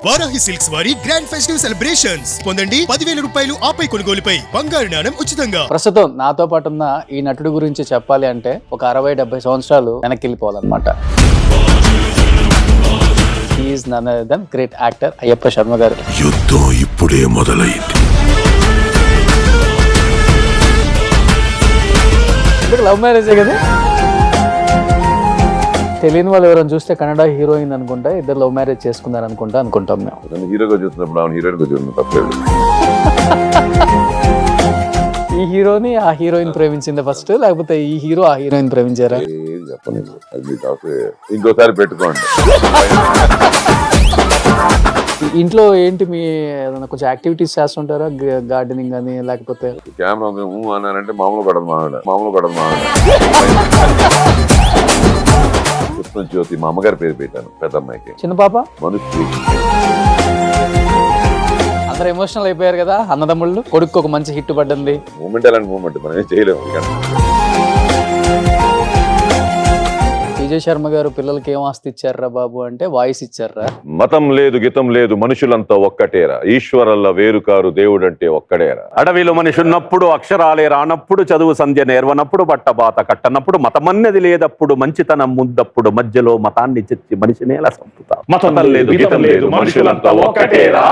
Varahi silks వారి grand festive celebrations పొందండి 10,000 రూపాయలు ఆపై కొనుగోలుపై బంగారు నాణెం ఉచితంగా. ప్రస్తుతం నాతో పాటు ఉన్న ఈ నటుడి గురించి చెప్పాలి అంటే ఒక 60-70 సంవత్సరాలు వెనక్కి వెళ్ళిపోవాలన్నమాట. Is none other than great actor Ayyappa Sharma గారు. యుద్ధం ఇప్పుడే మొదలైంది. లవ్ మ్యారేజే కదా, తెలియని వాళ్ళు ఎవరైనా చూస్తే కన్నడ హీరోయిన్ అనుకుంటా, ఇద్దరు లవ్ మ్యారేజ్ చేసుకున్నారు అనుకుంటాం మేము. హీరోగా చూస్తున్నప్పుడు ఆమె హీరోయిన్ గా చూస్తున్నా తప్పలేదు. ఈ హీరోని ఆ హీరోయిన్ ప్రేమించింది ఫస్ట్, లేకపోతే ఈ హీరో ఆ హీరోయిన్ ప్రేమించారా? చెప్పలేదు, అది కాకపోతే ఇంకోసారి పెట్టుకోండి. ఇంట్లో ఏంటి మీ ఏదైనా కొంచెం యాక్టివిటీస్ చేస్తుంటారా? గార్డెనింగ్ కానీ లేకపోతే కెమెరా అన్నారంటే మామూలు పడదు మావిడ కృష్ణ జ్యోతి మా అమ్మగారి పేరు పెట్టాను, పెద్ద అమ్మాయికి. చిన్న పాప మనుషులు అందరు ఎమోషనల్ అయిపోయారు కదా అన్నదమ్ముళ్ళు. కొడుకు ఒక మంచి హిట్ పడ్డంది. మూమెంట్ అలాంటి మూమెంట్ మనం ఏం చేయలేము. విజయ్ శర్మ గారు పిల్లలకి ఏం ఆస్తి ఇచ్చారా బాబు అంటే వాయిస్ ఇచ్చారా. మతం లేదు గితం లేదు మనుషులంతా ఒక్కటేరా, ఈశ్వరల్ల వేరుకారు దేవుడంటే ఒక్కడేరా. అడవిలో మనిషి ఉన్నప్పుడు అక్షరాలే రానప్పుడు, చదువు సంధ్య నేర్వనప్పుడు, బట్టబాత కట్టనప్పుడు, మతమన్నది లేదప్పుడు, మంచితనం ముందప్పుడు, మధ్యలో మతాన్ని చెచ్చి మనిషిని ఎలా సంపుతా. మతం లేదు గితం లేదు మనుషులంతా ఒక్కటేరా,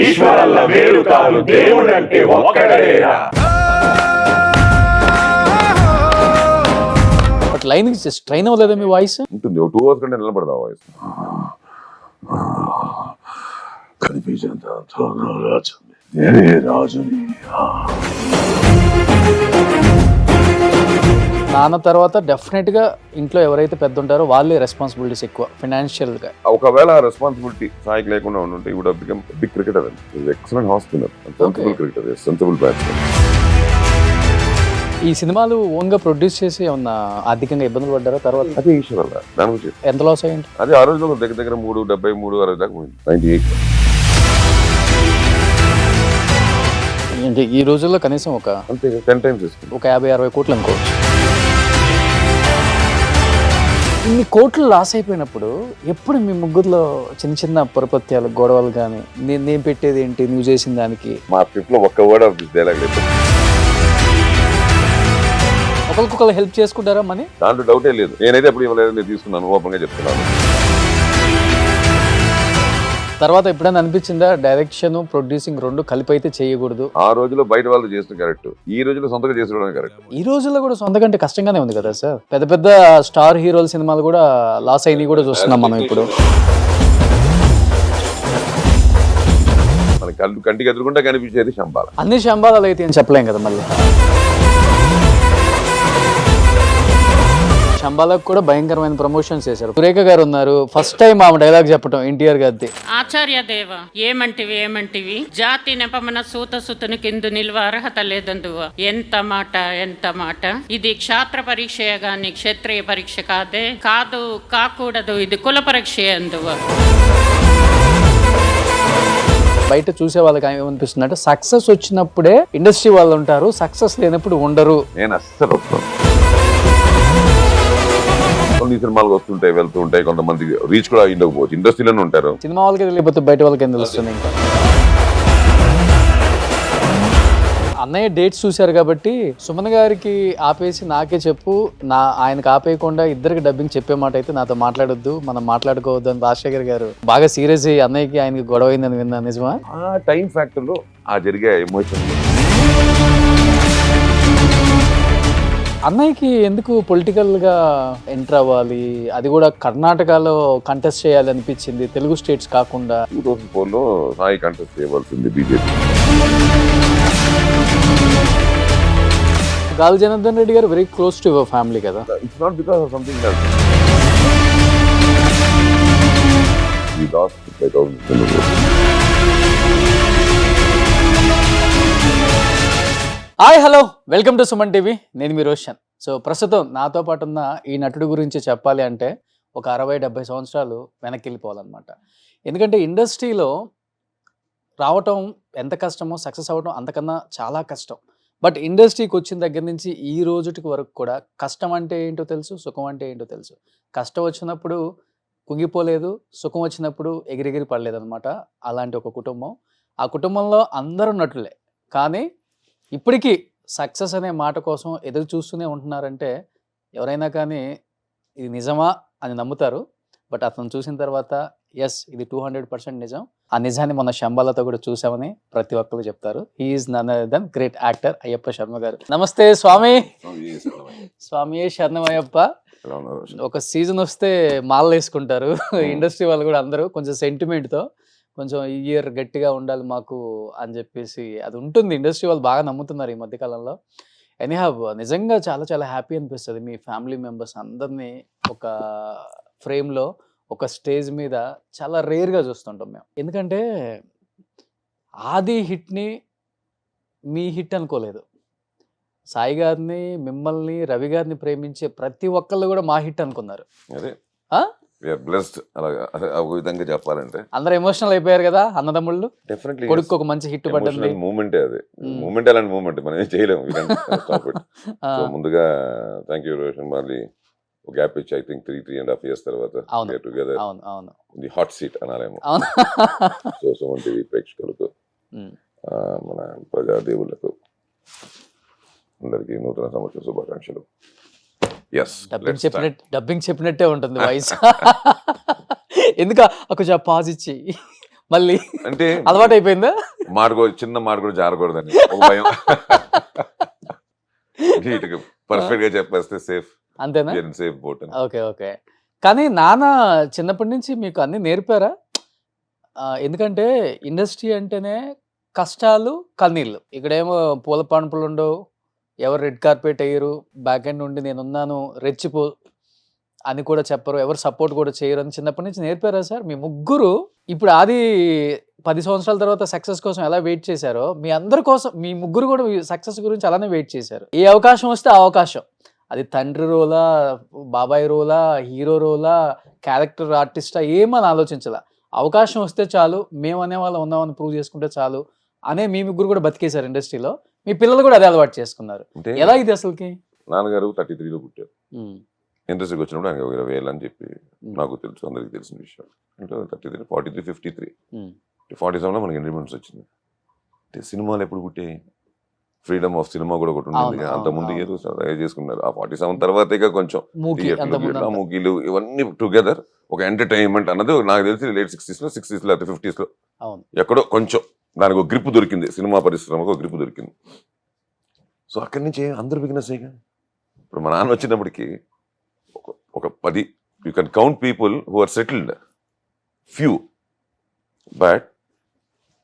ఈశ్వరల్ల వేరుకారు దేవుడంటే ఒక్కడేరా. లైన్ ట్రైన్ అవ్వలేదా మీ వాయిస్? ఉంటుంది, 2 hours కంటే నిలబడదా వాయిస్. కనిపించేంత రాజుని. నాన్న తర్వాత డెఫినెట్ గా ఇంట్లో ఎవరైతే పెద్ద ఉంటారో వాళ్ళే రెస్పాన్సిబిలిటీస్ ఎక్కువ ఫైనాన్షియల్ గా. ఒకవేళ రెస్పాన్సిబిలిటీ సాయికి లేకుండా ఉంటే would have become big cricketer. Excellent half spinner, sensible cricketer, sensible batsmen. ఈ సినిమాలు ఓన్ గా ప్రొడ్యూస్ చేసి ఏమన్నా ఆర్థికంగా ఇబ్బందులు పడ్డారా తర్వాత? అదే ఈశ్వరల్ల దాని గురించి ఎంత లాస్ అయ్యింది? అది ఆ రోజుల్లో దగ్గర 373-60 దాకా పోయింది. 98. అంటే ఈ రోజుల్లో కనీసం ఒక అంతే 10 times తీసుకుంది. ఒక 50-60 కోట్లు అనుకోవచ్చు. ఇన్ని కోట్లు లాస్ అయిపోయినప్పుడు ఎప్పుడు మీ ముగ్గురులో చిన్న చిన్న పొరపత్యాలు, గొడవలు కానీ, నేను పెట్టేది ఏంటి నువ్వు చేసిన దానికి? మా ట్రిప్ లో ఒక్క వర్డ్ ఆఫ్ దిస్ డైలాగ్ లేదు. ఒకరికొకరు హెల్ప్ చేసుకుంటారా మనీ? దాంట్లో డౌటే లేదు. నేనైతే ఎప్పుడు ఇవ్వలేదు, నేను తీసుకున్నాను, ఓపెన్ గా చెప్తున్నాను. తర్వాత ఎప్పుడైనా అనిపించిందా డైరెక్షన్ ప్రొడ్యూసింగ్ రెండు కలిపి అయితే చేయకూడదు? ఆ రోజులో బయట వాళ్ళు చేసిన కరెక్ట్, ఈ రోజులో సొంతగా చేసుకోవడం కరెక్ట్. ఈ రోజుల్లో కూడా సొంత కంటే కష్టంగానే ఉంది కదా సార్. పెద్ద పెద్ద స్టార్ హీరోల సినిమాలు కూడా లాస్ అయినవి కూడా చూస్తున్నాం మనం ఇప్పుడు. మన కంటికి ఎదురుకుంటే కనిపించేది శంబాల. అన్ని శంబాలాలు అయితే ఏం చెప్పలేం కదా. మళ్ళీ శంబాలకు కూడా భయంకరమైన ప్రమోషన్స్ చేశారు. సురేఖ గారు ఉన్నారు, ఫస్ట్ టైం ఆమె డైలాగ్ చెప్పడం ఎన్టీఆర్ గారిది. ఆచార్య దేవ ఏమంటివి జాతి నెపమన సూత సుతుని కిందు నిల్వ అర్హత లేదందువ. ఎంత మాట. ఇది క్షాత్ర పరీక్ష గాని క్షత్రియ పరీక్ష కాదు కాకూడదు, ఇది కుల పరీక్ష అందువ. బయట చూసే వాళ్ళకి ఏమనిపిస్తుంది అంటే సక్సెస్ వచ్చినప్పుడే ఇండస్ట్రీ వాళ్ళు ఉంటారు, సక్సెస్ లేనప్పుడు ఉండరు. నేను అస్సలు కొన్ని సినిమాలు వస్తుంటాయి వెళ్తూ ఉంటాయి, కొంతమంది రీచ్ కూడా అయ్యిండకపోవచ్చు, ఇండస్ట్రీలోనే ఉంటారు. సినిమా వాళ్ళకి తెలియకపోతే బయట వాళ్ళకి ఏం తెలుస్తుంది? ఇంకా అన్నయ్య డేట్స్ చూశారు కాబట్టి సుమన్ గారికి ఆపేసి నాకే చెప్పు, ఆయనకు ఆపేయకుండా ఇద్దరికి డబ్బింగ్ చెప్పే మాట అయితే నాతో మాట్లాడొద్దు, మనం మాట్లాడుకోవద్దు అని రాజశేఖర్ గారు బాగా సీరియస్ అయ్యి అన్నయ్యకి ఆయనకి గొడవ అయిందని విన్నా, నిజమా? ఆ టైం ఫ్యాక్టర్ లో ఆ జరిగే ఎమోషన్. అన్నయ్యకి ఎందుకు పొలిటికల్ గా ఎంటర్ అవ్వాలి, అది కూడా కర్ణాటకలో కంటెస్ట్ చేయాలి అనిపించింది, తెలుగు స్టేట్స్ కాకుండా? 2004 లో సాయి కంటెస్ట్ చేయవలసింది బీజేపీ. గాలి జనార్దన్ రెడ్డి గారు very close to your family కదా. It's not because of something else. We lost 5,000 votes. Hi hello, welcome to Suman TV. నేను మీ రోషన్. సో ప్రస్తుతం నాతో పాటు ఉన్న ఈ నటుడి గురించి చెప్పాలి అంటే ఒక 60-70 సంవత్సరాలు వెనక్కి వెళ్ళిపోవాలన్నమాట. ఎందుకంటే ఇండస్ట్రీలో రావటం ఎంత కష్టమో, సక్సెస్ అవ్వడం అంతకన్నా చాలా కష్టం. బట్ ఇండస్ట్రీకి వచ్చిన దగ్గర నుంచి ఈ రోజుటికి వరకు కూడా కష్టం అంటే ఏంటో తెలుసు, సుఖం అంటే ఏంటో తెలుసు. కష్టం వచ్చినప్పుడు కుంగిపోలేదు, సుఖం వచ్చినప్పుడు ఎగిరెగిరి పడలేదన్నమాట. అలాంటి ఒక కుటుంబం. ఆ కుటుంబంలో అందరూ నటులే. కానీ ఇప్పటికీ సక్సెస్ అనే మాట కోసం ఎదురు చూస్తూనే ఉంటున్నారంటే ఎవరైనా కానీ ఇది నిజమా అని నమ్ముతారు. బట్ అతను చూసిన తర్వాత ఎస్ ఇది 200% నిజం. ఆ నిజాన్ని మొన్న శంబాలతో కూడా చూసామని ప్రతి ఒక్కరు చెప్తారు. He's none other than great actor Ayyappa Sharma garu. నమస్తే స్వామి. స్వామి శరణమయ్యప్ప. ఒక సీజన్ వస్తే మాలలు వేసుకుంటారు ఇండస్ట్రీ వాళ్ళు కూడా అందరూ కొంచెం సెంటిమెంట్తో, కొంచెం ఈ ఇయర్ గట్టిగా ఉండాలి మాకు అని చెప్పేసి అది ఉంటుంది. ఇండస్ట్రీ వాళ్ళు బాగా నమ్ముతున్నారు ఈ మధ్యకాలంలో. ఎనీహావ్ నిజంగా చాలా చాలా హ్యాపీ అనిపిస్తుంది మీ ఫ్యామిలీ మెంబర్స్ అందరినీ ఒక ఫ్రేమ్లో ఒక స్టేజ్ మీద చాలా రేర్గా చూస్తుంటాం మేము. ఎందుకంటే ఆది హిట్ని మీ హిట్ అనుకోలేదు. సాయి గారిని, మిమ్మల్ని, రవి గారిని ప్రేమించే ప్రతి ఒక్కళ్ళు కూడా మా హిట్ అనుకున్నారు. విధంగా చెప్పాలంటే అందరూ ఎమోషనల్ అయిపోయారు కదా అన్నదమ్ముళ్ళు. డెఫినెట్లీ కొడుకు ఒక మంచి హిట్ పడ్డది. మూమెంట్ అది మూమెంట్ అలాంటి మూమెంట్ మనం ఏం చేయలేము. సో ముందుగా థ్యాంక్ యూ రోషన్. మళ్ళీ ఒక గ్యాప్ ఇచ్చి ఐ థింక్ 3.5 years తర్వాత టుగెదర్ ది హాట్ సీట్ అనాలేమో. సో సుమన్ టీవీ ప్రేక్షకులకు, మన ప్రజాదేవులకు అందరికీ నూతన సంవత్సర శుభాకాంక్షలు. డబ్బింగ్ చెప్పినట్టే ఉంటుంది వాయిస్. ఎందుకు కొంచెం పాజ్ ఇచ్చి మళ్ళీ అంటే అలవాటు అయిపోయిందా? చిన్న మాట కూడా జారకూడదని ఒక భయం. పర్ఫెక్ట్ గా చెప్పేస్తే సేఫ్. అంతేనా? Safe boat. Okay okay. కానీ నాన్న చిన్నప్పటి నుంచి మీకు అన్ని నేర్పారా? ఎందుకంటే ఇండస్ట్రీ అంటేనే కష్టాలు, కన్నీళ్ళు. ఇక్కడేమో పూల పాన్పులు ఉండవు, ఎవరు రెడ్ కార్పెట్ వేయరు, బ్యాక్ ఎండ్ ఉండి నేనున్నాను రెచ్చిపో అని కూడా చెప్పరు, ఎవరు సపోర్ట్ కూడా చేయరు అని చిన్నప్పటి నుంచి నేర్పారా సార్? మీ ముగ్గురు ఇప్పుడు ఆది 10 సంవత్సరాల తర్వాత సక్సెస్ కోసం ఎలా వెయిట్ చేశారో మీ అందరి కోసం మీ ముగ్గురు కూడా సక్సెస్ గురించి అలానే వెయిట్ చేశారు. ఏ అవకాశం వస్తే ఆ అవకాశం, అది తండ్రి రోలా, బాబాయ్ రోలా, హీరో రోలా, క్యారెక్టర్ ఆర్టిస్టా ఏమని ఆలోచించాల. అవకాశం వస్తే చాలు, మేము అనేవాళ్ళం ఉన్నామని ప్రూవ్ చేసుకుంటే చాలు అనే మీ ముగ్గురు కూడా బతికేశారు ఇండస్ట్రీలో. మీ పిల్లలు కూడా అదే అలవాటు చేసుకున్నారు. ఎలా ఇది అసలుకి? నాన్నగారు 33లో పుట్టారు. ఇండస్ట్రీకి వచ్చినప్పుడు ఆయన 20 ఏళ్ళు అని చెప్పి నాకు తెలుసు, అందరికి తెలిసిన విషయం. అంటే 33, 43, 53, 47లో మనకి ఇండిపెండెన్స్ వచ్చింది. అంటే సినిమాలు ఎప్పుడు పుట్టే, ఫ్రీడమ్ ఆఫ్ సినిమా కూడా ఒకటి ఉంటుంది. అంత ముందు ఏదో చేసుకున్నారు. ఆ 47 తర్వాత ఇక కొంచెం మూకీలు ఇవన్నీ టుగెదర్ ఒక ఎంటర్టైన్మెంట్ అన్నది నాకు తెలిసి లేట్ 60s, 60s లేకపోతే 50s ఎక్కడో కొంచెం దానికి ఒక గ్రిప్ దొరికింది, సినిమా పరిశ్రమకు ఒక గ్రిప్ దొరికింది. సో అక్కడి నుంచి అందరు బిగినర్స్ అయ్యా. ఇప్పుడు మా నాన్న వచ్చినప్పటికీ ఒక 10 you can count people who are settled, few. But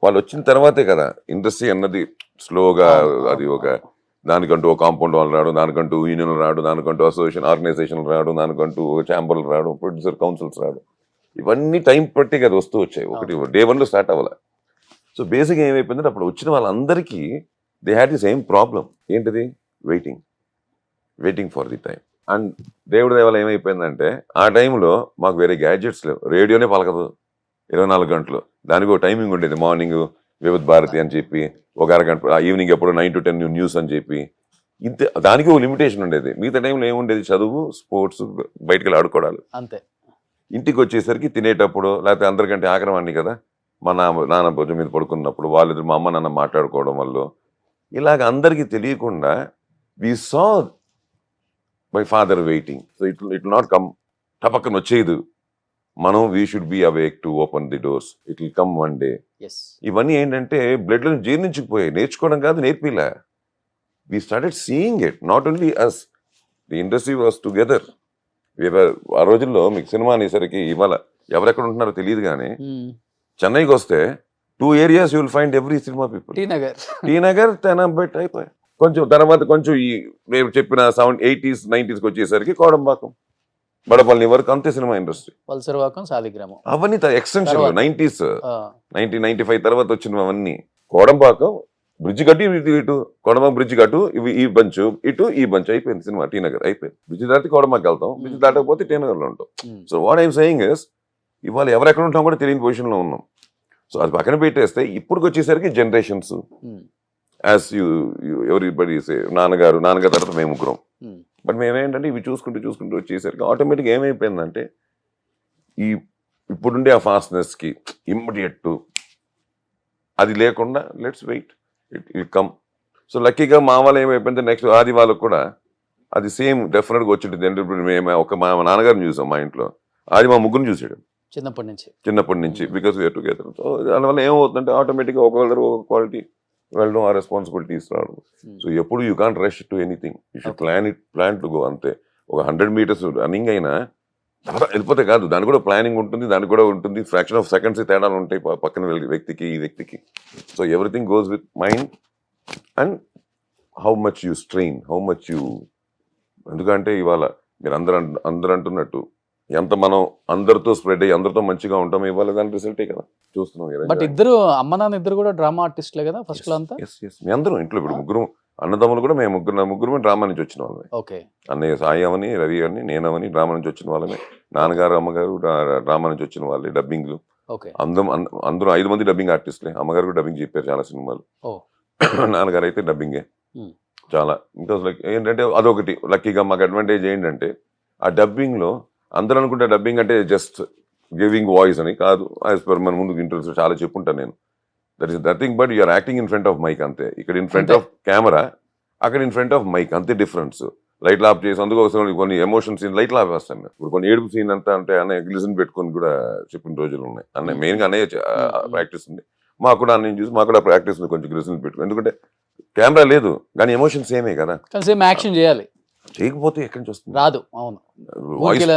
వాళ్ళు వచ్చిన తర్వాతే కదా ఇండస్ట్రీ అన్నది స్లోగా, అది ఒక దానికంటూ ఒక కాంపౌండ్ వాళ్ళు రావడం, దానికంటూ యూనియన్లు రావడం, దానికంటూ అసోసియేషన్ ఆర్గనైజేషన్లు రావడం, దానికంటూ ఛాంబర్లు రావడం, ప్రొడ్యూసర్ కౌన్సిల్స్ రావడం, ఇవన్నీ టైం పట్టి కదా వస్తూ వచ్చాయి. ఒకటి డే 1లో స్టార్ట్ అవ్వాలి. సో బేసిక్గా ఏమైపోయిందంటే అప్పుడు వచ్చిన వాళ్ళందరికీ they had the same problem. ఏంటిది? Waiting for the time. And దేవుడి దేవాల ఏమైపోయిందంటే ఆ టైంలో మాకు వేరే గ్యాడ్జెట్స్ లేవు. రేడియోనే పలకదు 24 గంటలు. దానికి ఒక టైమింగ్ ఉండేది. మార్నింగ్ వివిధ భారతి అని చెప్పి, ఒక అరగంట, ఈవినింగ్ ఎప్పుడు 9 to 10 న్యూస్ అని చెప్పి, ఇంతే. దానికి ఒక లిమిటేషన్ ఉండేది. మిగతా టైంలో ఏముండేది? చదువు, స్పోర్ట్స్, బయటకు వెళ్ళి ఆడుకోవడాలు అంతే. ఇంటికి వచ్చేసరికి తినేటప్పుడు లేకపోతే అందరికంటే ఆక్రమాన్ని కదా మా నాన్న భుజం మీద పడుకున్నప్పుడు వాళ్ళిద్దరు మా అమ్మ నాన్న మాట్లాడుకోవడం వల్ల ఇలాగ అందరికీ తెలియకుండా we saw my father waiting. So it not come టపక్కన వచ్చేది. మనం we should be awake to open the doors, it will come one day. ఇవన్నీ ఏంటంటే బ్లడ్లో జీర్ణించుకుపోయాయి. నేర్చుకోవడం కాదు, నేర్పిలా. We started seeing it, not only us, the industry was together. ఆ రోజుల్లో మీకు సినిమా అనేసరికి ఇవాళ ఎవరెక్కడ ఉంటున్నారో తెలియదు, కానీ చెన్నైకి వస్తే 2 areas you will find every cinema people. T Nagar, Teynampet అయిపోయాయి. కొంచెం తర్వాత కొంచెం ఈ నేను చెప్పిన 80s, 90s వచ్చేసరికి కోడంబాకం, బడపల్లి వరకు అంతే సినిమా ఇండస్ట్రీ. అవన్నీ ఎక్స్టెన్షన్ 90s, 1995 తర్వాత వచ్చినవి అవన్నీ. కోడంబాకం బ్రిడ్జ్ కట్టి ఇటు, కోడంబాకం బ్రిడ్జ్ కట్టు, ఇవి ఈ బంచ్ ఇటు, ఈ బంచ్ అయిపోయింది సినిమా. టీ నగర్ అయిపోయింది. బ్రిడ్జ్ దాటి కోడంబాకి వెళ్తాం, బ్రిడ్జ్ దాటకపోతే టీ నగర్లో ఉంటాం. So what I'm saying is ఇవాళ ఎవరెక్కడ ఉంటాం కూడా తెలియని పొజిషన్లో ఉన్నాం. సో అది పక్కన పెట్టేస్తే ఇప్పుడు వచ్చేసరికి జనరేషన్స్ యాజ్ ఎవరీబడి నాన్నగారు తర్వాత మేము ముగ్గురం. బట్ మేమేంటంటే ఇవి చూసుకుంటూ వచ్చేసరికి ఆటోమేటిక్గా ఏమైపోయిందంటే ఈ ఇప్పుడుండే ఆ ఫాస్ట్నెస్కి ఇమ్మీడియట్ అది లేకుండా let's wait it come. So లక్కీగా మా వాళ్ళు ఏమైపోయింది నెక్స్ట్ ఆది వాళ్ళకు కూడా అది సేమ్ డెఫినెట్గా వచ్చింటుంది. అంటే ఇప్పుడు మేము మా నాన్నగారిని చూసాం మా ఇంట్లో, ఆది మా ముగ్గురిని చూసాడు చిన్నప్పటి నుంచి బికాస్ వీఆర్ టుగెదర్. సో దానివల్ల ఏమవుతుందంటే ఆటోమేటిక్గా ఒకళ్ళ ఒక క్వాలిటీ వెళ్ళడం, ఆ రెస్పాన్సిబిలిటీస్ రావడం. సో ఎప్పుడు you can't rush to anything, you should plan to go. అంతే. ఒక 100 meters రన్నింగ్ అయినా వెళ్ళిపోతే కాదు, దానికి కూడా ప్లానింగ్ ఉంటుంది, దానికి కూడా ఉంటుంది. ఫ్రాక్షన్ ఆఫ్ సెకండ్స్ తేడాలు ఉంటాయి పక్కన వ్యక్తికి ఈ వ్యక్తికి. So everything goes with mind and how much you strain, how much you. ఎందుకంటే ఇవాళ మీరు అందరు అంటున్నట్టు ఎంత మనం అందరితో స్ప్రెడ్ అయ్యి అందరితో మంచిగా ఉంటాం, ఇవాళ దాని రిజల్టే కదా చూస్తున్నాం. బట్ ఇద్దరు అమ్మ నాన్న ఇద్దరు కూడా డ్రామా ఆర్టిస్ట్లే కదా ఫస్ట్ లో అంతా. మీ అందరం ఇంట్లో ఇప్పుడు ముగ్గురు అన్నదమ్ములు కూడా మేము ముగ్గురు డ్రామా నుంచి వచ్చిన వాళ్ళమే. ఓకే. అన్నయ్య సాయి అవని, రవి అని, నేనవని డ్రామా నుంచి వచ్చిన వాళ్ళమే. నాన్నగారు అమ్మగారు డ్రామా నుంచి వచ్చిన వాళ్ళే. డబ్బింగ్లు అందరూ 5 మంది డబ్బింగ్ ఆర్టిస్ట్లే. అమ్మగారు కూడా డబ్బింగ్ చెప్పారు చాలా సినిమాలు. నాన్నగారు అయితే డబ్బింగే చాలా. బికాస్ లైక్ ఏంటంటే అదొకటి లక్కీగా మాకు అడ్వాంటేజ్ ఏంటంటే ఆ డబ్బింగ్లో అందరూ అనుకుంటే డబ్బింగ్ అంటే జస్ట్ గివింగ్ వాయిస్ అని కాదు. యాజ్ పర్ మన ముందు ఇంటర్వ్యూస్ చాలా చెప్పుంటాను నేను. That is nothing but you are acting in front of mic అంతే. ఇక్కడ ఇన్ ఫ్రంట్ ఆఫ్ కెమెరా, అక్కడ ఇన్ ఫ్రంట్ ఆఫ్ మైక్ అంతే డిఫరెన్స్. లైట్లు ఆఫ్ చేసి అందుకోసం కొన్ని ఎమోషన్ సీన్ లైట్లు ఆఫ్ వేస్తాను. ఇప్పుడు కొన్ని ఏడుపు సీన్ అంతా అంటే అన్నయ్య గ్లిజన్ పెట్టుకొని కూడా చెప్పిన రోజులు ఉన్నాయి. అన్నయ్య మెయిన్గా అన్నయ్య ప్రాక్టీస్ ఉంది, మాకు కూడా అన్నయ్య చూసి మాకు కూడా ప్రాక్టీస్ ఉంది కొంచెం గ్లిజన్ పెట్టుకుని. ఎందుకంటే కెమెరా లేదు కానీ ఎమోషన్స్ ఏమే కదా, సేమ్ యాక్షన్ చేయాలి. చేయకపోతే ఎక్కడి నుంచి వస్తుంది, రాదు. అవును,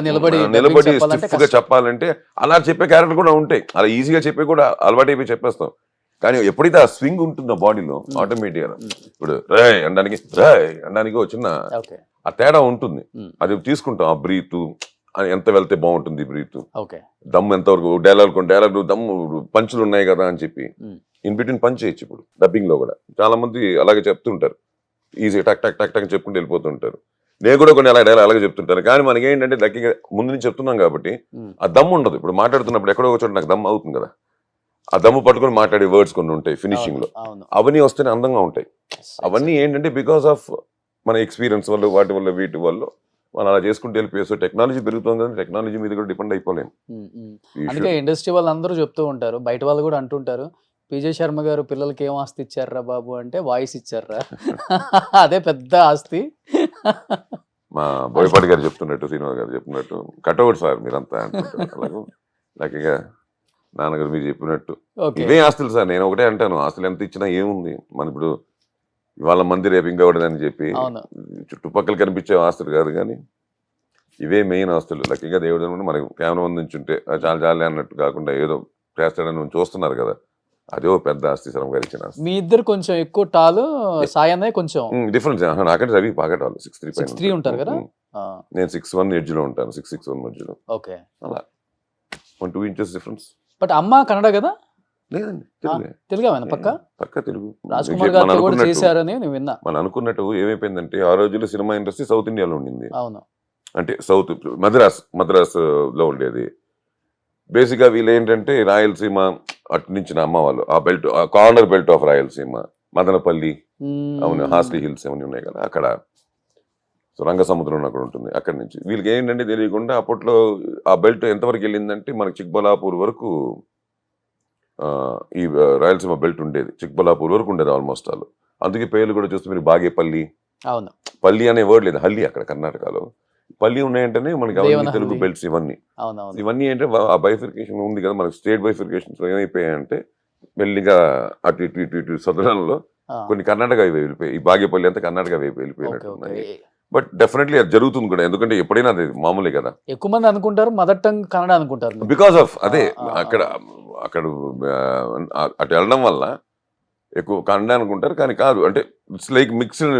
నిలబడి స్టిఫ్గా చెప్పాలంటే అలా చెప్పే క్యారెక్టర్ కూడా ఉంటాయి. అలా ఈజీగా చెప్పే కూడా అలవాటు అయిపోయి చెప్పేస్తాం. కానీ ఎప్పుడైతే ఆ స్వింగ్ ఉంటుందో బాడీలో ఆటోమేటిక్గా ఇప్పుడు రాయ్ అనడానికి చిన్న ఆ తేడా ఉంటుంది. అది తీసుకుంటాం. ఆ బ్రీత్ ఎంత వెళ్తే బాగుంటుంది, బ్రీత్ దమ్ ఎంతవరకు, డైలాగ్ దమ్ము పంచులు ఉన్నాయి కదా అని చెప్పి ఇన్ బిట్వీన్ పంచ్ చేయొచ్చు. ఇప్పుడు డబ్బింగ్ లో కూడా చాలా మంది అలాగే చెప్తుంటారు, ఈజీ టక్ టక్ టక్ టక్ చెప్పుకుంటూ వెళ్ళిపోతుంటారు. నేను కూడా కొన్ని అలాగే చెప్తుంటాను. కానీ మనకి ఏంటంటే లక్కీగా ముందు నుంచి చెప్తున్నాం కాబట్టి ఆ దమ్ ఉండదు. ఇప్పుడు మాట్లాడుతున్నప్పుడు ఎక్కడో ఒక చోట నాకు దమ్ అవుతుంది కదా, ఆ దమ్ము పట్టుకొని మాట్లాడే వర్డ్స్ కొన్ని ఉంటాయి ఫినిషింగ్ లో, అవన్నీ వస్తేనే అందంగా ఉంటాయి. అవన్నీ ఏంటంటే బికాస్ ఆఫ్ మన ఎక్స్పీరియన్స్ వల్ల, వాటి వల్ల, వీటి వల్ల మనం అలా చేసుకుంటూ వెళ్ళిపోయి. టెక్నాలజీ పెరుగుతుంది కదా, టెక్నాలజీ మీద కూడా డిపెండ్ అయిపోలేము. అందుకే ఇండస్ట్రీ వాళ్ళు అందరూ చెప్తూ ఉంటారు, బయట వాళ్ళు కూడా అంటుంటారు, పీజే శర్మ గారు పిల్లలకి ఏం ఆస్తి ఇచ్చారా బాబు అంటే వాయిస్ ఇచ్చారా, అదే పెద్ద ఆస్తి. మా బోయపాటి గారు చెప్తున్నట్టు, శ్రీనివాస్ గారు చెప్పినట్టు కటౌట్ సార్ మీరంతా అంటుంటారు. అలాగే లక్కీగా నాన్నగారు మీరు చెప్పినట్టు ఇవే ఆస్తులు సార్. నేను ఒకటే అంటాను, ఆస్తులు ఎంత ఇచ్చినా ఏముంది, మన ఇప్పుడు ఇవాళ మంది రేపు ఇంకొకటిదని చెప్పి చుట్టుపక్కల కనిపించే ఆస్తులు కాదు, కానీ ఇవే మెయిన్ ఆస్తులు. లక్కీగా దేవుడు అనుకుంటే మనకి కెమెరా ముందు నుంచి ఉంటే చాలా చాలే అన్నట్టు కాకుండా ఏదో చేస్తాడని చూస్తున్నారు కదా, అదే ఓ పెద్ద ఆస్తి. శర్మ గారు ఇచ్చిన ఆస్తి. మీ ఇద్దరు కొంచెం ఎక్కువ టాలు, సాయి అన్నయ్య కొంచెం డిఫరెన్స్. నాకంటే రవి పాకెట్ 6'3" ఉంటారు కదా, నేను 6'1" ఎడ్జ్ లో ఉంటాను, 6'6" మధ్యలో. ఓకే, అలా 1-2 inches డిఫరెన్స్. బట్ అమ్మ కన్నడ కదా? లేదండి, తెలుగు పక్క తెలుగు. రాజ్ కుమార్ గారు కూడా చేశారని నేను విన్నా. మనం అనుకున్నట్టు ఏమైపోయిందంటే ఆ రోజుల్లో సినిమా ఇండస్ట్రీ సౌత్ ఇండియాలో ఉండింది. అవును, అంటే సౌత్ మద్రాస్ లో ఉండేది. బేసిక్గా వీళ్ళు ఏంటంటే రాయలసీమ అటు నుంచి అమ్మ వాళ్ళు ఆ బెల్ట్, ఆ corner belt of Rayalaseema, Madanapalle, అవును, హాస్లీ హిల్స్ అవన్నీ ఉన్నాయి కదా అక్కడ. సో రంగసముద్రం అక్కడ ఉంటుంది. అక్కడి నుంచి వీళ్ళకి ఏంటంటే తెలియకుండా అప్పట్లో ఆ బెల్ట్ ఎంతవరకు వెళ్ళిందంటే మనకి చిక్బలాపూర్ వరకు ఈ రాయలసీమ బెల్ట్ ఉండేది. చిక్బలాపూర్ వరకు ఉండేది ఆల్మోస్ట్ ఆల్. అందుకే పేర్లు కూడా చూస్తే మీరు బాగేపల్లి, పల్లి అనే వర్డ్ లేదు, హల్లి అక్కడ కర్ణాటకలో. పల్లి ఉన్నాయంటేనే మనకి అవన్నీ తెలుగు బెల్ట్స్. ఇవన్నీ ఏంటంటే ఆ బైఫికేషన్ ఉంది కదా మనకి, స్టేట్ బైఫికేషన్స్ ఏమైపోయాయంటే మెల్లిగా అటు ఇటు ఇటు ఇటు సదరంలో కొన్ని కర్ణాటక వెళ్ళిపోయాయి. ఈ బాగేపల్లి అంతా కర్ణాటక వైపు వెళ్ళిపోయినట్టు ఉన్నాయి. బట్ డెఫినెట్లీ అది జరుగుతుంది కూడా, ఎందుకంటే ఎప్పుడైనా అది మామూలే కదా. ఎక్కువ మంది అనుకుంటారు మదర్ టంగ్ కన్నడ అనుకుంటారు, బికాస్ ఆఫ్ అదే అక్కడ అటు వెళ్ళడం వల్ల ఎక్కువ కన్నడ అనుకుంటారు. కానీ కాదు, అంటే it's like mixed,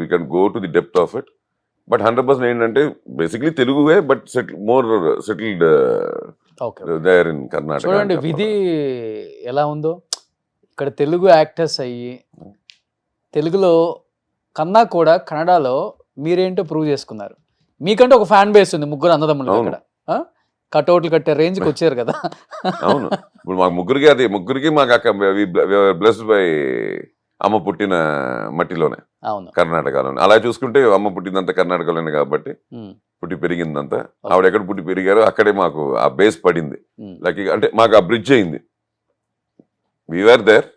we can go to the depth of it. But 100% ఏంటంటే బేసిక్లీ తెలుగువే, but more settled there in Karnataka. చూడండి విధి ఎలా ఉందో, ఇక్కడ తెలుగు యాక్టర్స్ అయ్యి తెలుగులో కన్నా కూడా కన్నడలో మీరేంటో ప్రూవ్ చేసుకున్నారు. మీకంటే ఒక ఫ్యాన్ బేస్ ఉంది, ముగ్గురు అన్నదమ్ములు అక్కడ కట్అవుట్లు కట్టే రేంజ్కి వచ్చారు కదా. అవును, ఇప్పుడు మాకు ముగ్గురికి మాకు అక్క బ్లెస్డ్ బై అమ్మ పుట్టిన మట్టిలోనే, అవును, కర్ణాటకలోనే. అలా చూసుకుంటే అమ్మ పుట్టినంత కర్ణాటకలోనే కాబట్టి పుట్టి పెరిగిందంతా. ఆవిడ ఎక్కడ పుట్టి పెరిగారో అక్కడే మాకు ఆ బేస్ పడింది. లక్కీ అంటే మాకు ఆ బ్రిడ్జ్ అయింది. We are there.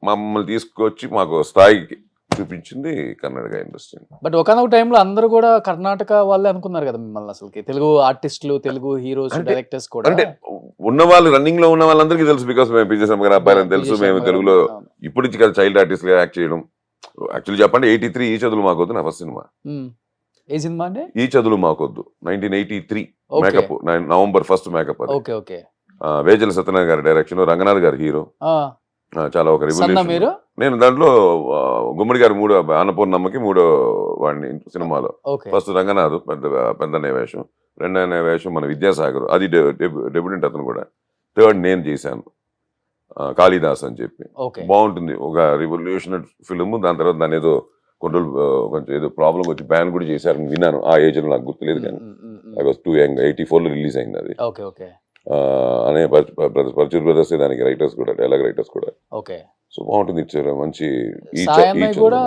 మమ్మల్ని తీసుకొచ్చి మాకు స్థాయికి చూపించింది కర్ణాటక ఇండస్ట్రీ. బట్ ఒకనొక టైంలో అందరూ కూడా కర్ణాటక వాళ్ళే అనుకున్నారు కదా మిమ్మల్ని, అసలుకి తెలుగు ఆర్టిస్టులు, తెలుగు హీరోస్, డైరెక్టర్స్ కూడా. అంటే ఉన్న వాళ్ళు, రన్నింగ్ లో ఉన్న వాళ్ళందరికీ తెలుసు. బికాస్ మేము పిజే శర్మ గారు అబ్బాయిని తెలుసు. మేము తెలుగులో ఇప్పుడు నుంచి కదా చైల్డ్ ఆర్టిస్ట్ గా యాక్ట్ చేయడం. యాక్చువల్లీ చెప్పండి 83 ఈ చదువులు మాకొద్దు నా ఫస్ట్ సినిమా. ఏ సినిమా అండి? ఈ చదువులు మాకొద్దు 1983 makeup, November 1 makeup. Okay okay. Vejala Satyanarayana గారి డైరెక్షన్, రంగనాథ్ గారు హీరో. చాలా ఒక రెవల్యూషన్. నేను దాంట్లో గుమ్మడి గారు అన్నపూర్ణమ్మకి మూడో వాడిని సినిమాలో. ఫస్ట్ రంగనాథ్ పెద్దనే వేషం, రెండనే వేషం మన విద్యాసాగర్, అది డెబ్యూటెంట్ అతను కూడా. థర్డ్ నేను చేశాను కాళిదాస్ అని చెప్పి. బాగుంటుంది, ఒక రివల్యూషనరీ ఫిల్మ్. దాని తర్వాత దాని ఏదో కొంచెం ఏదో ప్రాబ్లం వచ్చి బ్యాన్ కూడా చేశారని విన్నాను. ఆ ఏజ్ లో నాకు గుర్తులేదు, కానీ ఐ వాజ్ టూ యంగ్. 84 లో రిలీజ్ అయింది అది. అనే పర్చూర్ బ్రదర్స్ దానికి రైటర్స్ కూడా, డైలాగ్ రైటర్స్ కూడా. సో బాగుంటుంది, ఇచ్చారు మంచి. 74,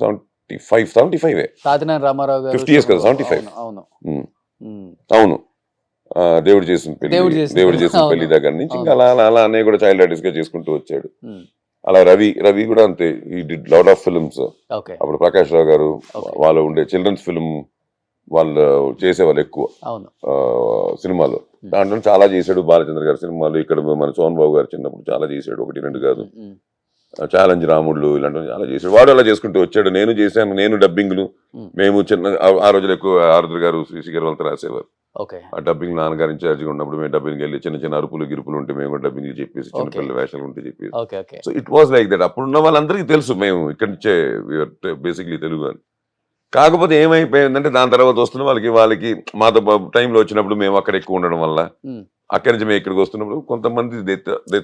75 50 years కదా, 75. అవును, దేవుడు చేసిన పెళ్లి దగ్గర నుంచి ఇంకా అలా అలా అనే కూడా చైల్డ్ ఆర్టిస్ట్ గా చేసుకుంటూ వచ్చాడు. అలా రవి కూడా అంతే. ఈ డిడ్ లాట్ ఆఫ్ ఫిల్మ్స్. అప్పుడు ప్రకాష్ రావు గారు వాళ్ళు ఉండే చిల్డ్రన్స్ ఫిల్మ్ వాళ్ళు చేసేవాళ్ళు ఎక్కువ సినిమాలు. దాంట్లో చాలా చేశాడు. బాలచంద్ర గారి సినిమాలు, ఇక్కడ మన సోహన్ బాబు గారు చిన్నప్పుడు చాలా చేశాడు, 1, 2 కాదు. ఛాలెంజ్ రాముళ్ళు ఇలాంటివి చాలా చేశాడు. వాడు అలా చేసుకుంటూ వచ్చాడు. నేను చేశాను, నేను డబ్బింగ్లు. మేము చిన్న ఆ రోజులు ఎక్కువ ఆరుద్ర గారు, శ్రీశ్రీ గారు వాళ్ళతో రాసేవారు. ఆ డబ్బింగ్ నాన్నగారు ఇన్ఛార్జిగా ఉన్నప్పుడు మేము డబ్బింగ్ వెళ్ళి చిన్న చిన్న అరుపులు గిరుపులు ఉంటే మేము కూడా డబ్బింగ్ చెప్పేసి, చిన్నపిల్లల వేషాలు ఉంటే చెప్పేసి. So it was like that. అప్పుడున్న వాళ్ళందరికీ తెలుసు మేము ఇక్కడి నుంచే బేసిక్లీ తెలుగు అని. కాకపోతే ఏమైపోయిందంటే దాని తర్వాత వస్తున్న వాళ్ళకి మాతో టైంలో వచ్చినప్పుడు మేము అక్కడ ఎక్కువ ఉండడం వల్ల అక్కడి నుంచి మేము ఇక్కడికి వస్తున్నప్పుడు కొంతమంది దే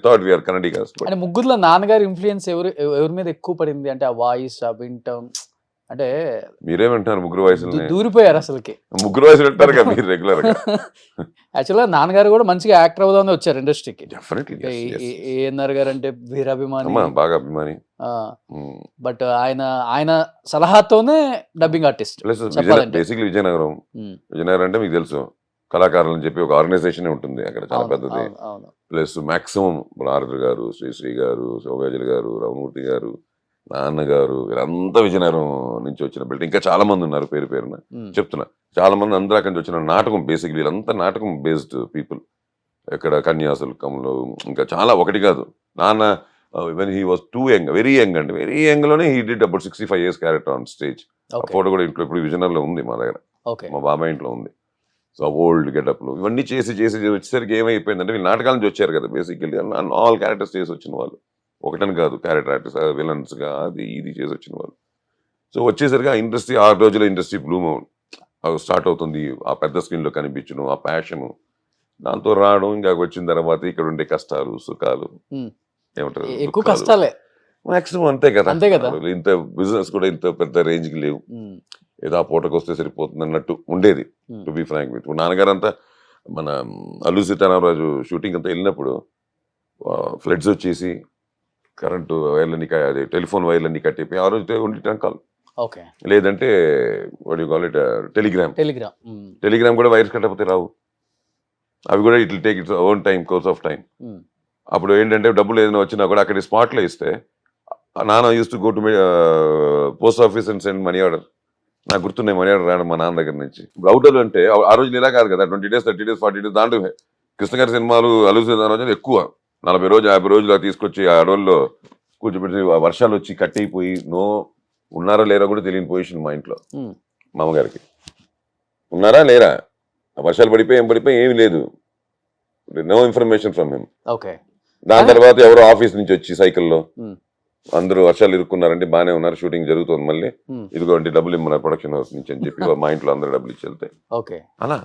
థాట్ వీఆర్ కన్నడిగాస్. అంటే ముగ్గురులో నాన్నగారి ఇన్ఫ్లుయెన్స్ ఎవరి మీద ఎక్కువ పడింది? అంటే ఆ వాయిస్, ఆ వింటం, అంటే మీరేమంటారు? ముగ్గురు వయసులు దూరిపోయారు అసలుకి. ముగ్గురు వయసులు అంటారు కదా మీరు రెగ్యులర్ గా. యాక్చువల్గా నాన్నగారు కూడా మంచిగా యాక్టర్ అవుదామని వచ్చారు ఇండస్ట్రీకి. డెఫినెట్లీ. ఏఎన్ఆర్ గారు అంటే వీరాభిమాని, బాగా అభిమాని. బట్ ఆయన సలహాతోనే డబ్బింగ్ ఆర్టిస్ట్. బేసిక్లీ విజయనగరం అంటే మీకు తెలుసు, కళాకారులు అని చెప్పి ఒక ఆర్గనైజేషన్ ఉంటుంది అక్కడ, చాలా పెద్దది. ప్లస్ మాక్సిమం ఆరుద్ర గారు, శ్రీశ్రీ గారు, శోభాజలి గారు, రామమూర్తి గారు, నాన్నగారు, వీళ్ళంతా విజయనగరం నుంచి వచ్చిన బిల్డ్. ఇంకా చాలా మంది ఉన్నారు, పేరు పేరున చెప్తున్నా. చాలా మంది అందరూ అక్కడి నుంచి వచ్చిన. నాటకం బేసిక్లీ వీళ్ళంతా నాటకం బేస్డ్ పీపుల్. ఇక్కడ కన్యాశుల్కంలో ఇంకా చాలా, ఒకటి కాదు. నాన్న when he was two young, very young అండి, వెరీ యంగ్ లోనే he did about 65 years character on stage. ఆ ఫోటో కూడా ఇంట్లో ఇప్పుడు విజయనగరంలో ఉంది మా దగ్గర, మా బాబాయ్ ఇంట్లో ఉంది. సో ఓల్డ్ గెటప్లు ఇవన్నీ చేసి వచ్చేసరికి ఏమైపోయిందంటే, వీళ్ళు నాటకాల నుంచి వచ్చారు కదా బేసిక్లీ. ఆల్ క్యారెక్టర్స్ చేసి వచ్చిన వాళ్ళు, ఒకటని కాదు, క్యారెక్టర్ ఆర్టిస్ట్, విలన్స్ గా అది ఇది చేసి వచ్చిన వాళ్ళు. సో వచ్చేసరికి ఆ ఇండస్ట్రీ, 6 రోజుల ఇండస్ట్రీ బ్లూమ్ స్టార్ట్ అవుతుంది. ఆ పెద్ద స్క్రీన్ లో కనిపించడం, ఆ ప్యాషన్, దాంతో రావడం. ఇంకా వచ్చిన తర్వాత ఇక్కడ ఉండే కష్టాలు సుఖాలు ఏమంటారు, ఎక్కువ కష్టాలే మాక్సిమం. అంతే కదా. ఇంత బిజినెస్ కూడా ఇంత పెద్ద రేంజ్ కి లేవు. ఏదో ఆ పూటకు వస్తే సరిపోతుంది అన్నట్టు ఉండేది, టు బి ఫ్రాంక్ విత్. నాన్నగారు అంతా మన అల్లు సీతారామరాజు షూటింగ్ అంతా వెళ్ళినప్పుడు ఫ్లడ్స్ వచ్చేసి కరెంటు వైర్లన్నీ, అదే టెలిఫోన్ వైర్లన్నీ కట్టిపోయి ఆ రోజు ఉండి టంకాలు, లేదంటే టెలిగ్రామ్ కూడా వైర్స్ కట్టకపోతే రావు. అవి కూడా it will take its own time, course of time. అప్పుడు ఏంటంటే డబ్బులు ఏదైనా వచ్చినా కూడా అక్కడ స్పాట్లో ఇస్తే, నాన్న use to go to post office and send money order. నాకు గుర్తున్నాయి మనీ ఆర్డర్ రావడం మా నాన్న దగ్గర నుంచి. అవుటర్ అంటే ఆ రోజు ఇలా కాదు కదా, 20 days 30 days 40 days. దాంట్లో కృష్ణ గారి సినిమాలు, అల్లు రోజు ఎక్కువ 40 రోజులు 50 రోజులు తీసుకొచ్చి ఆ అడవుల్లో కూర్చోబెట్టి, వర్షాలు వచ్చి కట్ అయిపోయి ఉన్నారా లేరా కూడా తెలియని పొజిషన్ మా ఇంట్లో. మామగారికి ఉన్నారా లేరా, వర్షాలు పడిపోయి ఏమి లేదు, నో ఇన్ఫర్మేషన్ ఫ్రమ్ హిమ్. దాని తర్వాత ఎవరో ఆఫీస్ నుంచి వచ్చి సైకిల్లో, అందరూ వర్షాలు ఇరుక్కున్నారంటే బాగానే ఉన్నారు, షూటింగ్ జరుగుతుంది, మళ్ళీ ఇదిగోండి డబ్బులు ఇమ్మన్నారు ప్రొడక్షన్ హౌస్ నుంచి అని చెప్పి మా ఇంట్లో అందరూ డబ్బులు ఇచ్చి వెళ్తాయి. అలా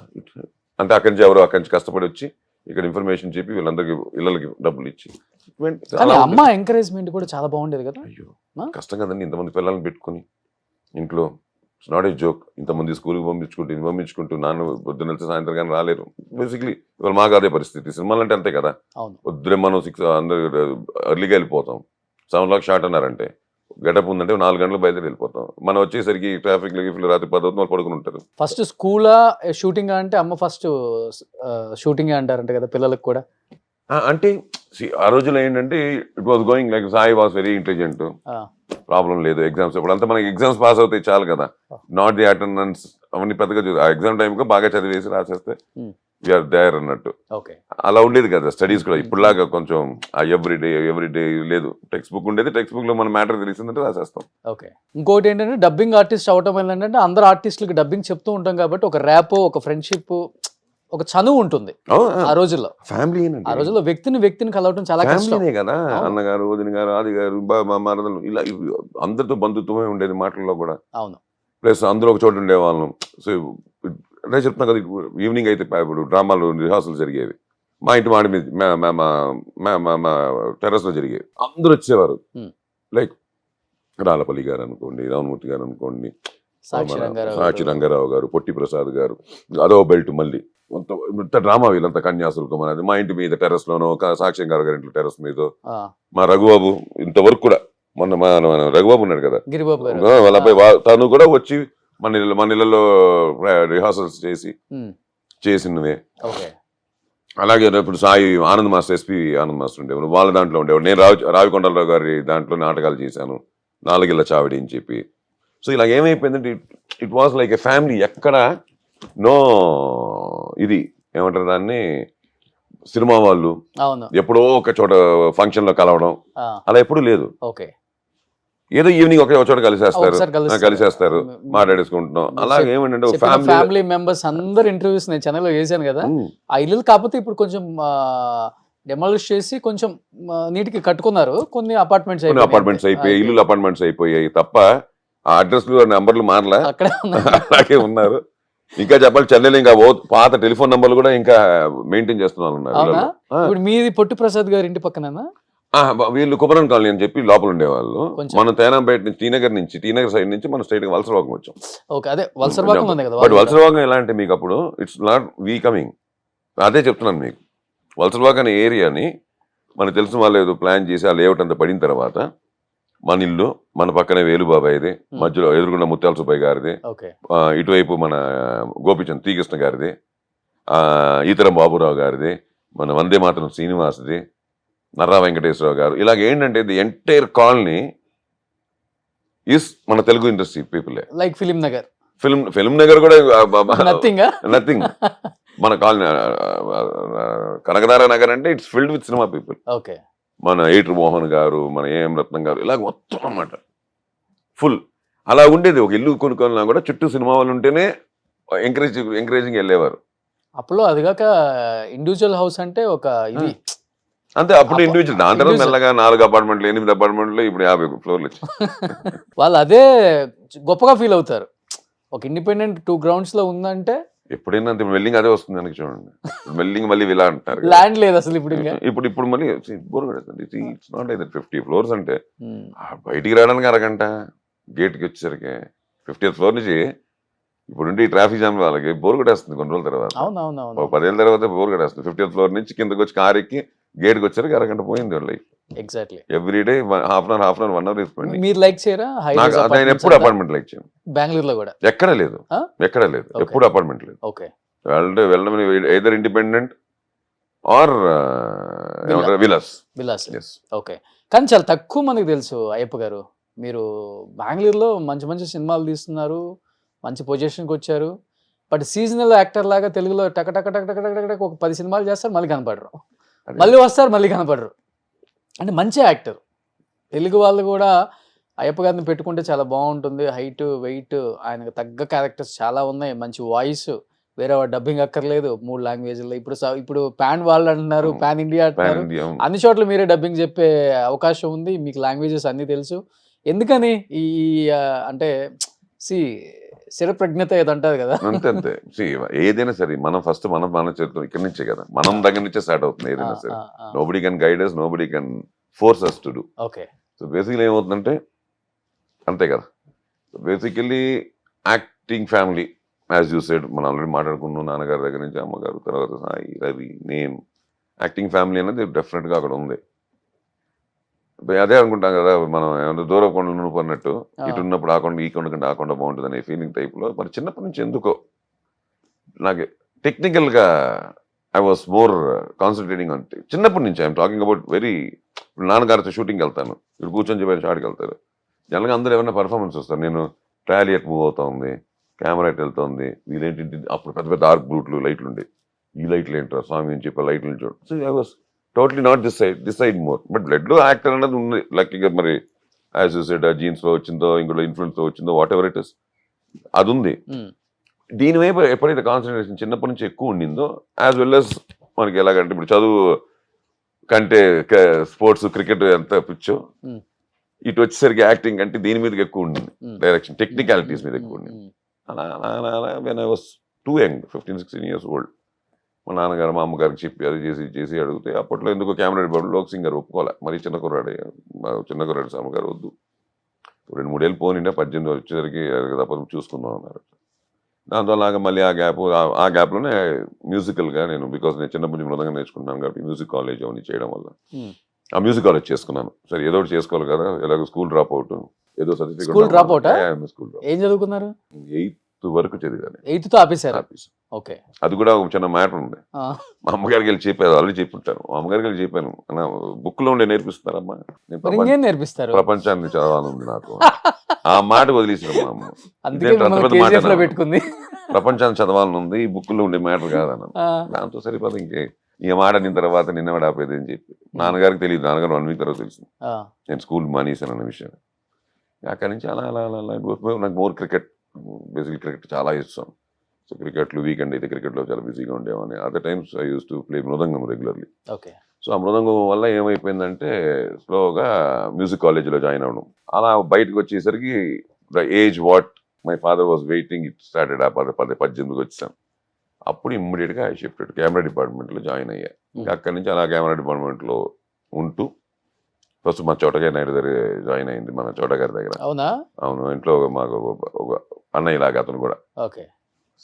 అంటే అక్కడి నుంచి ఎవరో అక్కడి నుంచి కష్టపడి వచ్చి ఇక్కడ ఇన్ఫర్మేషన్ చెప్పి వీళ్ళందరికి ఇళ్ళకి డబ్బులు ఇచ్చి. అమ్మ ఎంకరేజ్మెంట్ కూడా చాలా బాగుండేది కదా. అయ్యో కష్టం కదండి, ఇంతమంది పిల్లల్ని పెట్టుకుని ఇంట్లో. It's not a joke. ఇంతమంది స్కూల్కి పంపించుకుంటూ నాన్న పొద్దున్న వెళ్తే సాయంత్రం కానీ రాలేరు. బేసిక్లీ ఇవాళ మాకు అదే పరిస్థితి. సినిమాలు అంటే అంతే కదా, పొద్దునే మనం 6 అందరూ ఎర్లీగా వెళ్ళిపోతాం. 7 o'clock షార్ట్ అన్నారంటే గెటప్ ఉందంటే 4 గంటలు బయలుదేరి వెళ్ళిపోతాం. మనం వచ్చేసరికి ట్రాఫిక్ రాత్రి 10 అవుతుంది, వాళ్ళు పడుకుని ఉంటారు. ఫస్ట్ స్కూలా షూటింగ్ అంటే అమ్మ ఫస్ట్ షూటింగ్ అంటారంట కదా పిల్లలకు కూడా. అంటే ఆ రోజుల్లో ఏంటంటే it was going like Sai was very intelligent, problem లేదు. ఎగ్జామ్స్ ఇప్పుడు అంతా మనకి ఎగ్జామ్స్ పాస్ అవుతాయి చాలు కదా, నాట్ ది అటెండెన్స్ అవన్నీ పెద్దగా ఆ ఎగ్జామ్ టైంకి బాగా చదివేసి రాసేస్తే వీఆర్ దేర్ అన్నట్టు. అలా ఉండేది కదా స్టడీస్ కూడా. ఇప్పుడులాగా కొంచెం ఎవ్రీడే లేదు. టెక్స్ట్ బుక్ ఉండేది, టెక్స్ట్ బుక్ లో మన మ్యాటర్ తెలిసిందంటే రాసేస్తాం. ఓకే. ఇంకోటి ఏంటంటే డబ్బింగ్ ఆర్టిస్ట్ అవటం ఏంటంటే అందరు ఆర్టిస్టులకి డబ్బింగ్ చెప్తూ ఉంటాం కాబట్టి ఒక ర్యాప్, ఒక ఫ్రెండ్షిప్, ఒక చనువు ఉంటుంది ఆ రోజుల్లో. ఫ్యామిలీ ఆ రోజుల్లో వ్యక్తిని కలవటం చాలా కష్టం. ఫ్యామిలీనే కదా, అన్నగారు, వదిన గారు, ఆది గారు, మరదలు, ఇలా అందరితో బంధుత్వమే ఉండేది మాటల్లో కూడా. అవును. ప్లస్ అందరూ ఒక చోట ఉండేవాళ్ళం. సో అదే చెప్తున్నా కదా, ఈవినింగ్ అయితే ఇప్పుడు డ్రామాలు రిహార్సల్ జరిగేవి మా ఇంటి మాడి మీద, మా టెర్రస్ లో జరిగేవి. అందరూ వచ్చేవారు. లైక్ రాళ్ళపల్లి గారు అనుకోండి, రామమూర్తి గారు అనుకోండి, సాక్షి రంగారావు గారు, పొట్టి ప్రసాద్ గారు, అదో బెల్ట్ మళ్ళీ ఇంత డ్రామా వీళ్ళంతా కన్యాశుల్కం అనేది. మా ఇంటి మీద టెర్రస్ లోనో, సాక్షి గారి ఇంట్లో టెర్రస్ మీద, మా రఘుబాబు ఇంతవరకు కూడా, మొన్న మన రఘుబాబు ఉన్నాడు కదా వాళ్ళ అబ్బాయి, తను కూడా వచ్చి మన ఇళ్ళలో రిహార్సల్స్ చేసినవే. అలాగే ఇప్పుడు Sai Anand master, SP Anand master ఉండేవాడు, వాళ్ళ దాంట్లో ఉండేవాడు. నేను రావికొండలరావు గారి దాంట్లో నాటకాలు చేశాను, 4 ఇళ్ళ చావిడి అని చెప్పి. సో ఇలా ఏమైపోయిందంటే it was like a family. ఎక్కడ నో ఇది ఏమంటారు దాన్ని, సినిమా వాళ్ళు ఎప్పుడో ఒక చోట ఫంక్షన్ లో కలవడం అలా ఎప్పుడు లేదు. ఏదో ఈవినింగ్ ఒకే ఒక చోట కలిసేస్తారు, మాట్లాడేసుకుంటున్నాం. అలాగే ఏమంటే ఫ్యామిలీ మెంబర్స్ అందరు ఇంటర్వ్యూస్ నేను ఛానల్లో చేశాను కదా, ఆ ఇల్లు కాకపోతే ఇప్పుడు కొంచెం డెమాలిష్ చేసి కొంచెం నీటికి కట్టుకున్నారు. కొన్ని అపార్ట్మెంట్స్ అయిపోయాయి, ఇల్లు అపార్ట్మెంట్స్ అయిపోయాయి తప్ప ఆ అడ్రస్లు నెంబర్లు మారలా, అలాగే ఉన్నారు. ఇంకా చెప్పాలి చెన్నైలో ఇంకా పాత టెలిఫోన్ నంబర్లు కూడా ఇంకా మెయింటైన్ చేస్తున్నారు. ఇప్పుడు మీది పొట్టి ప్రసాద్ గారి ఇంటి పక్కన వీళ్ళు కుమరన్ కాలనీ అని చెప్పి లోపల ఉండేవాళ్ళు. మనం తేనాంపేట నుంచి, టీనగర్ సైడ్ నుంచి మనం స్ట్రైట్ గా వలసరవాగం వచ్చాం. బట్ వలసరవాగం ఎలా అంటే మీకు అప్పుడు ఇట్స్ నాట్ వీ కమింగ్. అదే చెప్తున్నాను మీకు, వలసరవాగం అనే ఏరియాని మనకు తెలిసిన వాళ్ళు ఏదో ప్లాన్ చేసి ఆ లేఅవుట్ అంతా పడిన తర్వాత మన ఇల్లు, మన పక్కనే వేలుబాబాయిది, మధ్యలో ఎదురుగుండా ముత్యాల సుబ్బయ్య గారిది, ఇటువైపు మన గోపిచంద్ తీకృష్ణ గారిది, ఈతరం బాబురావు గారిది, మన వందే మాతరం శ్రీనివాస్ది, నర్రా వెంకటేశ్వరరావు గారు. ఇలాగ ఏంటంటే ది ఎంటైర్ కాలనీ ఈస్ మన Telugu industry people. Like film Nagar కూడా నథింగ్. మన కాలనీ కనకదార నగర్ అంటే it's filled with cinema people. మన ఏటర్ మోహన్ గారు, మన ఏఎం రత్నం గారు, ఇలాగ మొత్తం అన్నమాట ఫుల్. అలా ఉండేది. ఒక ఇల్లు కొనుక్కోవాలన్నా కూడా చుట్టూ సినిమా వాళ్ళు ఉంటేనే ఎంకరేజింగ్ వెళ్ళేవారు. అప్పుడు అదిగాక ఇండివిజువల్ హౌస్ అంటే ఒక ఇది అంతే. అప్పుడు ఇండివిజువల్, దాని తర్వాత మెల్లగా 4 అపార్ట్మెంట్లు, 8 అపార్ట్మెంట్లు, ఇప్పుడు 50 ఫ్లోర్లు వచ్చాయి. వాళ్ళు అదే గొప్పగా ఫీల్ అవుతారు. ఒక ఇండిపెండెంట్ 2 grounds లో ఉందంటే ఎప్పుడైనా వెల్లింగ్ అదే వస్తుంది వెనక్కి చూడండి. వెల్లింగ్ మళ్ళీ ఇలా అంటారు, ల్యాండ్ లేదు అసలు. ఇప్పుడు మళ్ళీ బోర్ కొడుతుంది. ఇట్స్ నాట్ లైక్ 50 floors అంటే బయటికి రావడానికి అరగంట, గేట్కి వచ్చేసరికి 50th floor నుంచి ఇప్పుడు ఈ ట్రాఫిక్ జామ్ వాళ్ళకి బోర్ కొట్టేస్తుంది కొన్ని రోజుల తర్వాత. 10 ఏళ్ళ తర్వాత బోర్ కొట్టేస్తుంది. 50th floor నుంచి కిందకి వచ్చి కార్ ఎక్కి గేట్కి వచ్చేసరికి అరగంట పోయింది వాళ్ళ life. Exactly everyday half an hour 1 hour తీసుకోండి. మీరు లైక్ చేయరా? నేను ఎప్పుడు అపార్ట్మెంట్ లైక్ చేయను. బెంగళూరులో కూడా ఎక్కడ లేదు, ఎప్పుడు అపార్ట్మెంట్ లేదు. వెళ్ళడం either independent or villas. Okay. కానీ చాలా తక్కువ మనకి తెలుసు అయ్యప్ప గారు, మీరు బెంగళూరులో మంచి మంచి సినిమాలు తీస్తున్నారు, మంచి పొజిషన్కి వచ్చారు. బట్ సీజనల్ యాక్టర్ లాగా తెలుగులో టక టక టక టక టక టక ఒక 10 సినిమాలు చేస్తారు, మళ్ళీ కనపడరు, మళ్ళీ వస్తారు, మళ్ళీ కనపడరు. అంటే మంచి యాక్టర్. తెలుగు వాళ్ళు కూడా అయ్యప్ప గారిని పెట్టుకుంటే చాలా బాగుంటుంది. హైట్, వెయిట్, ఆయనకు తగ్గ క్యారెక్టర్స్ చాలా ఉన్నాయి, మంచి వాయిస్, వేరే డబ్బింగ్ అక్కర్లేదు 3 లాంగ్వేజ్లో. ఇప్పుడు పాన్ వాళ్ళు అంటున్నారు, పాన్ ఇండియా అంటున్నారు, అన్ని చోట్ల మీరే డబ్బింగ్ చెప్పే అవకాశం ఉంది, మీకు లాంగ్వేజెస్ అన్నీ తెలుసు. ఎందుకని ఈ అంటే స్థిరప్రజ్ఞత ఏదంటారు కదా, అంతే. ఏదైనా సరే మనం ఫస్ట్ మన చేస్తాం ఇక్కడి నుంచే కదా, మనం దగ్గర నుంచే స్టార్ట్ అవుతుంది ఏదైనా సరే. Nobody can guide us, nobody can force us to do. So basically ఏమవుతుందంటే అంతే కదా. Basically acting family as you said, మనం ఆల్రెడీ మాట్లాడుకున్నాం, నాన్నగారి దగ్గర నుంచి అమ్మగారు, తర్వాత సాయి, రవి, నేను, యాక్టింగ్ ఫ్యామిలీ అనేది డెఫినెట్గా అక్కడ ఉంది. అదే అనుకుంటాం కదా మనం ఏమన్నా దూరం కొండలు నువ్వు అన్నట్టు ఆ. ఇటు ఉన్నప్పుడు ఆ కొండ ఈ కొండ కంటే ఆ కొండ బాగుంటుంది అనే ఫీలింగ్ టైప్లో మరి చిన్నప్పటి నుంచి ఎందుకో నాకు టెక్నికల్గా ఐ వాస్ మోర్ కాన్సన్ట్రేటింగ్ అంటే చిన్నప్పటి నుంచి ఐఎమ్ టాకింగ్ అబౌట్ వెరీ ఇప్పుడు నాన్నగారితో షూటింగ్కి వెళ్తాను ఇప్పుడు కూర్చొని చెప్పారు షాట్కి వెళ్తారు జనరల్గా అందరూ ఏమైనా పర్ఫార్మెన్స్ వస్తారు నేను ట్రాలీ ఎట్ మూవ్ అవుతుంది కెమెరా ఎట్ వెళ్తుంది వీళ్ళేంటి అప్పుడు పెద్ద పెద్ద ఆర్క్ బ్లూట్లు లైట్లు ఉండే ఈ లైట్లు ఏంటారు స్వామి అని చెప్పి లైట్లు చూడు so I was totally not this side more but బ్లడ్లో యాక్టర్ అనేది ఉంది లక్కీగా మరి యాజ్ యూ సెడ్ జీన్స్లో వచ్చిందో ఇంకోటి ఇన్ఫ్లుయెన్స్లో వచ్చిందో వాట్ ఎవర్ ఇట్ ఇస్ అది ఉంది దీని వైపు ఎప్పుడైతే కాన్సన్ట్రేషన్ చిన్నప్పటి నుంచి ఎక్కువ ఉండిందో యాజ్ వెల్ as మనకి ఎలాగంటే ఇప్పుడు చదువు కంటే స్పోర్ట్స్ క్రికెట్ ఎంత పిచ్చో ఇటు వచ్చేసరికి యాక్టింగ్ అంటే దీని మీదకి ఎక్కువ ఉండింది డైరెక్షన్ టెక్నికాలిటీస్ మీద ఎక్కువ ఉండింది అలా అలా అలా అలా when I was two young 15-16 years old మా నాన్నగారు మా అమ్మగారికి చెప్పి అది చేసి అడిగితే అప్పట్లో ఎందుకో కెమెరా డిపార్ట్మెంట్ లోక్ సింగర్ ఒప్పుకోలే మరి చిన్న కుర్రాడు అమ్మగారు వద్దు 2-3 ఏళ్ళు పోనిండే 18 వచ్చేసరికి తప్పదు చూసుకుందాం అన్నారు దాంతో అలాగా మళ్ళీ ఆ గ్యాప్లోనే మ్యూజికల్గా నేను బికాస్ నేను చిన్నప్పటి నుంచి మృదంగా నేర్చుకున్నాను కాబట్టి మ్యూజిక్ కాలేజ్ అవన్నీ చేయడం వల్ల ఆ మ్యూజిక్ కాలేజ్ చేసుకున్నాను సరే ఏదో ఒకటి చేసుకోవాలి కదా ఎలాగో స్కూల్ డ్రాప్ అవుట్ ఏదో certificate school drop out school ఏం చదువుకున్నారు 8th వరకు చదివాను 8th తో ఆపేశారు ఓకే అది కూడా ఒక చిన్న మ్యాటర్ ఉంది మా అమ్మగారికి వెళ్ళి చెప్పాను ఆల్రెడీ చెప్పుంటాను మా అమ్మగారికి వెళ్ళి చెప్పాను అన్న బుక్ లో ఉండే నేర్పిస్తున్నారమ్మా ఇంకేం నేర్పిస్తారు ప్రపంచాన్ని చదవాలని నాకు ఆ మాట వదిలేసాను మా అమ్మ అందుకే మిమ్మల్ని KGF లో పెట్టుకుంది ప్రపంచాన్ని చదవాలని ఉంది ఈ బుక్ లో ఉండే మ్యాటర్ కాదన్న దాంతో సరిపోదు ఇంకే ఈ మాట నిన్న తర్వాత నిన్నవాడు ఆపేది అని చెప్పి నాన్నగారికి తెలియదు నాన్నగారు 1 week తర్వాత తెలిసింది నేను స్కూల్ మానేశాను అన్న విషయం అక్కడి నుంచి అలా అలా అలా నాకు మోర్ క్రికెట్ బేసిక్ క్రికెట్ చాలా ఇష్టం సో క్రికెట్లు వీకెండ్ అయితే క్రికెట్లో చాలా బిజీగా ఉండేవాడిని other times I use to play mridangam regularly okay so ఆ మృదంగం వల్ల ఏమైపోయిందంటే స్లోగా మ్యూజిక్ కాలేజీలో జాయిన్ అవ్వడం అలా బయటకు వచ్చేసరికి the age what my father was waiting it started ఆ 18కి వచ్చాను అప్పుడు ఇమ్మీడియట్గా ఐ షిఫ్టెడ్ కెమెరా డిపార్ట్మెంట్లో జాయిన్ అయ్యా ఇంకా అక్కడి నుంచి అలా కెమెరా డిపార్ట్మెంట్లో ఉంటూ ఫస్ట్ మా చోటగారి నాయుడు దగ్గర జాయిన్ అయింది మన చోటగారి దగ్గర అవునా అవును ఇంట్లో మాకు ఒక అన్నయ్య లాగా అతను కూడా okay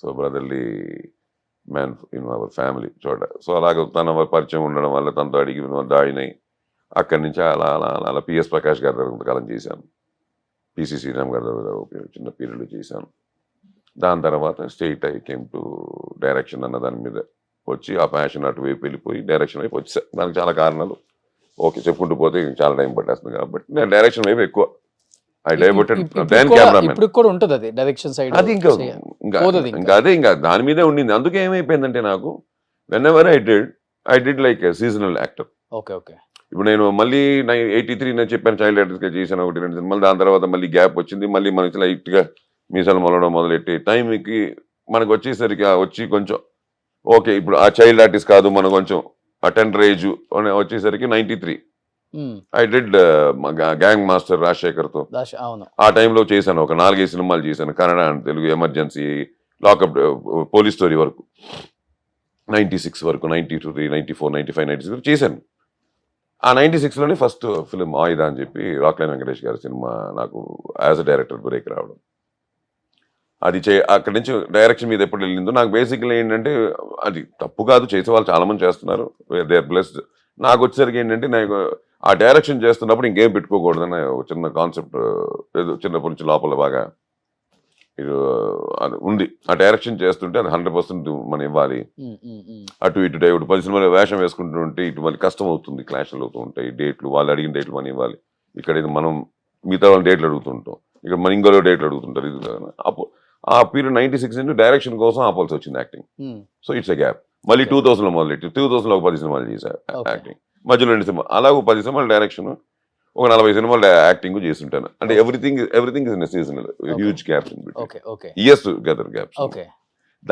so brotherly man in our family చోట సో అలాగ తన పరిచయం ఉండడం వల్ల తనతో అడిగి జాయిన్ అయ్యి అక్కడి నుంచి అలా అలా అలా అలా పిఎస్ ప్రకాష్ గారి దగ్గర కొంతకాలం చేశాను పిసి శ్రీరామ్ గారి దగ్గర చిన్న పీరియడ్లో చేశాను దాని తర్వాత state I came to direction అన్న దాని మీద వచ్చి ఆ ప్యాషన్ అటువైపు వెళ్ళిపోయి డైరెక్షన్ వైపు వచ్చా దానికి చాలా కారణాలు ఓకే చెప్పుకుంటూ పోతే చాలా టైం పట్టేస్తుంది కాబట్టి నేను డైరెక్షన్ వైపు ఎక్కువ ఐ డైవర్టెడ్ దెన్ కెమెరామెన్ ఇప్పుడు కూడా ఉంటుంది అది డైరెక్షన్ సైడ్ అది ఇంకా అదే ఇంకా దాని మీదే ఉండింది అందుకే ఏమైపోయిందంటే నాకు when ever I did like seasonal actor okay okay ఇప్పుడు నేను మళ్ళీ 83 నేను చెప్పాను చైల్డ్ యాక్టర్స్గా చేశాను 1-2 సినిమాలు దాని తర్వాత మళ్ళీ గ్యాప్ వచ్చింది మళ్ళీ మనకి లైట్గా మీసాలు మొలవడం మొదలెట్టి టైంకి మనకు వచ్చేసరికి వచ్చి కొంచెం ఓకే ఇప్పుడు ఆ చైల్డ్ ఆర్టిస్ట్ కాదు మనం కొంచెం ఆ టెండర్ ఏజ్ వచ్చేసరికి 93 ఐ డిడ్ గ్యాంగ్ మాస్టర్ రాజశేఖర్తో ఆ టైంలో చేశాను ఒక 4-5 సినిమాలు చేశాను Kannada and Telugu emergency lockup police story వరకు 96 వరకు 92, 94, 95, 96 చేశాను ఆ 96లోనే ఫస్ట్ ఫిలిం ఆయుధ అని చెప్పి రాక్లైన్ వెంకటేష్ గారి సినిమా నాకు యాజ్ అ డైరెక్టర్ బ్రేక్ రావడం అది అక్కడి నుంచి డైరెక్షన్ మీద ఎప్పుడు వెళ్ళిందో నాకు బేసిక్లీ ఏంటంటే అది తప్పు కాదు చేసే వాళ్ళు చాలా మంది చేస్తున్నారు దే ఆర్ బ్లెస్డ్ నాకు వచ్చేసరికి ఏంటంటే నాకు ఆ డైరెక్షన్ చేస్తున్నప్పుడు ఇంకేం పెట్టుకోకూడదని ఒక చిన్న కాన్సెప్ట్ ఏదో చిన్నప్పటి నుంచి లోపల బాగా అది ఉంది ఆ డైరెక్షన్ చేస్తుంటే అది 100% మనం ఇవ్వాలి అటు ఇటు ఇప్పుడు 10 సినిమాలు వేషం వేసుకుంటుంటే ఇటు మళ్ళీ కష్టం అవుతుంది క్లాష్లు అవుతూ ఉంటాయి డేట్లు వాళ్ళు అడిగిన డేట్లు మనం ఇవ్వాలి ఇక్కడ మనం మిగతా వాళ్ళ డేట్లు అడుగుతుంటాం ఇక్కడ మన ఇంకోలో డేట్లు అడుగుతుంటారు ఇది అప్పుడు ఆ పీరియడ్ 96 నుంచి డైరెక్షన్ కోసం ఆపాల్సి వచ్చింది acting so it's a gap మళ్ళీ 2000లో మొదలెట్టి 2000లో ఒక 10 సినిమాలు చేశారు యాక్టింగ్ మధ్యలో 2 సినిమాలు అలా ఒక 10 సినిమాలు డైరెక్షన్ ఒక 40 సినిమాలు యాక్టింగ్ చేస్తుంటాను అంటే everything is in seasonal huge gaps in between years together gaps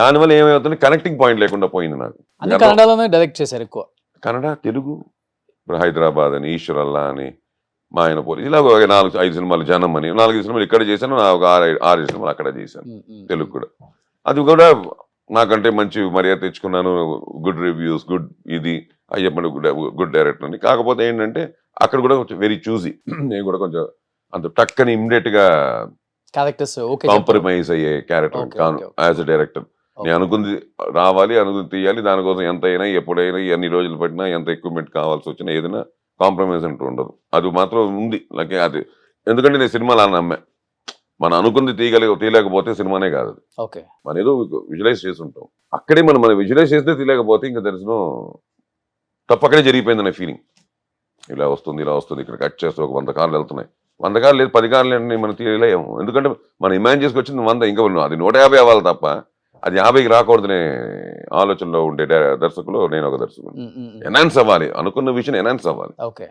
దానివల్ల ఏమవుతుంది కనెక్టింగ్ పాయింట్ లేకుండా పోయింది నాకు కన్నడలోనే డైరెక్ట్ చేశారు ఎక్కువ కన్నడ తెలుగు ఇప్పుడు హైదరాబాద్ అని ఈశ్వరల్లా అని మా ఆయన పోలీసు ఇలా ఒక 4-5 సినిమాలు జనం అని 4 సినిమాలు ఇక్కడ చేశాను ఒక 6 సినిమాలు అక్కడ చేశాను తెలుగు కూడా అది కూడా నాకంటే మంచి మర్యాద తెచ్చుకున్నాను గుడ్ రివ్యూస్ గుడ్ ఇది అయ్యప్పని గుడ్ డైరెక్టర్ అని కాకపోతే ఏంటంటే అక్కడ కూడా కొంచెం వెరీ చూజీ నేను కూడా కొంచెం అంత టక్కని ఇమ్మీడియట్ గా కాంప్రమైజ్ అయ్యే క్యారెక్టర్ కాను యాజ్ అ డైరెక్టర్ నేను అనుకుంది రావాలి అనుకుంది తీయాలి దానికోసం ఎంత అయినా ఎప్పుడైనా ఎన్ని రోజులు పట్టినా ఎంత ఎక్విప్మెంట్ కావాల్సి వచ్చినా ఏదైనా కాంప్రమైజ్ అంటూ ఉండదు. అది మాత్రం ఉంది నాకు. అది ఎందుకంటే నేను సినిమాలు అలా నమ్మే, మనం అనుకుంది తీయలేకపోతే సినిమానే కాదు. ఓకే. మనం ఏదో విజువలైజ్ చేసి ఉంటాం, అక్కడే మనం విజువలైజ్ చేస్తే తీయలేకపోతే ఇంకా తెలిసిన తప్పు అక్కడే జరిగిపోయిందనే ఫీలింగ్. ఇలా వస్తుంది ఇక్కడ కట్ చేస్తే ఒక 100 కార్లు వెళ్తున్నాయి, 100 కార్లు లేదు 10 కార్లు మనం తీయలేము. ఎందుకంటే మనం ఇమాజిన్ చేసుకొచ్చింది 100, ఇంకా అది 150 అవ్వాలి తప్ప అది 50కి రాకూడదనే ఆలోచనలో ఉండే దర్శకులు నేను ఒక దర్శకుడు. ఎన్హాన్స్ అవ్వాలి, అనుకున్న విషయం ఎన్హాన్స్ అవ్వాలి. Okay.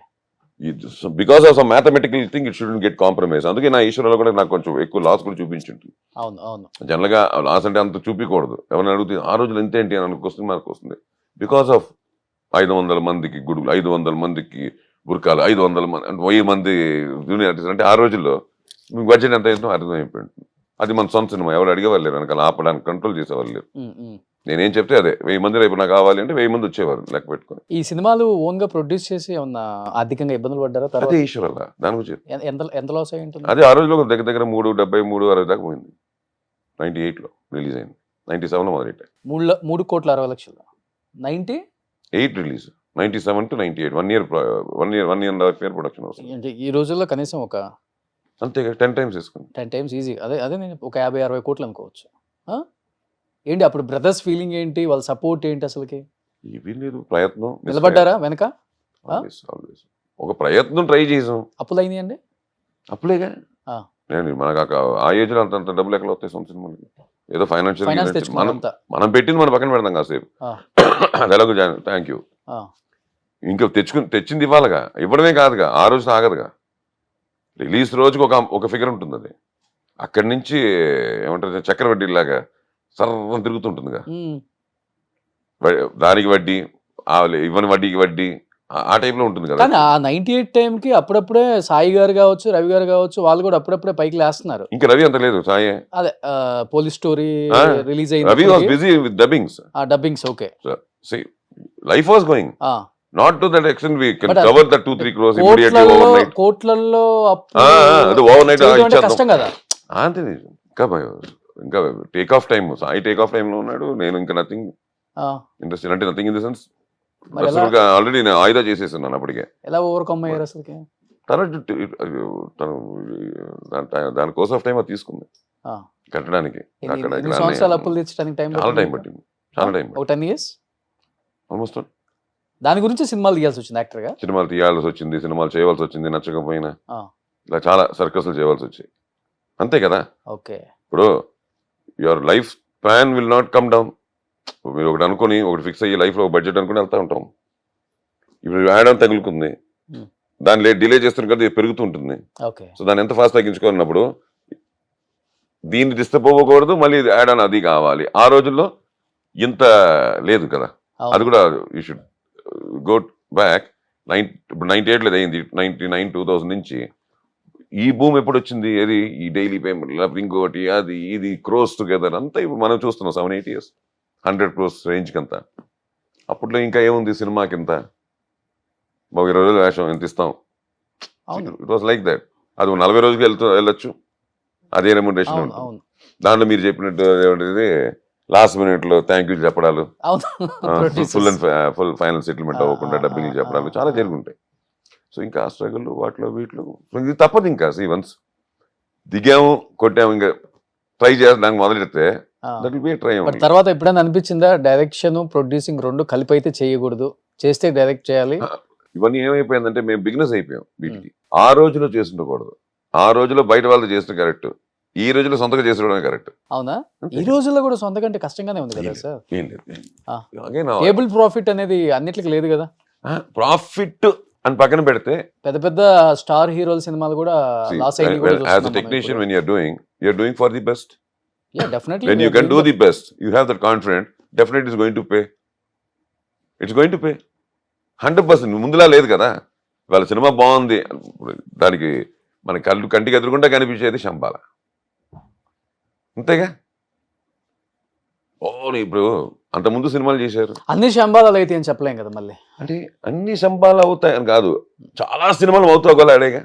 Because of some mathematical thing it shouldn't get compromise. అందుకే నా ఈశ్వరంలో కూడా నాకు కొంచెం ఎక్కువ లాస్ కూడా చూపించుంటుంది. అవును అవును. జనరల్ గా లాస్ అంటే అంత చూపించకూడదు. ఎవరిని అడుగుతుంది ఆ రోజులు ఎంతేంటి అని క్వశ్చన్ మార్క్ వస్తుంది. బికాస్ ఆఫ్ 500 మందికి గుడులు, 500 మందికి బుర్కాలు, 500 మంది అంటే 1000 మంది జూనియర్ ఆర్టిస్ట్ అంటే ఆ రోజుల్లో మీకు బడ్జెట్ ఎంత అయిందో అర్థమైపోయింది. అది మన సొంత సినిమా, ఎవరు అడిగేవాళ్ళు లేరు, వెనకాల ఆపడానికి కంట్రోల్ చేసేవాళ్ళు లేరు. నేనేం చెప్తే అదే 1000 మంది రేపు నాకు కావాలి అంటే 1000 మంది వచ్చేవారు లెక్క పెట్టుకుని. ఈ సినిమాలు ఓన్ గా ప్రొడ్యూస్ చేసి ఏమన్నా ఆర్థికంగా ఇబ్బందులు పడ్డారా? అదే ఈశ్వరల్ల దాని గురించి ఎంత లాస్ అయి ఉంటుంది? అదే ఆ రోజులో దగ్గర 373-60 దాకా పోయింది. 98లో రిలీజ్ అయింది, 97లో మొదలెట్టాయి. 3,60,00,000. 98 release, 97 to 98 1 year 1.5 year production వస్తుంది. అంటే ఈ రోజుల్లో కనీసం ఒక అంతే 10 times వేసుకుంది. 10 times ఈజీ. అదే నేను ఒక 50-60 కోట్లు అనుకోవచ్చు. ఏంటి అప్పుడు బ్రదర్స్ ఫీలింగ్ ఏంటి, వాళ్ళ సపోర్ట్ ఏంటి అసలుకి? ఇవి లేదు, ప్రయత్నం నిలబడ్డారా వెనక? ఆల్వేస్ ఒక ప్రయత్నం ట్రై చేసాం. అప్పులు అయినాయండి? అప్పులేగా నేను మనకు ఆ ఏజ్ లో అంత డబ్బులు ఎక్కడ వస్తాయి సొంత సినిమాలకి? ఏదో ఫైనాన్షియల్ మనం పెట్టింది మనం పక్కన పెడతాం కాసేపు. అది ఎలాగో థ్యాంక్ యూ. ఇంకా తెచ్చింది ఇవ్వాలిగా, ఇవ్వడమే కాదుగా, ఆ రోజు ఆగదుగా. రిలీజ్ రోజుకి ఒక ఫిగర్ ఉంటుంది. అది అక్కడి నుంచి ఏమంటారు చక్రవడ్డీ లాగా సర్వం తిరుగుతుంటుందిగా. దానికి వడ్డీ, ఇవ్వని వడ్డీకి వడ్డీ, ఆ టైప్ లో ఉంటుంది కదా. కానీ ఆ 98 టైంకి అప్పుడప్పుడే సాయి గారు కావచ్చు, రవి గారు కావచ్చు, వాళ్ళు కూడా అప్పుడప్పుడే పైకి లేస్తున్నారు. ఇంకా రవి అంత లేదు, సాయి అదే పోలీస్ స్టోరీ రిలీజ్ అయింది. Ravi was busy with dubbings. Dubbings okay. Life was going not to that extent we can cover the 2-3 crores immediately overnight. కోట్లల్లో అది overnight కష్టం కదా. అంతే. ఇంకా take off time, Sai take off time లో ఉన్నాడు. నేను ఇంకా నథింగ్ ఇండస్ట్రీ అంటే nothing in the sense already నేను ఆయుధ చేసేస్తున్నాను. అప్పటికే ఎలా ఓవర్కమ్ అయ్యారు అసలు? దాని కోర్స్ ఆఫ్ టైం అది తీసుకుంది కట్టడానికి. అక్కడ సంవత్సరాలు అప్పులు తెచ్చడానికి చాలా టైం పట్టింది. చాలా టైం, 10 years ఆల్మోస్ట్. దాని గురించి సినిమాలు తీయాల్సి వచ్చింది, యాక్టర్ గా సినిమాలు తీయాల్సి వచ్చింది, సినిమాలు చేయవలసి వచ్చింది, నచ్చకపోయినా ఇలా చాలా సర్కస్లు చేయవలసి వచ్చాయి. అంతే కదా. ఓకే. ఇప్పుడు your life plan will not come down. మీరు ఒకటి అనుకుని ఒకటి ఫిక్స్ అయ్యి లైఫ్ లో బడ్జెట్ అనుకుని వెళ్తా ఉంటాం. ఇప్పుడు యాడ్ ఆన్ తగులుకుంది, దాన్ని డిలే చేస్తున్న కదా పెరుగుతూ ఉంటుంది. సో దాన్ని ఎంత ఫాస్ట్ తగ్గించుకున్నప్పుడు దీన్ని డిస్టర్బ్ అవ్వకూడదు, మళ్ళీ యాడ్ ఆన్ అది కావాలి. ఆ రోజుల్లో ఇంత లేదు కదా. అది కూడా యూ షుడ్ గో బ్యాక్. 98 లేదు అయింది, 99, 2000 నుంచి ఈ భూమి ఎప్పుడు వచ్చింది? ఏది ఈ డైలీ పేమెంట్ లేకపోతే ఇంకోటి అది ఇది క్రోస్ టుగెదర్ అంతా ఇప్పుడు మనం చూస్తున్నాం. 7-8 years 100 crores రేంజ్కి అంతా. అప్పట్లో ఇంకా ఏముంది సినిమాకి ఇంత 20 రోజులు వేషం ఎంత ఇస్తాం. It was like that. అది 40 రోజులకి వెళ్ళొచ్చు, అదే రెమ్యునరేషన్ ఉంటుంది. దాంట్లో మీరు చెప్పినట్టు ఏమంటే లాస్ట్ మినిట్ లో థ్యాంక్ యూ చెప్పడాలు, ఫుల్ ఫైనల్ సెటిల్మెంట్ అవ్వకుండా డబ్బింగ్ చెప్పడాలు చాలా జరుగుంటాయి. సో ఇంకా ఆ స్ట్రగుల్ వాటిలో వీటిలో ఇది తప్పదు. ఇంకా వన్స్ దిగాము కొట్టాము, ఇంకా ట్రై చేయడానికి మొదలెడితే దట్ విల్ బి ట్రై. తర్వాత ఎప్పుడైనా అనిపించిందా డైరెక్షన్ ప్రొడ్యూసింగ్ రెండు కలిపి అయితే చేయకూడదు, చేస్తే డైరెక్ట్ చేయాలి? ఇవన్నీ ఏమైపోయిందంటే మేము బిగినెస్ అయిపోయాం వీటికి. ఆ రోజులో చేస్తుండకూడదు, ఆ రోజులో బయట వాళ్ళు చేసిన కరెక్ట్, ఈ రోజులో సొంతగా చేసుకోవడమే కరెక్ట్. అవునా? ఈ రోజుల్లో కూడా సొంతగా అంటే కష్టంగానే ఉంది కదా సార్. ఏం లేదు, టేబుల్ ప్రాఫిట్ అనేది అన్నిటికీ లేదు కదా. ప్రాఫిట్ అని పక్కన పెడితే పెద్ద పెద్ద స్టార్ హీరోల సినిమాలు కూడా లాస్ అయ్యాయి. As a technician when you're doing for the best. Yeah, definitely. When you can do the best, you have that confidence, definitely it's going to pay. It's going to pay 100%. ముందులా లేదు కదా. వాళ్ళ cinema బాగుంది, దానికి మన కంటికి ఎదురుకుండా కనిపించేది శంబాల, అంతేగా. ఇప్పుడు అంత ముందు సినిమాలు చేశారు, అన్ని శంబాలాలు అయితే అని చెప్పలేం కదా. మళ్ళీ అంటే అన్ని శంబాలు అవుతాయి అని కాదు, చాలా సినిమాలు అవుతావుగా అడేగా.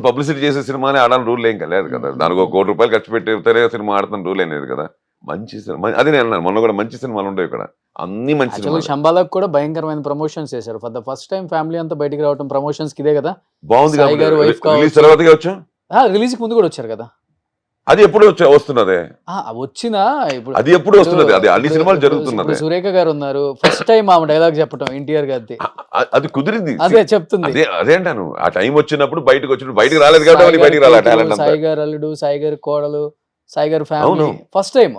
పబ్లిసిటీ చేసే సినిమానే ఆడాలని రూల్ ఏం లేదు కదా. దానికి ఒక ₹1 ఖర్చు పెట్టితే సినిమా ఆడుతున్న రూల్ ఏం లేదు కదా. మంచి సినిమా అది నేను అన్నాను మొన్న కూడా, మంచి సినిమాలు ఉండవు ఇక్కడ, అన్ని మంచి యాక్చువల్గా సినిమాలు. శంబాలకు కూడా భయంకరమైన ప్రమోషన్స్ చేశారు. For the first time family అంతా బయటికి రావడం ప్రమోషన్స్ కి ఇదే కదా. బాగుంది సాయి గారు wife రిలీజ్ కావచ్చు. తర్వాతగా వచ్చాం. రిలీజ్ కి ముందు కూడా వచ్చారు కదా. అది ఎప్పుడు వస్తున్నదే, వచ్చినా ఇప్పుడు అది ఎప్పుడు వస్తున్నది, అది అన్ని సినిమాలు జరుగుతున్నది. ఇప్పుడు సురేఖ గారు ఉన్నారు, ఫస్ట్ టైం ఆమె డైలాగ్ చెప్పడం ఎన్టీఆర్ గారిది. అది కుదిరింది. అదే చెప్తుంది. అదే అంటాను, ఆ టైం వచ్చినప్పుడు బయటకు వచ్చినప్పుడు బయటకు రాలేదు కాబట్టి బయటకు రాలేదు టాలెంట్ అంతా. సాయి గారు అల్లుడు, సాయి గారు కోడలు, సాయి గారు ఫ్యామిలీ అవును. First time.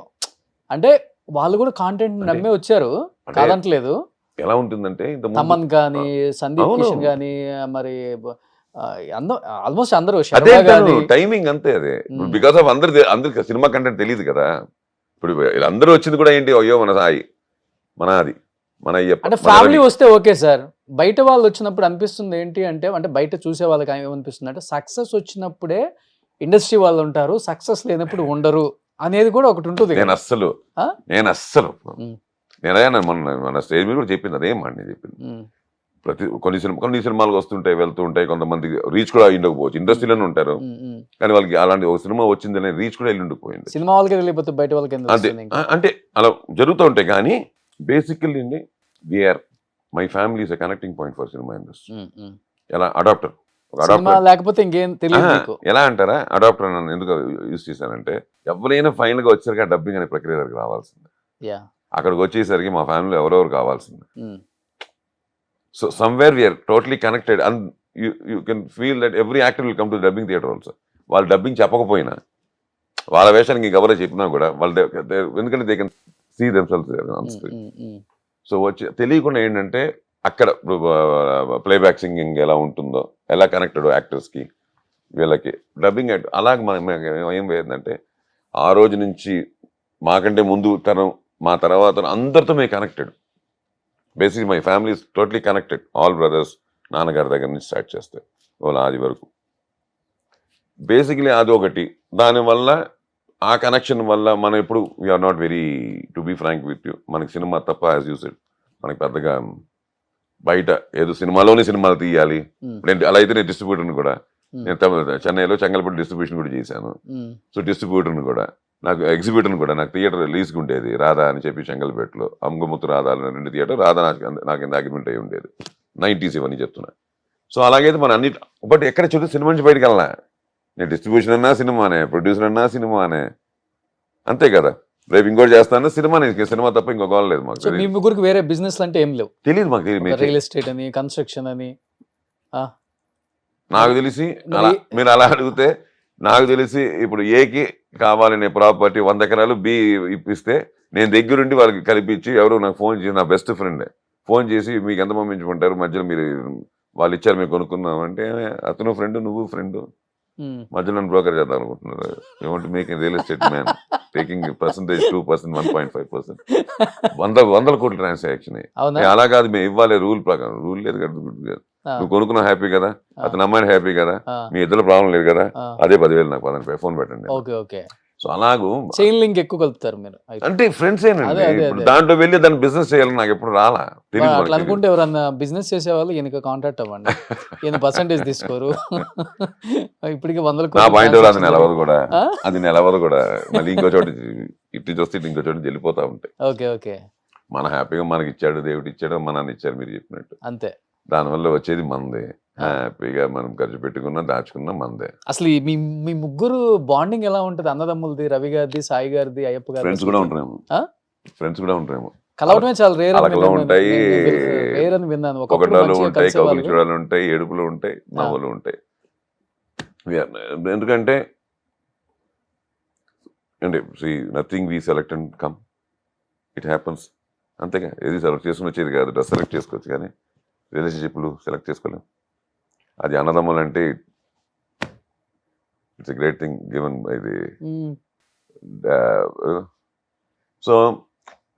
అంటే వాళ్ళు కూడా కాంటెంట్ నమ్మే వచ్చారు, అంటే కాదంటలేదు. ఎలా ఉంటుందంటే ఇంత తమన్ గాని, సందీప్ అవును. కిషన్ గాని, మరి ఆల్మోస్ట్ అందరూ అదే శర్మ గాని. టైమింగ్ అంతే. అదే మ్మ్. బికాస్ ఆఫ్ అందరికి సినిమా కంటెంట్ తెలియదు కదా. ఇప్పుడు అందరూ వచ్చింది కూడా ఏంటి, అయ్యో మన సాయి, మన అది, మన అయ్యప్ప, అంటే మన ఫ్యామిలీ రవి. వస్తే ఓకే సార్. బయట వాళ్ళు వచ్చినప్పుడు అనిపిస్తుంది ఏంటి అంటే, బయట చూసే వాళ్ళకి ఏమనిపిస్తుంది అంటే, సక్సెస్ వచ్చినప్పుడే ఇండస్ట్రీ వాళ్ళు ఉంటారు, సక్సెస్ లేనప్పుడు ఉండరు అనేది కూడా ఒకటి ఉంటుంది నేను కదా. అస్సలు ఆ? నేను అస్సలు మ్మ్. నేనైనా మన స్టేజ్ మీద కూడా చెప్పింది అదేం మాట. నేను చెప్పింది ఉమ్, కొన్ని సినిమాలు వస్తుంటాయి వెళ్తూ ఉంటాయి, కొంతమంది రీచ్ కూడా అయ్యి ఉండకపోవచ్చు, ఇండస్ట్రీలోనే ఉంటారు ఉమ్, ఉమ్. కానీ వాళ్ళకి అలాంటి ఒక సినిమా వచ్చిందనే రీచ్ కూడా వెళ్ళి ఉండిపోయింది. సినిమా వాళ్ళకి తెలియకపోతే బయట వాళ్ళకి ఎందుకు అంతే వస్తుంది ఇంకా? అంటే అలా జరుగుతూ ఉంటాయి. కానీ బేసికల్లీ అండి, we are my family is a connecting point for cinema industry. Um, um. ఎలా అడాప్టర్, ఒక సినిమా అడాప్టర్ లేకపోతే ఇంకేం తెలియదు మీకు. ఎలా అంటారా, అడాప్టర్ నన్ను ఎందుకు యూజ్ చేశానంటే, ఎవరైనా ఫైనల్ గా వచ్చేసరికి ఆ డబ్బింగ్ అనే ప్రక్రియ దగ్గరికి రావాల్సిందే. యా. అక్కడికి వచ్చేసరికి మా ఫ్యామిలీలో ఎవరెవరు కావాల్సిందే. Um, so somewhere we are totally connected and you can feel that every actor will come to dubbing theatre also. వాళ్ళు డబ్బింగ్ చెప్పకపోయినా, వాళ్ళ వేషానికి ఇంకెవరో చెప్పినా కూడా వాళ్ళు ఎందుకంటే they can see themselves on screen. Um, um. So వచ్చి తెలియకుండా ఏంటంటే, అక్కడ ప్లేబ్యాక్ సింగింగ్ ఎలా ఉంటుందో, ఎలా కనెక్టెడ్ యాక్టర్స్కి వీళ్ళకి డబ్బింగ్ అలాగే మనం ఏం పోయిందంటే, ఆ రోజు నుంచి మాకంటే ముందు తరం, మా తర్వాత అందరితో మేము connected. Basically my family is totally connected, all brothers, నాన్నగారి దగ్గర నుంచి స్టార్ట్ చేస్తే వాళ్ళ ఆది వరకు. బేసిక్లీ అది ఒకటి. దానివల్ల ఆ కనెక్షన్ వల్ల మనం ఎప్పుడు we are not very, to be frank with you, మనకి సినిమా తప్ప యాజ్ యూ సెడ్ మనకి పెద్దగా బయట ఏదో సినిమాలోనే సినిమాలు తీయాలి. ఉమ్, నేను అలా అయితే నేను డిస్ట్రిబ్యూటర్ని కూడా, ఉమ్, నేను చెన్నైలో చెంగల్పట్టు డిస్ట్రిబ్యూషన్ కూడా చేశాను. ఉమ్, సో డిస్ట్రిబ్యూటర్ని కూడా, నాకు ఎగ్జిబ్యూటర్ని కూడా, నాకు థియేటర్ రిలీజ్కి ఉండేది రాధా అని చెప్పి చెంగల్పేటలో, అమ్మగముత్తు రాధా అని 2 థియేటర్, రాధా నాకు ఇంత అగ్రిమెంట్ అయి ఉండేది 90s ఇవన్నీ చెప్తున్నా. సో అలాగైతే మన అన్ని, బట్ ఎక్కడ చూడు సినిమా నుంచి బయటకు వెళ్ళా. నేను డిస్ట్రిబ్యూషన్ అన్నా సినిమానే, ప్రొడ్యూసర్ అన్నా సినిమానే, అంతే కదా. రేపు ఇంకోటి చేస్తాను సినిమానే, సినిమా తప్ప ఇంకో గోల్ లేదు మాకు. సో మీ ముగ్గురికి వేరే బిజినెస్ అంటే ఏం లేవు? తెలియదు మాకు, తెలియదు. రియల్ ఎస్టేట్ అని, కన్స్ట్రక్షన్ అని. నాకు తెలిసి మరి- అలా మీరు అలా అడిగితే, నాకు తెలిసి ఇప్పుడు ఏకి కావాలనే ప్రాపర్టీ 100 ఎకరాలు బి ఇప్పిస్తే, నేను దగ్గరుండి వాళ్ళకి కల్పించి, ఎవరు నాకు ఫోన్ చేసి, నా బెస్ట్ ఫ్రెండే ఫోన్ చేసి, మీకు ఎంత పంపించుకుంటారు మధ్యలో, మీరు వాళ్ళు ఇచ్చారు మేము కొనుక్కున్నాం అంటే, అతను ఫ్రెండ్ నువ్వు ఫ్రెండ్, ఉమ్. మధ్యలో బ్రోకర్ చేద్దాం అనుకుంటున్నారు. ఏమంటే making real estate man taking percentage 2%, 1.5%, వందల కోట్ల ట్రాన్సాక్షన్. అవునా? అలా కాదు, మేము ఇవ్వాలి రూల్ ప్రకారం. రూల్ లేదు కదా, ఆ, నువ్వు కొనుక్కున్నావు హ్యాపీ కదా, అతను అమ్మాయిని హ్యాపీ కదా, ఆ, మీ ఇద్దరు ప్రాబ్లం లేదు కదా, ఆ. అదే 10,000 నాకు పదండి ఫోన్ పెట్టండి. Okay, okay. సో అలాగూ చైన్ లింక్ ఎక్కువ కలుపుతారు మీరు అయితే. అంటే ఫ్రెండ్స్ అదే, ఏనండి. అదే, ఇప్పుడు అదే. దాంట్లో వెళ్ళి దాన్ని బిజినెస్ చేయాలని నాకు ఎప్పుడు రాలా, తెలియదు అట్లా మనకి. అనుకుంటే ఎవరన్నా బిజినెస్ చేసేవాళ్ళు ఈయనకి కాంటాక్ట్ అవ్వండి. ఈయన పర్సంటేజ్ తీసుకోరు. ఇప్పటికి 100 నా కోట్ల పాయింట్ అది transactions నిలవదు కూడా, ఆ? అది నిలవదు కూడా. మళ్ళీ ఇంకో చోట ఇటు చూస్తే ఇంకో చోట వెళ్ళిపోతా ఉంటాయి. Okay, okay. మన హ్యాపీగా మనకి ఇచ్చాడు దేవుడు ఇచ్చాడు, మన నాన్న ఇచ్చారు మీరు చెప్పినట్టు, అంతే. దానివల్ల వచ్చేది మందే. హ్యాపీగా మనం ఖర్చు పెట్టుకున్నా దాచుకున్నా మందే. అసలు మీ మీ ముగ్గురు బాండింగ్ ఎలా ఉంటది? అన్నదమ్ములది, రవి గారిది, సాయి గారిది, అయ్యప్ప గారిది. ఫ్రెండ్స్ కూడా ఉంటారేమో, ఆ? ఫ్రెండ్స్ కూడా ఉంటారేమో. కలవటమే చాలా రేర్ అలకలు ఉంటాయి, రేర్ అని విన్నాను. ఒకప్పుడు ఒకటాలు మంచిగా ఉంటాయి, కబులు కలిసేవాళ్ళు. చూడాలు ఉంటాయి, ఏడుపులు ఉంటాయి, నవ్వులు ఉంటాయి. ఎందుకంటే అంటే nothing we select and come, it happens. అంతేగా, ఏది సెలెక్ట్ చేసుకుని వచ్చేది కాదు. డ్రెస్ సెలెక్ట్ చేసుకోవచ్చు కానీ రిలేషన్షిప్లు సెలెక్ట్ చేసుకోలేం. అది అన్నదమ్ములు అంటే it's a great thing given by the um, so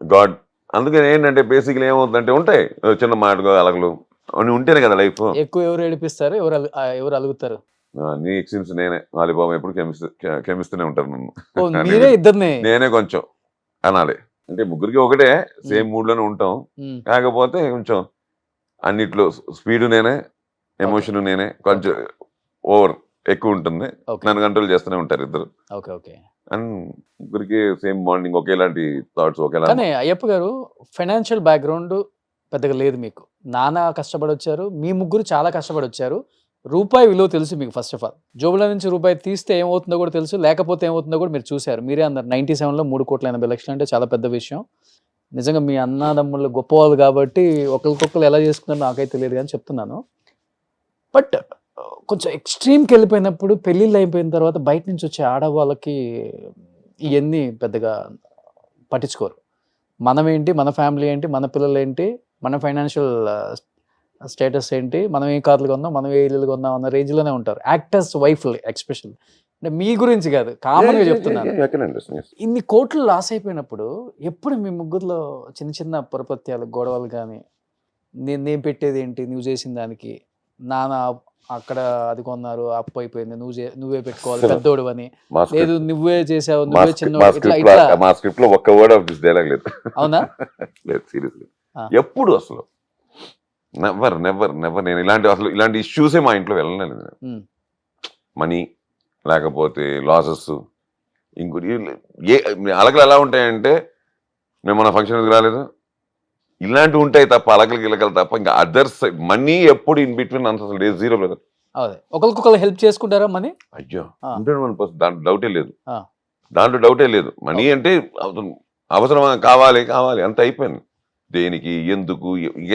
God. అందుకని ఏంటంటే బేసిక్లీ ఏమవుతుందంటే, ఉంటాయి చిన్న మాటలు అలగలు అన్నీ ఉంటేనే కదా లైఫ్. ఎక్కువ ఎవరు ఏడిపిస్తారు, ఎవరు అలుగుతారు? నీ ఎక్స్పీరియన్స్ నేనే వాలిబాబు ఎప్పుడు క్షమిస్తూనే ఉంటారు నన్ను. ఓ, మీరే ఇద్దరిని. నేనే కొంచెం అనాలి. అంటే ముగ్గురికి ఒకటే సేమ్ మూడ్ లోనే ఉంటాం, ఉమ్, కాకపోతే కొంచెం అన్నిట్లో స్పీడ్ నేనే, ఎమోషన్ నేనే, కొంచెం ఓవర్ ఎక్కువ ఉంటుంది. ఓకే, నన్ను కంట్రోల్ చేస్తూనే ఉంటారు ఇద్దరు. Okay, okay. అండ్ ముగ్గురికి సేమ్ మార్నింగ్ ఒకేలాంటి థాట్స్ ఒకేలా. కానీ అయ్యప్ప గారు ఫైనాన్షియల్ బ్యాక్గ్రౌండ్ పెద్దగా లేదు మీకు. నాన్న కష్టపడి వచ్చారు, మీ ముగ్గురు చాలా కష్టపడి వచ్చారు. రూపాయి విలువ తెలుసు మీకు. ఫస్ట్ ఆఫ్ ఆల్ జోబుల నుంచి రూపాయి తీస్తే ఏమవుతుందో కూడా తెలుసు, లేకపోతే ఏమవుతుందో కూడా మీరు చూశారు. మీరే అన్నారు 97లో 3,80,00,000 అంటే చాలా పెద్ద విషయం. నిజంగా మీ అన్నదమ్ముళ్ళు గొప్పవాళ్ళు కాబట్టి ఒకరికొకరు ఎలా చేసుకున్నారో నాకైతే తెలియదు కానీ చెప్తున్నాను. బట్ కొంచెం ఎక్స్ట్రీమ్కి వెళ్ళిపోయినప్పుడు, పెళ్ళిళ్ళు అయిపోయిన తర్వాత బయట నుంచి వచ్చే ఆడవాళ్ళకి ఇవన్నీ పెద్దగా పట్టించుకోరు. మనం ఏంటి, మన ఫ్యామిలీ ఏంటి, మన పిల్లలు ఏంటి, మన ఫైనాన్షియల్ స్టేటస్ ఏంటి, మనం ఏ కార్లు కొన్నాం, మనం ఏ ఇల్లు కొన్నాం అన్న రేంజ్లోనే ఉంటారు. యాక్టర్స్ వైఫ్లు ఎక్స్పెషల్. అంటే మీ గురించి కాదు, కామన్గా చెప్తున్నాను. ఇన్ని కోట్లు లాస్ అయిపోయినప్పుడు ఎప్పుడు మీ ముగ్గురులో చిన్న చిన్న పొరపత్యాలు, గొడవలు కానీ, నేను పెట్టేది ఏంటి, నువ్వు చేసిన దానికి, నాన్న అక్కడ అది కొన్నారు, అప్పు అయిపోయింది, నువ్వే పెట్టుకోవాలి పెద్దోడు అని, లేదు నువ్వే చేసావు, నువ్వే చిన్నోడు, ఇట్లా మా స్క్రిప్ట్ లో ఒక్క వర్డ్ ఆఫ్ దిస్ డైలాగ్ లేదు. అవునా? లేదు, సీరియస్లీ. ఎప్పుడు అసలు నెవర్ నెవర్ నెవర్ నేను ఇలాంటి ఇష్యూసే మా ఇంట్లో వెళ్ళలేదు. మనీ లేకపోతే లాసెస్, ఇంకోటి అలకలు ఎలా ఉంటాయంటే, మేము మన ఫంక్షన్కి రాలేదు, ఇలాంటివి ఉంటాయి తప్ప, అలకలు గిలకలు తప్ప ఇంకా అదర్స్ మనీ ఎప్పుడు ఇన్ బిట్వీన్ అంత అసలు లేదు, జీరో లేదు. ఒకరికొకరు హెల్ప్ చేసుకుంటారా మనీ? అయ్యో 100%, దాంట్లో డౌటే లేదు, దాంట్లో డౌటే లేదు. మనీ అంటే అవసరం, కావాలి కావాలి అంత అయిపోయింది. దేనికి, ఎందుకు,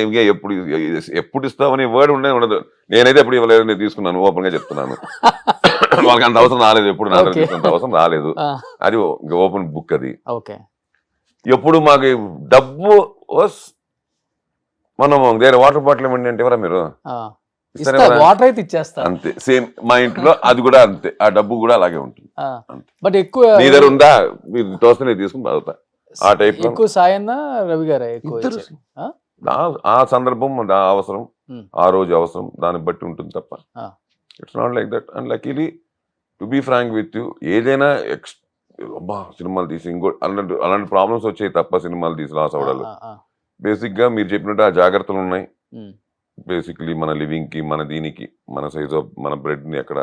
ఇంకా ఎప్పుడు ఇస్తామని వర్డ్ ఉండదు. నేనైతే ఎప్పుడు ఇవ్వలేదు, నేను తీసుకున్నాను, ఓపెన్ గా చెప్తున్నాను. వాళ్ళకి అంత అవసరం రాలేదు, ఎప్పుడు నా అంత అవసరం రాలేదు. అది ఓపెన్ బుక్. అది ఎప్పుడు మాకు డబ్బు మనం వేరే వాటర్ బాటిల్ ఇవ్వండి అంటే ఎవరా మీరు, వాటర్ అయితే ఇచ్చేస్తా అంతే. సేమ్ మా ఇంట్లో అది కూడా అంతే, ఆ డబ్బు కూడా అలాగే ఉంటుంది. బట్ ఎక్కువ నీ దగ్గర ఉందా, మీరు తోస్తనే తీసుకుని తాగుతా, ఆ టైప్. ఎక్కువ సాయన్న రవి గారు ఆ సందర్భం, ఆ అవసరం, ఆ రోజు అవసరం, దాన్ని బట్టి ఉంటుంది తప్ప it's not like that. And luckily to be frank with you, ఏదైనా అబ్బా సినిమాలు తీసి అలాంటి ప్రాబ్లమ్స్ వచ్చాయి తప్ప సినిమాలు తీసి లాస్ అవడాలు. బేసిక్ గా మీరు చెప్పినట్టు ఆ జాగ్రత్తలు ఉన్నాయి. బేసిక్లీ మన లివింగ్ కి, మన దీనికి, మన సైజ్ ఆఫ్ మన బ్రెడ్ ని ఎక్కడ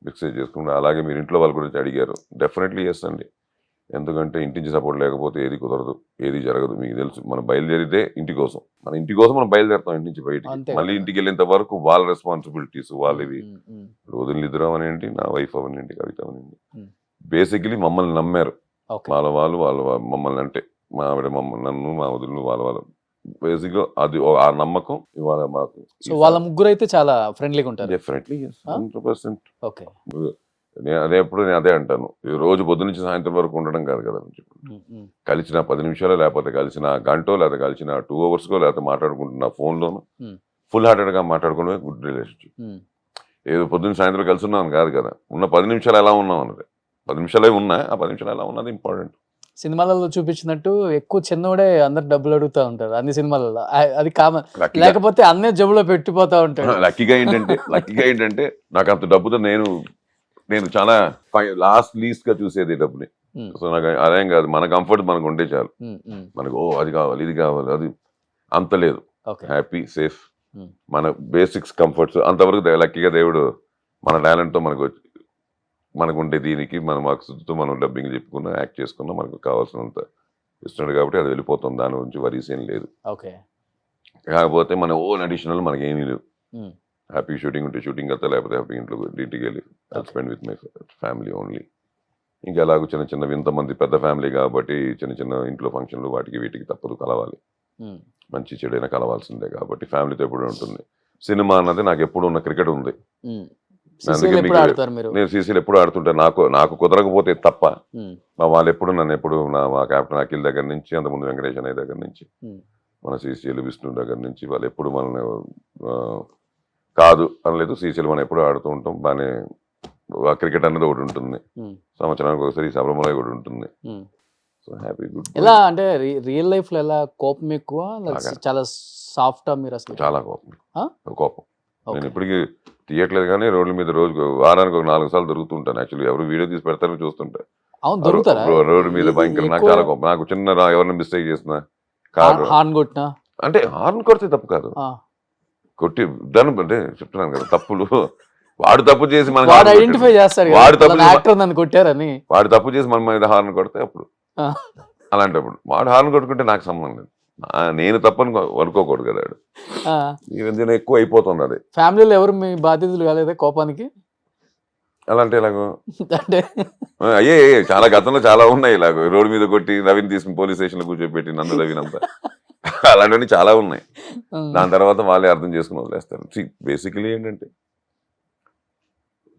మిక్సేజ్ చేసుకుంటా. అలాగే మీరు ఇంట్లో వాళ్ళ గురించి అడిగారు, డెఫినెట్లీ ఎస్ అండి. ఎందుకంటే ఇంటి నుంచి సపోర్ట్ లేకపోతే ఏది కుదరదు, ఏది జరగదు. మీకు తెలుసు, మనం బయలుదేరితే ఇంటి కోసం, మన ఇంటి కోసం మనం బయలుదేరుతాం ఇంటి నుంచి బయటికి. మళ్ళీ ఇంటికి వెళ్ళేంత వరకు వాళ్ళ రెస్పాన్సిబిలిటీస్ వాళ్ళవి. వదిలిద్దురావు అనింటి, నా వైఫ్ అవనండి, కవిత అవనండి, బేసిక్లీ మమ్మల్ని నమ్మారు. వాళ్ళు మమ్మల్ని అంటే మా ఆవిడ మమ్మల్ని, నన్ను, మా వదిలిను, వాళ్ళ బేసిక్ గా అది ఆ నమ్మకం ఇవాళ మాకు. వాళ్ళ ముగ్గురు అయితే చాలా ఫ్రెండ్లీగా ఉంటారు. డెఫినెట్లీ 100%. అదే ఎప్పుడు నేను అదే అంటాను, రోజు పొద్దు నుంచి సాయంత్రం వరకు ఉండడం కాదు కదా. కలిసిన 10 నిమిషాలు, లేకపోతే కలిసిన గంటో, లేకపోతే కలిసిన 2 hours, లేకపోతే మాట్లాడుకుంటున్న ఫోన్లోను ఫుల్ హార్టెడ్ గా మాట్లాడుకోవడమే గుడ్ రిలేషన్షిప్. ఏదో పొద్దున్న సాయంత్రం కలిసి ఉన్నాను కాదు కదా. ఉన్న 10 నిమిషాలు ఎలా ఉన్నాం అన్నది, 10 నిమిషాలే ఉన్నా, ఆ 10 నిమిషాలు ఎలా ఉన్నది ఇంపార్టెంట్. సినిమాలలో చూపించినట్టు ఎక్కువ చిన్నోడే అందరు డబ్బులు అడుగుతూ ఉంటారు అన్ని సినిమాలలో, అది కామన్. లేకపోతే అన్నే జబ్బులో పెట్టిపోతా ఉంటాడు. లక్కీగా ఏంటంటే నాకు అంత డబ్బుతో నేను చాలా లీస్ట్ గా చూసేది డబ్బుని. సో నాకు అదేం కాదు, మన కంఫర్ట్ మనకు ఉంటే చాలు. మనకు అది కావాలి, ఇది కావాలి, అది అంత లేదు. హ్యాపీ, సేఫ్, మన బేసిక్స్ కంఫర్ట్స్ అంతవరకు లక్కీగా దేవుడు మన టాలెంట్తో మనకు ఉండే దీనికి మన మార్క్స్తో మనం డబ్బింగ్ చెప్పుకున్నా, యాక్ట్ చేసుకున్నా, మనకు కావాల్సినంత ఇస్తున్నాడు కాబట్టి అది వెళ్ళిపోతుంది. దాని గురించి వరీస్ ఏం లేదు. కాకపోతే మన ఓన్ అడిషనల్ మనకి ఏమీ లేవు. హ్యాపీ షూటింగ్ ఉంటే షూటింగ్ వెళ్తా, లేకపోతే హ్యాపీ ఇంటికి వెళ్ళి spend with my family only. ఇంకా అలాగూ చిన్న చిన్న ఇంతమంది పెద్ద ఫ్యామిలీ కాబట్టి చిన్న చిన్న ఇంట్లో ఫంక్షన్లు వాటికి వీటికి తప్పదు, కలవాలి. మంచి చెడైనా కలవాల్సిందే కాబట్టి ఫ్యామిలీతో ఎప్పుడు ఉంటుంది. సినిమా అన్నది నాకు ఎప్పుడు ఉన్న క్రికెట్ ఉంది. నేను సీసీలు ఎప్పుడు ఆడుతుంటాను, నాకు కుదరకపోతే తప్ప. మా వాళ్ళు ఎప్పుడు నన్ను మా కెప్టెన్ అఖిల్ దగ్గర నుంచి, అంతకుముందు వెంకటేష్ అనే దగ్గర నుంచి, మన సీసీలు విష్ణు దగ్గర నుంచి వాళ్ళు ఎప్పుడు మనల్ని కాదు అనలేదు. సీసీలు మనం ఎప్పుడు ఆడుతూ ఉంటాం బాగానే. క్రికెట్ అన్నది ఒకటి ఉంటుంది, సంవత్సరానికి ఒకసారి సబ్రమలో కూడా ఉంటుంది. So happy, good. ఎలా అంటే రియల్ లైఫ్ లో ఎలా కోపం ఎక్కువ, చాలా సాఫ్ట్ మీరు అసలు? చాలా కోపం. నేను ఇప్పటికీ తీయట్లేదు కానీ రోడ్ల మీద వారానికి ఒక 4 సార్లు దొరుకుతుంటాను. యాక్చువల్లీ ఎవరు వీడియో తీసి పెడతారో చూస్తుంటా. రోడ్డు మీద భయంకర, నాకు చాలా కోపం. నాకు చిన్న ఎవరిని మిస్టేక్ చేసిన కారు అంటే హార్న్ కొడితే తప్పు కాదు, కొట్టి దాని అంటే చెప్తున్నాను కదా, తప్పులు వాడు తప్పు చేసి మనకి వాడు హార్న్ ఐడెంటిఫై కొట్టాడు. చేస్తాడు వాడు కదా తప్పు యాక్టర్ నన్ను కొట్టారని. వాడు తప్పు చేసి మన మీద హార్న్ కొడితే అప్పుడు అలాంటప్పుడు వాడు హార్న్ కొట్టుకుంటే నాకు సంబంధం లేదు. నేను తప్పని అనుకోకూడదు కదా. ఈ మధ్యన ఎక్కువ అయిపోతుంది అది. ఫ్యామిలీలో ఎవరు మీ బాధ్యతలు కాలేదా కోపానికి? అలాంటి ఇలాగో అంటే అయ్యే చాలా గతంలో చాలా ఉన్నాయి ఇలాగో. రోడ్డు మీద కొట్టి రవిని తీసుకుని పోలీస్ స్టేషన్ లో కూర్చోబెట్టి నన్ను రవినంతా అలాంటివన్నీ చాలా ఉన్నాయి. దాని తర్వాత వాళ్ళే అర్థం చేసుకుని వదిలేస్తారు. బేసికలీ ఏంటంటే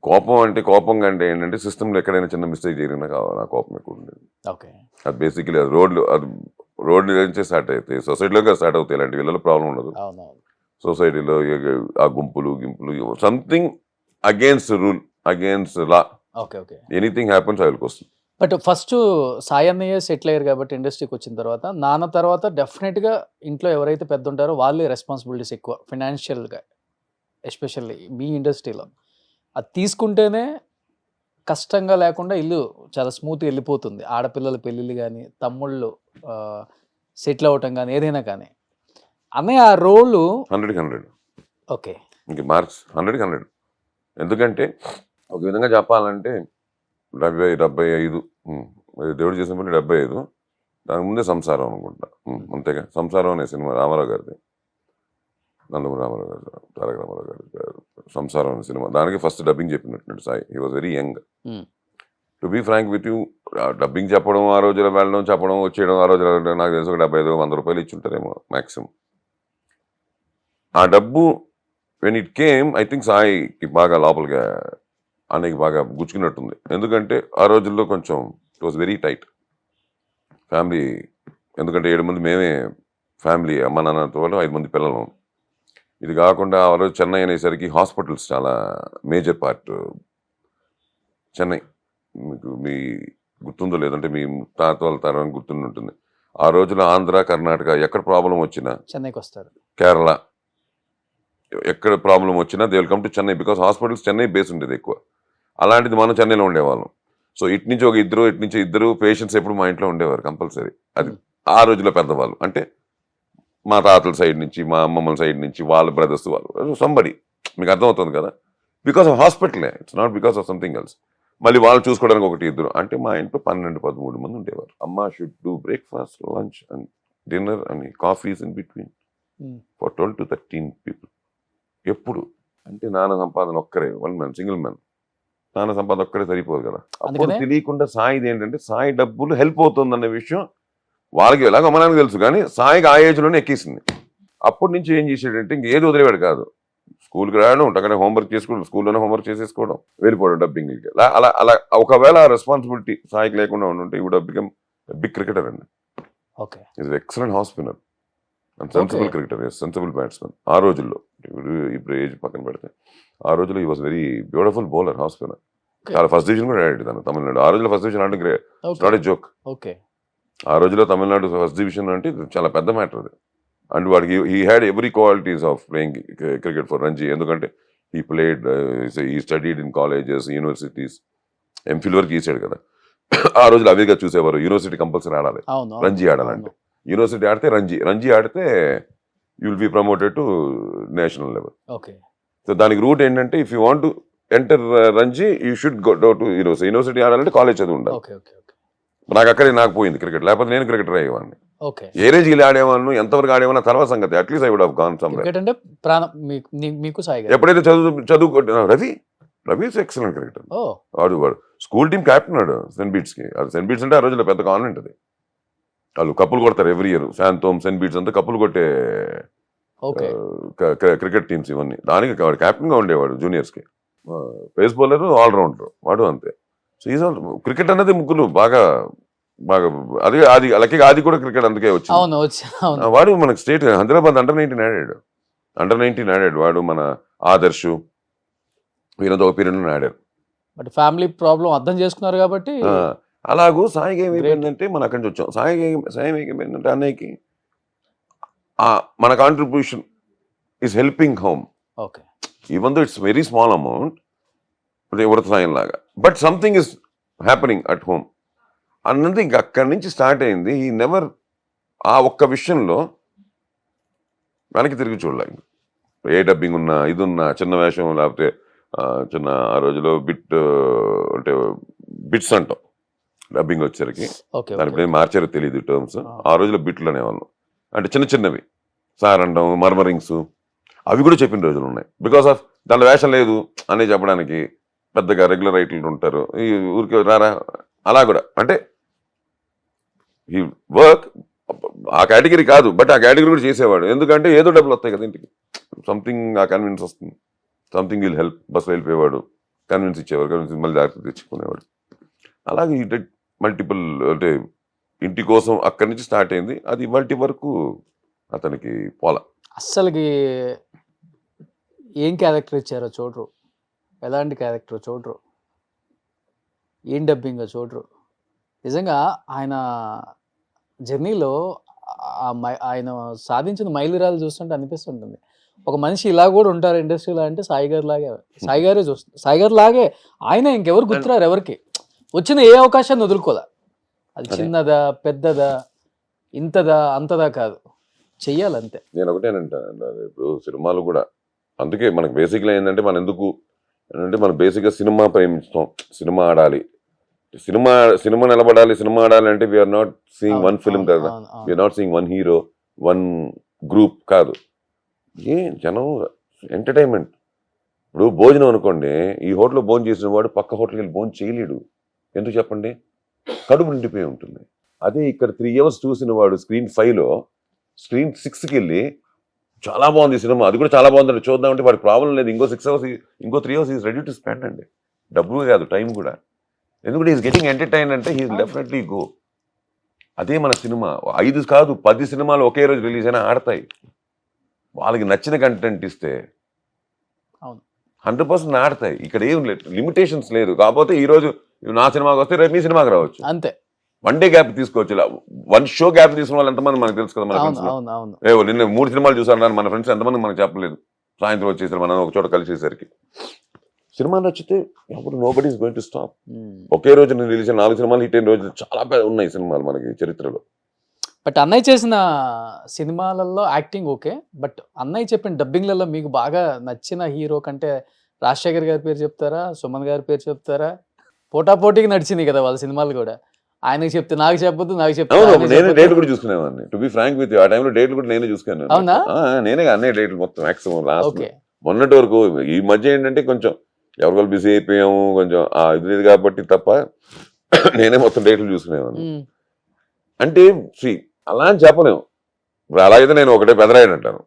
కోపం అంటే ఏంటంటే సిస్టంలో ఎక్కడైనా చిన్న మిస్టేక్ జరిగినా నా కోపం ఎక్కువ ఉండేది. అది బేసికలీ అది రోడ్లు నుంచే స్టార్ట్ అవుతాయి, సొసైటీలో స్టార్ట్ అవుతాయి. ఇలాంటి వీళ్ళలో ప్రాబ్లం ఉండదు. సొసైటీలో ఆ గుంపులు something against rule, against law, anything happens I will question. But first Sai అన్నయ్య సెటిల్ అయ్యారు కాబట్టి ఇండస్ట్రీకి వచ్చిన తర్వాత, నాన్న తర్వాత డెఫినెట్గా ఇంట్లో ఎవరైతే పెద్ద ఉంటారో వాళ్ళే రెస్పాన్సిబిలిటీస్ ఎక్కువ ఫైనాన్షియల్గా, ఎస్పెషల్లీ మీ ఇండస్ట్రీలో. అది తీసుకుంటేనే కష్టంగా లేకుండా ఇల్లు చాలా స్మూత్గా వెళ్ళిపోతుంది. ఆడపిల్లల పెళ్ళిళ్ళు కానీ, తమ్ముళ్ళు సెటిల్ అవ్వటం కానీ, ఏదైనా కానీ. అన్నయ్య ఆ రోలు 100 ఓకే ఇంక మార్క్స్ 100 ఎందుకంటే ఒక విధంగా చెప్పాలంటే 75 దేవుడు చేసిన పని 75. దాని ముందే సంసారం అనుకుంటా, అంతేగా. సంసారం అనే సినిమా రామారావు గారిది, నందమూరి రామారావు గారు, తారక రామారావు గారు. సంసారం అనే సినిమా దానికి ఫస్ట్ డబ్బింగ్ చెప్పినట్టు Sai. He was very young. To be frank with you, dubbing చెప్పడం, ఆ రోజులో వెళ్ళడం, చెప్పడం, వచ్చేయడం, ఆ రోజులో నాకు తెలిసి ఒక 75-100 రూపాయలు ఇచ్చి ఉంటారేమో మ్యాక్సిమం. ఆ డబ్బు when it came, I think సాయికి బాగా లోపలిగా అనేకి బాగా గుచ్చుకున్నట్టుంది. ఎందుకంటే ఆ రోజుల్లో కొంచెం it was very tight family. ఎందుకంటే 7 మంది మేమే ఫ్యామిలీ, అమ్మ నాన్నతో 5 మంది పిల్లలు. ఇది కాకుండా ఆ రోజు చెన్నై అనేసరికి హాస్పిటల్స్ చాలా మేజర్ పార్ట్. చెన్నై మీకు మీ గుర్తుందో లేదంటే మీ తాత వాళ్ళ తరం గుర్తుంటుంది. ఆ రోజులో ఆంధ్ర, కర్ణాటక ఎక్కడ ప్రాబ్లం వచ్చినా, చెన్నైకి వస్తారు. కేరళ ఎక్కడ ప్రాబ్లం వచ్చినా they will come to Chennai, because hospitals Chennai base ఉండేది ఎక్కువ. అలాంటిది మనం చెన్నైలో ఉండేవాళ్ళం. సో ఇటు నుంచి ఒక ఇద్దరు పేషెంట్స్ ఎప్పుడు మా ఇంట్లో ఉండేవారు కంపల్సరీ. అది ఆ రోజుల్లో పెద్దవాళ్ళు అంటే మా తాతల సైడ్ నుంచి, మా అమ్మమ్మల సైడ్ నుంచి, వాళ్ళ బ్రదర్స్, వాళ్ళు సంబడి. మీకు అర్థమవుతుంది కదా. బికాస్ ఆఫ్ హాస్పిటలే, it's not because of something else. మళ్ళీ వాళ్ళు చూసుకోవడానికి 1-2 అంటే మా ఇంట్లో 12-13 మంది ఉండేవారు. అమ్మ should do breakfast, lunch and dinner and coffees in between for 12 to 13 people. ఎప్పుడు అంటే నాన్న సంపాదన ఒక్కరే, 1 man, సింగిల్ మ్యాన్. నాన్న సంపాదన ఒక్కడే సరిపోదు కదా. అప్పుడు తెలియకుండా సాయిది ఏంటంటే సాయి డబ్బులు హెల్ప్ అవుతుందన్న విషయం వాళ్ళకి ఎలాగో అమ్మనానికి తెలుసు, కానీ సాయికి ఆ ఏజ్లోనే ఎక్కేసింది. అప్పటి నుంచి ఏం చేసాడంటే ఇంకేది వదిలేవాడు కాదు. స్కూల్కి రావడం, అక్కడ హోంవర్క్ చేసుకోవడం, స్కూల్లోనే హోంవర్క్ చేసేసుకోవడం, వెళ్ళిపోవడం డబ్బింగ్కి. అలా ఒకవేళ ఆ రెస్పాన్సిబిలిటీ సాయికి లేకుండా ఉంటే ఈ వుడ్ బికమ్ బిగ్ క్రికెటర్ అండి. Is excellent half spinner and sensible cricketer, sensible batsmen. ఆ రోజుల్లో, ఇప్పుడు ఏజ్ పక్కన పెడితే ఆ రోజుల్లో ఈ was very beautiful bowler, half spinner. చాలా ఫస్ట్ డివిజన్ కూడా ఆడాడు తను తమిళనాడు. ఆ రోజుల్లో ఫస్ట్ డివిజన్ అంటే గ్రేట్, నాట్ ఏ జోక్. ఆ రోజుల్లో తమిళనాడు ఫస్ట్ డివిజన్ అంటే చాలా పెద్ద మ్యాటర్ అది. అండ్ వాడికి he had every qualities of playing cricket for Ranji. ఎందుకంటే he played, he studied in colleges, universities, MPhil వరకు తీసాడు కదా. ఆ రోజులు అవిగా చూసేవారు. యూనివర్సిటీ కంపల్సరీ ఆడాలి, రంజీ ఆడాలంటే. యూనివర్సిటీ ఆడితే రంజీ ఆడితే you will be promoted to national level. So దానికి రూట్ ఏంటంటే if you want to enter Ranji you should go to university ఆడాలంటే కాలేజ్ చదువు ఉండాలి. నాకు పోయింది క్రికెట్, లేకపోతే నేను క్రికెటర్ అయ్యేవాడిని. ఏ రేంజ్ ఇలా ఆడేవాళ్ళు, ఎంతవరకు ఆడేవాళ్ళ తర్వాత సంగతి. At least I would have gone somewhere. ఎప్పుడైతే చదువు రవి ఎక్సలెంట్ క్రికెటర్. వాడు స్కూల్ టీమ్ క్యాప్టెన్ ఆడు సెయింట్ బీట్స్ కి. అది సెయింట్ బీట్స్ అంటే ఆ రోజుల్లో పెద్ద కాన్వెంట్ అది. వాళ్ళు కప్పులు కొడతారు ఎవ్రీ ఇయర్. శాంతోమ్, సెయింట్ బీట్స్ అంతా కప్పులు కొట్టే క్రికెట్ టీమ్స్ ఇవన్నీ. దానికి వాడు క్యాప్టెన్ గా ఉండేవాడు జూనియర్స్ కి. పేస్ బౌలర్, ఆల్రౌండర్ వాడు అంతే. సో ఈజ్ ఆల్ క్రికెట్ అనేది ముగ్గురు బాగా అది లక్కీగా అది కూడా క్రికెట్ అందుకే వచ్చింది. వాడు మనకు స్టేట్ హైదరాబాద్ అండర్-19 ఆడాడు. వాడు మన ఆదర్శ్ వీళ్ళతో ఒక పీరియడ్ ఆడారు. ఫ్యామిలీ ప్రాబ్లం అర్థం చేసుకున్నారు కాబట్టి. అలాగూ సాయికి ఏమైపోయిందంటే మనం అక్కడి నుంచి వచ్చాం. సాయి ఏమైపోయిందంటే అన్నయ్యకి మన contribution is helping home. Even though it's very small amount, వృత సాయం లాగా, but something is happening at home అన్నది ఇంక అక్కడి నుంచి స్టార్ట్ అయింది. ఈ నెవర్ ఆ ఒక్క విషయంలో వెనక్కి తిరిగి చూడలేదు. ఏ డబ్బింగ్ ఉన్నా, ఇది ఉన్నా, చిన్న వేషం లేకపోతే చిన్న ఆ రోజులో అంటే బిట్స్ అంటాం డబ్బింగ్ వచ్చేసరికి. ఓకే దాని ఇప్పుడు ఏం మార్చారో తెలియదు టర్మ్స్. ఆ రోజుల్లో బిట్లు అనేవాళ్ళం. అంటే చిన్న చిన్నవి సార్ అంటాం, మర్మరింగ్స్, అవి కూడా చెప్పిన రోజులు ఉన్నాయి. బికాస్ ఆఫ్ దాంట్లో వేషం లేదు అని చెప్పడానికి పెద్దగా రెగ్యులర్ రైటర్లు ఉంటారు, ఈ ఊరికి రారా అలా కూడా. అంటే ఈ వర్క్ ఆ కేటగిరీ కాదు, బట్ ఆ కేటగిరీ కూడా చేసేవాడు. ఎందుకంటే ఏదో డబ్బులు వస్తాయి కదా ఇంటికి, సంథింగ్ ఆ కన్విన్స్ వస్తుంది, సంథింగ్ విల్ హెల్ప్. బస్సులో వెళ్ళిపోయేవాడు, కన్విన్స్ ఇచ్చేవాడు, కన్విన్స్ మళ్ళీ జాగ్రత్త తెచ్చుకునేవాడు. అలాగే ఈ మల్టిపుల్ అంటే ఇంటి కోసం అక్కడి నుంచి స్టార్ట్ అయింది. అది ఇవాల్టి వరకు అతనికి పోలా. అస్సలకి ఏం క్యారెక్టర్ ఇచ్చారో చూడరు, ఎలాంటి క్యారెక్టర్ చూడరు, ఏం డబ్బింగ్ చూడరు. నిజంగా ఆయన జర్నీలో ఆయన సాధించిన మైలురాలు చూస్తుంటే అనిపిస్తుంటుంది, ఒక మనిషి ఇలా కూడా ఉంటారు ఇండస్ట్రీలో అంటే సాయి గారు లాగే. సాయి గారే చూస్తారు, సాయి గారు లాగే ఆయన. ఇంకెవరు గుర్తురారు ఎవరికి. వచ్చిన ఏ అవకాశాన్ని వదులుకోలే. అది చిన్నదా పెద్దదా ఇంతదా అంతదా కాదు, చెయ్యాలంతే. నేను ఒకటేనంటాను, ఇప్పుడు సినిమాలు కూడా అందుకే మనకు బేసిక్గా ఏంటంటే మనం ఎందుకు అంటే మనం బేసిక్గా సినిమా ప్రేమిస్తాం, సినిమా ఆడాలి, సినిమా నిలబడాలి, సినిమా ఆడాలి అంటే we are not seeing one film కదా, we are not seeing one hero, one group కాదు. జనం ఎంటర్టైన్మెంట్. ఇప్పుడు భోజనం అనుకోండి, ఈ హోటల్లో భోజనం చేసిన వాడు పక్క హోటల్కి వెళ్ళి భోజనం చేయలేడు. ఎందుకు చెప్పండి? కడుపు నిండిపోయి ఉంటుంది. అదే ఇక్కడ 3 hours చూసిన వాడు స్క్రీన్ 5లో స్క్రీన్ 6కి వెళ్ళి చాలా బాగుంది సినిమా, అది కూడా చాలా బాగుందండి చూద్దామంటే వాడికి ప్రాబ్లం లేదు. ఇంకో 6 hours ఇంకో 3 hours is ready to spend అండి. డబ్బులు కాదు, టైం కూడా. ఎందుకంటే ఈజ్ గెటింగ్ ఎంటర్టైన్ అంటే హీ డెఫినెట్లీ గో. అదే మన సినిమా 5 కాదు 10 సినిమాలు ఒకే రోజు రిలీజ్ అయినా ఆడతాయి. వాళ్ళకి నచ్చిన కంటెంట్ ఇస్తే 100% ఆడతాయి. ఇక్కడ ఏం లేదు, లిమిటేషన్స్ లేదు. కాకపోతే ఈ రోజు నా సినిమాకి వస్తే రేపు మీ సినిమాకి రావచ్చు, అంతే. 1 day గ్యాప్ తీసుకోవచ్చు. ఇలా 1 show గ్యాప్ తీసుకున్న వాళ్ళు ఎంతమంది మనకు తెలుసు కదా. మన ఫ్రెండ్స్ నిన్న 3 సినిమాలు చూసాను మన ఫ్రెండ్స్ ఎంతమంది మనకు చెప్పలేదు. సాయంత్రం వచ్చేసరికి మనం ఒక చోట కలిసేసరికి సినిమా నచ్చితే అప్పుడు nobody is going to stop. ఒకే రోజు నేను రిలీజ్ 4 సినిమాలు హిట్ అయిన రోజులు చాలా ఉన్నాయి సినిమాలు మనకి చరిత్రలో. బట్ అన్నయ్య చేసిన సినిమాలలో యాక్టింగ్ ఓకే, బట్ అన్నయ్య చెప్పిన డబ్బింగ్లలో మీకు బాగా నచ్చిన హీరో కంటే రాజశేఖర్ గారి పేరు చెప్తారా, సుమన్ గారి పేరు చెప్తారా? పోటాపోటీకి నడిచింది కదా వాళ్ళ సినిమాలు కూడా. ఆయనకి చెప్తే నాకు చెప్పొద్దు, నాకు చెప్తే నేను డేట్లు కూడా చూసుకునేవాడిని. To be frank with you, ఆ టైంలో డేట్లు కూడా నేనే చూసుకున్నాను. అవునా? నేనే అన్నీ డేట్లు మొత్తం మాక్సిమం లాస్ట్ మొన్నటి వరకు. ఈ మధ్య ఏంటంటే కొంచెం ఎవరికొలు బిజీ అయిపోయాము, కొంచెం ఇది లేదు కాబట్టి తప్ప నేనే మొత్తం డేట్లు చూసుకునేవాడిని. అంటే అలా అని చెప్పలేము. ఇప్పుడు అలాగైతే నేను ఒకటే పెదరాయని అంటాను,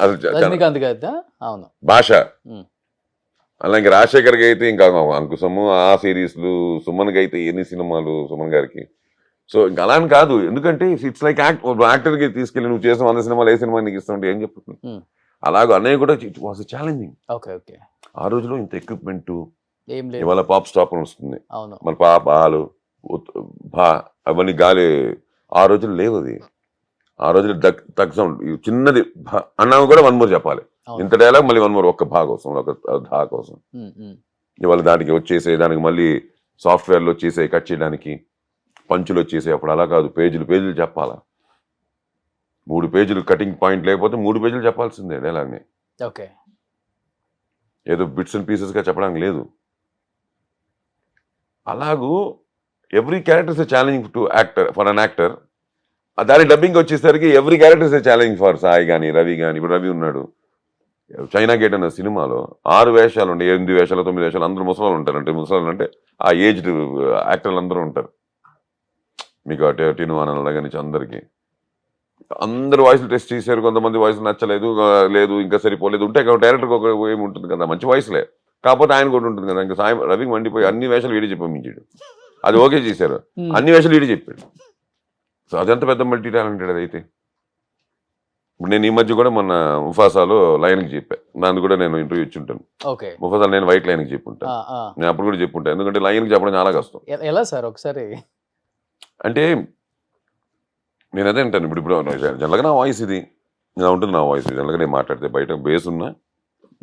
అది భాష. అలాగే రాజశేఖర్కి అయితే ఇంకా అంకుశము, ఆ సిరీస్లు, సుమన్కి అయితే ఎన్ని సినిమాలు సుమన్ గారికి. సో ఇంకా అలా అని కాదు, ఎందుకంటే ఇట్స్ లైక్ యాక్టర్కి తీసుకెళ్ళి నువ్వు చేసిన 100 సినిమాలు ఏ సినిమా నీకు ఇస్తుంటే ఏం చెప్తుంది. అలాగే అన్నయ్య కూడా వాస్ ఛాలెంజింగ్. ఆ రోజులో ఇంత ఎక్విప్మెంట్ ఇవాళ పాప్ స్టాప్ వస్తుంది, మన పాపాలు భా అవన్నీ గాలి ఆ రోజులు లేవు. అది ఆ రోజులు తగ్గ సౌండ్ చిన్నది అన్నా కూడా 1 more చెప్పాలి. ఇంత డైలాగ్ మళ్ళీ 1 more ఒక్క భా కోసం, ఒక ధా కోసం. ఇవాళ దానికి వచ్చేసే దానికి మళ్ళీ సాఫ్ట్వేర్లో వచ్చేసే కట్ చేయడానికి పంచులు వచ్చేసే. అప్పుడు అలా కాదు, పేజీలు చెప్పాలా. 3 పేజీలు కటింగ్ పాయింట్ లేకపోతే 3 పేజీలు చెప్పాల్సిందే డైలాగ్ని. ఏదో బిట్స్ అండ్ పీసెస్గా చెప్పడానికి లేదు. అలాగూ every character is challenging to actor, for an actor. దాని డబ్బింగ్ వచ్చేసరికి every character is challenging for Sai కానీ రవి కానీ. ఇప్పుడు రవి ఉన్నాడు, చైనా గేట్ అన్న సినిమాలో 6 వేషాలు ఉండే, 8 వేషాలు 9 వేషాలు, అందరూ ముసలాలు ఉంటారు. అంటే ముసలాలు అంటే ఆ ఏజ్డ్ యాక్టర్లు అందరూ ఉంటారు. మీకు టీను ఆనంద దగ్గర నుంచి అందరు వాయిస్లు టెస్ట్ చేశారు. కొంతమంది వాయిస్ నచ్చలేదు, లేదు ఇంకా సరిపోలేదు. ఉంటే డైరెక్టర్కి ఒక ఏమి ఉంటుంది కదా, మంచి వాయిస్లే. కాకపోతే ఆయన కూడా ఉంటుంది కదా. ఇంకా సాయి రవికి మండిపోయి అన్ని వేషాలు వీడి చెప్పాడు. అది ఓకే చేశారు, అన్ని వేషాలు వీడి చెప్పాడు. సో అదంత పెద్ద మల్టీ టాలెంటెడ్ అదైతే. ఇప్పుడు నేను ఈ మధ్య కూడా మొన్న ముఫాసాలో లైన్కి చెప్పాను, దాన్ని కూడా నేను ఇంటర్వ్యూ ఇచ్చి ఉంటాను. ముఫాసాలో నేను వైట్ లైన్కి చెప్పుంటాను, నేను అప్పుడు కూడా చెప్పుంటాను. ఎందుకంటే లైన్కి చెప్పడం చాలా కష్టం. ఎలా సార్ ఒకసారి అంటే నేను అదే అంటాను. ఇప్పుడు జనరల్గా నా వాయిస్ ఇది, ఇలా ఉంటుంది నా వాయిస్. జనరల్గా నేను మాట్లాడితే బయట బేస్ ఉన్నా,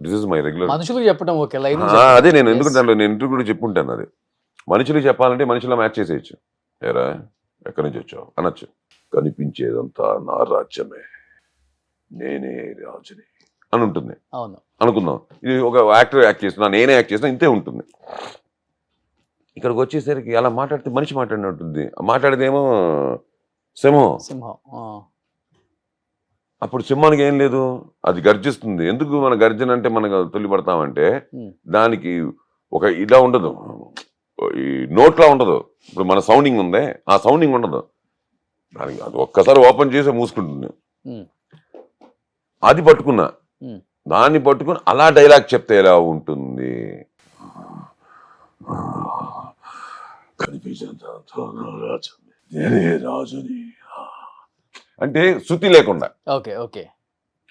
దిస్ ఇస్ మై రెగ్యులర్. మనుషులకు చెప్పడం ఓకే, లైన్ అదే నేను ఎందుకంటే నేను ఇంటర్వ్యూ కూడా చెప్పుంటాను. అది మనుషులు చెప్పాలంటే మనుషులా మ్యాచ్ చేసేయచ్చు. ఏరా ఎక్కడి నుంచి వచ్చావు అనొచ్చు. కనిపించేదంతా నా రాజ్యమే, నేనే రాజుని అని ఉంటుంది. అనుకుందాం. ఇది ఒక యాక్టర్ యాక్ట్ చేస్తున్నా, నేనే యాక్ట్ చేసినా ఇంతే ఉంటుంది. ఇక్కడికి వచ్చేసరికి అలా మాట్లాడితే మనిషి మాట్లాడినట్టుంది, మాట్లాడేదేమో సింహం. అప్పుడు సింహానికి ఏం లేదు, అది గర్జిస్తుంది. ఎందుకు మన గర్జన అంటే మనకు తొలిపడతామంటే దానికి ఒక ఇలా ఉండదు, ఈ నోట్లా ఉండదు. ఇప్పుడు మన సౌండింగ్ ఉందే, ఆ సౌండింగ్ ఉండదు దానికి. అది ఒక్కసారి ఓపెన్ చేసి మూసుకుంటుంది. అది పట్టుకున్నా, దాన్ని పట్టుకుని అలా డైలాగ్ చెప్తే ఎలా ఉంటుంది, అంటే శృతి లేకుండా. ఓకే ఓకే,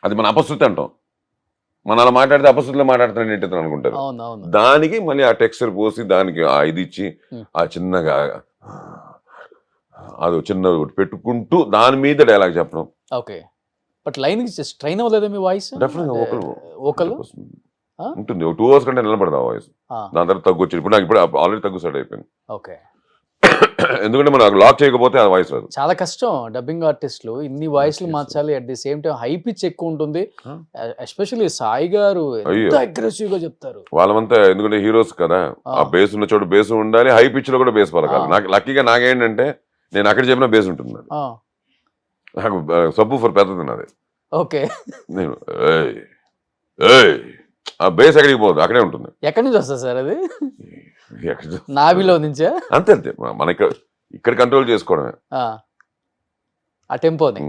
అది మన అపశృతి అంటాం. మన అలా మాట్లాడితే అపశృతిలో మాట్లాడుతున్నాడు ఏంటి అనుకుంటారు. దానికి మళ్ళీ ఆ టెక్స్చర్ పోసి దానికి ఆ ఇది ఇచ్చి ఆ చిన్నగా అది చిన్న పెట్టుకుంటూ దాని మీద డైలాగ్ చెప్పడం. ఓకే, బట్ లైన్ ట్రైన్ అవ్వలేదా మీ వాయిస్? ఒకళ్ళు ఉంటుంది, ఒక 2 hours కంటే నిలబడదా వాయిస్. దాని తర్వాత తగ్గు వచ్చింది. ఇప్పుడు నాకు ఇప్పుడు ఆల్రెడీ తగ్గు స్టార్ట్ అయిపోయింది. ఓకే, ఎందుకంటే మనం లాక్ చేయకపోతే ఆ వాయిస్ రాదు. చాలా కష్టం డబ్బింగ్ ఆర్టిస్టులు ఇన్ని వాయిస్లు మార్చాలి. At the same time high pitch ఎక్కువ ఉంటుంది. ఎస్పెషల్లీ సాయి గారు ఎంత అగ్రెసివ్ గా చెప్తారు. వాళ్ళంతా ఎందుకంటే హీరోస్ కదా, ఆ బేస్ ఉన్న చోటు బేస్ ఉండాలి, హై పిచ్ లో కూడా బేస్ పలకాలి. నాకు లక్కీగా నాకేంటంటే నేను అక్కడ చెప్పిన బేస్ ఉంటుంది. నాకు సబ్బు ఫర్ పెద్దది నాది. ఓకే, నేను ఆ బేస్ ఎక్కడికి పోదు, అక్కడే ఉంటుంది. ఎక్కడి నుంచి వస్తుంది సార్ అది? నాభిలో నుంచా? అంతే అంతే, మన ఇక్కడ కంట్రోల్ చేసుకోవడమే ఆ టెంపోని.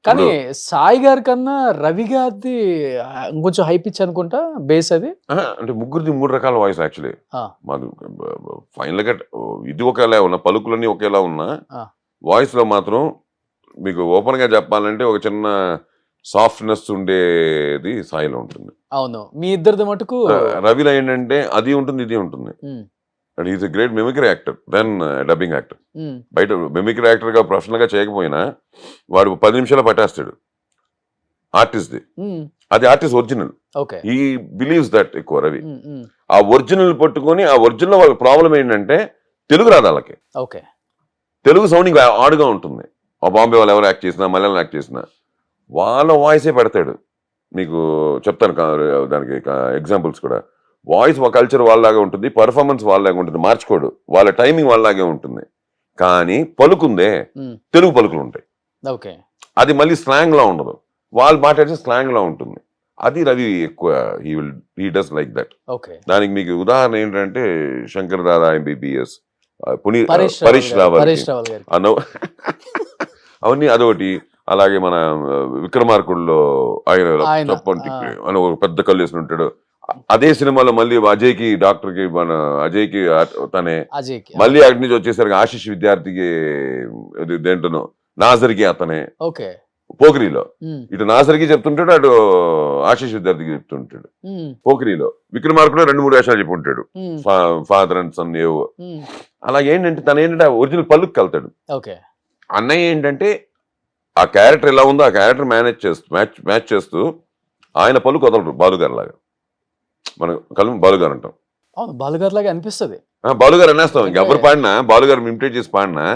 కానీ సాయి గారి కన్నా రవి గారిది కొంచెం హై పిచ్ అనుకుంటా బేస్ అది. అంటే ముగ్గురిది 3 రకాల వాయిస్ యాక్చువల్లీ. మాది ఫైనల్ గా ఇది ఒకేలా ఉన్నా, పలుకులన్నీ ఒకేలా ఉన్నా, వాయిస్ లో మాత్రం మీకు ఓపెన్ గా చెప్పాలంటే ఒక చిన్న సాఫ్ట్నెస్ ఉండేది సాయిలో ఉంటుంది. అవును, మీ ఇద్దరిది మటుకు. రవిలో ఏంటంటే అది ఉంటుంది, ఇది ఉంటుంది. And is a great mimicry actor then dubbing actor. బయట మిమిక్రీ యాక్టర్ గా ప్రొఫెషనల్ గా చేయకపోయినా వాడు 10 నిమిషాలు పట్టేస్తాడు ఆర్టిస్ట్ ది. అది artist original. He believes that ఎక్కువ రవి. ఆ ఒరిజినల్ పట్టుకొని ఆ ఒరిజినల్ వాళ్ళ ప్రాబ్లం ఏంటంటే తెలుగు రాదు వాళ్ళకి. తెలుగు సౌండింగ్ ఆడుగా ఉంటుంది. ఆ బాంబే వాళ్ళు ఎవరు యాక్ట్ చేసినా, మలయాళం యాక్ట్ చేసినా వాళ్ళ వాయిసే పెడతాడు. మీకు చెప్తాను దానికి ఎగ్జాంపుల్స్ కూడా. వాయిస్ ఒక కల్చర్ వాళ్ళలాగే ఉంటుంది, పర్ఫార్మెన్స్ వాళ్ళలాగే ఉంటుంది, మార్చుకోడు. వాళ్ళ టైమింగ్ వాళ్ళలాగే ఉంటుంది. కానీ పలుకుందే తెలుగు పలుకులు ఉంటాయి. అది మళ్ళీ స్లాంగ్ లా ఉండదు, వాళ్ళు మాట్లాడితే స్లాంగ్ లా ఉంటుంది. అది రవి ఎక్కువ హీ డస్ లైక్ దట్. దానికి మీకు ఉదాహరణ ఏంటంటే శంకర్ దాదా MBBS, పరీష్ రావల్ అవన్నీ అదొకటి. అలాగే మన విక్రమార్కుడులో ఆయన చెప్పండి అని ఒక పెద్ద కళ్ళు వేసి ఉంటాడు. అదే సినిమాలో మళ్ళీ అజయ్కి డాక్టర్కి మన అజయ్కి తనే, మళ్ళీ అక్కడి నుంచి వచ్చేసరికి ఆశిష్ విద్యార్థికి దేంట్లోనో నాజర్కి అతనే, పోకిరిలో ఇటు నాజర్కి చెప్తుంటాడు, అటు ఆశిష్ విద్యార్థికి చెప్తుంటాడు. పోకిరిలో విక్రమార్కుడు 2-3 వేషాలు చెప్పి ఉంటాడు, ఫాదర్ అండ్ సన్ ఏవో. అలాగే ఏంటంటే తను ఏంటంటే ఒరిజినల్ పళ్ళుకి వెళ్తాడు. అన్నయ్య ఏంటంటే ఆ క్యారెక్టర్ ఎలా ఉందో ఆ క్యారెక్టర్ మ్యాచ్ చేస్తూ ఆయన పలుకు వదలరు. బాలుగారు లాగా మనం బాలుగారు అంటాం. బాలుగారు లాగా అనిపిస్తుంది. బాలుగారు అనేస్తాం. ఇంకెవరు పాడినా బాలుగారు ఇమిటేట్ చేసి పాడినా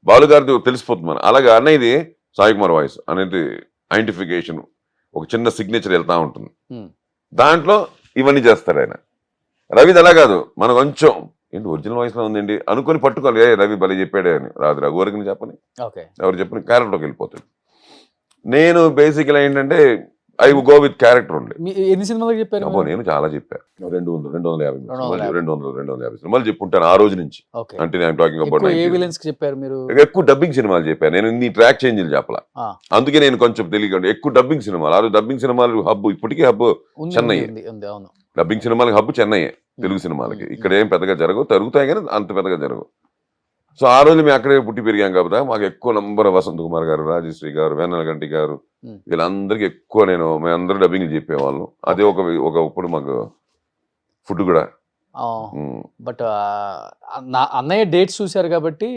బాలుగారిది తెలిసిపోతుంది. మనం అలాగే అన్నయ్యది సాయి కుమార్ వాయిస్ అనేది ఐడెంటిఫికేషన్, ఒక చిన్న సిగ్నేచర్ వెళ్తా ఉంటుంది. దాంట్లో ఇవన్నీ చేస్తారు ఆయన. రవిది అలా కాదు, మనం కొంచెం ఏంటి ఒరిజినల్ వాయిస్ లో ఉందండి అనుకుని పట్టుకోవాలి. రవి భలే చెప్పాడే అని రాదు, రఘువరికి చెప్పని ఎవరు చెప్పని క్యారెక్టర్లోకి వెళ్ళిపోతాడు. నేను బేసిక్గా ఏంటంటే ఐ గో విత్ క్యారెక్టర్ ఉండే. ఎన్ని సినిమాలు చెప్పారు? నేను చాలా చెప్పాను, 250 సినిమాలు చెప్పుంటాను ఆ రోజు నుంచి. అంటే నేను టాకింగ్ అబౌట్ ఎక్కువ డబ్బింగ్ సినిమాలు చెప్పాను. నేను ఇన్ని ట్రాక్ చేంజ్లు చెప్పలా, అందుకే నేను కొంచెం తెలియకుండా ఎక్కువ డబ్బింగ్ సినిమాలు. ఆ రోజు డబ్బింగ్ సినిమాలు హబ్, ఇప్పటికీ హబ్ చెన్నై. డబ్బింగ్ సినిమాలకి హబ్ చెన్నై, తెలుగు సినిమాలకి. ఇక్కడ ఏం పెద్దగా జరుగుతాయి కానీ అంత పెద్దగా జరగవు. సో ఆ రోజు మేము అక్కడే పుట్టి పెరిగాం కాబట్టి మాకు ఎక్కువ నంబర్ వసంత్ కుమార్ గారు, రాజశ్రీ గారు, వేన్నెలగంటి గారు, వీళ్ళందరికీ ఎక్కువ మేమందరూ డబ్బింగ్ చెప్పేవాళ్ళం. అదే ఒకప్పుడు మాకు ఫుడ్ కూడా. బట్ అన్నయ్య డేట్స్ చూశారు కాబట్టి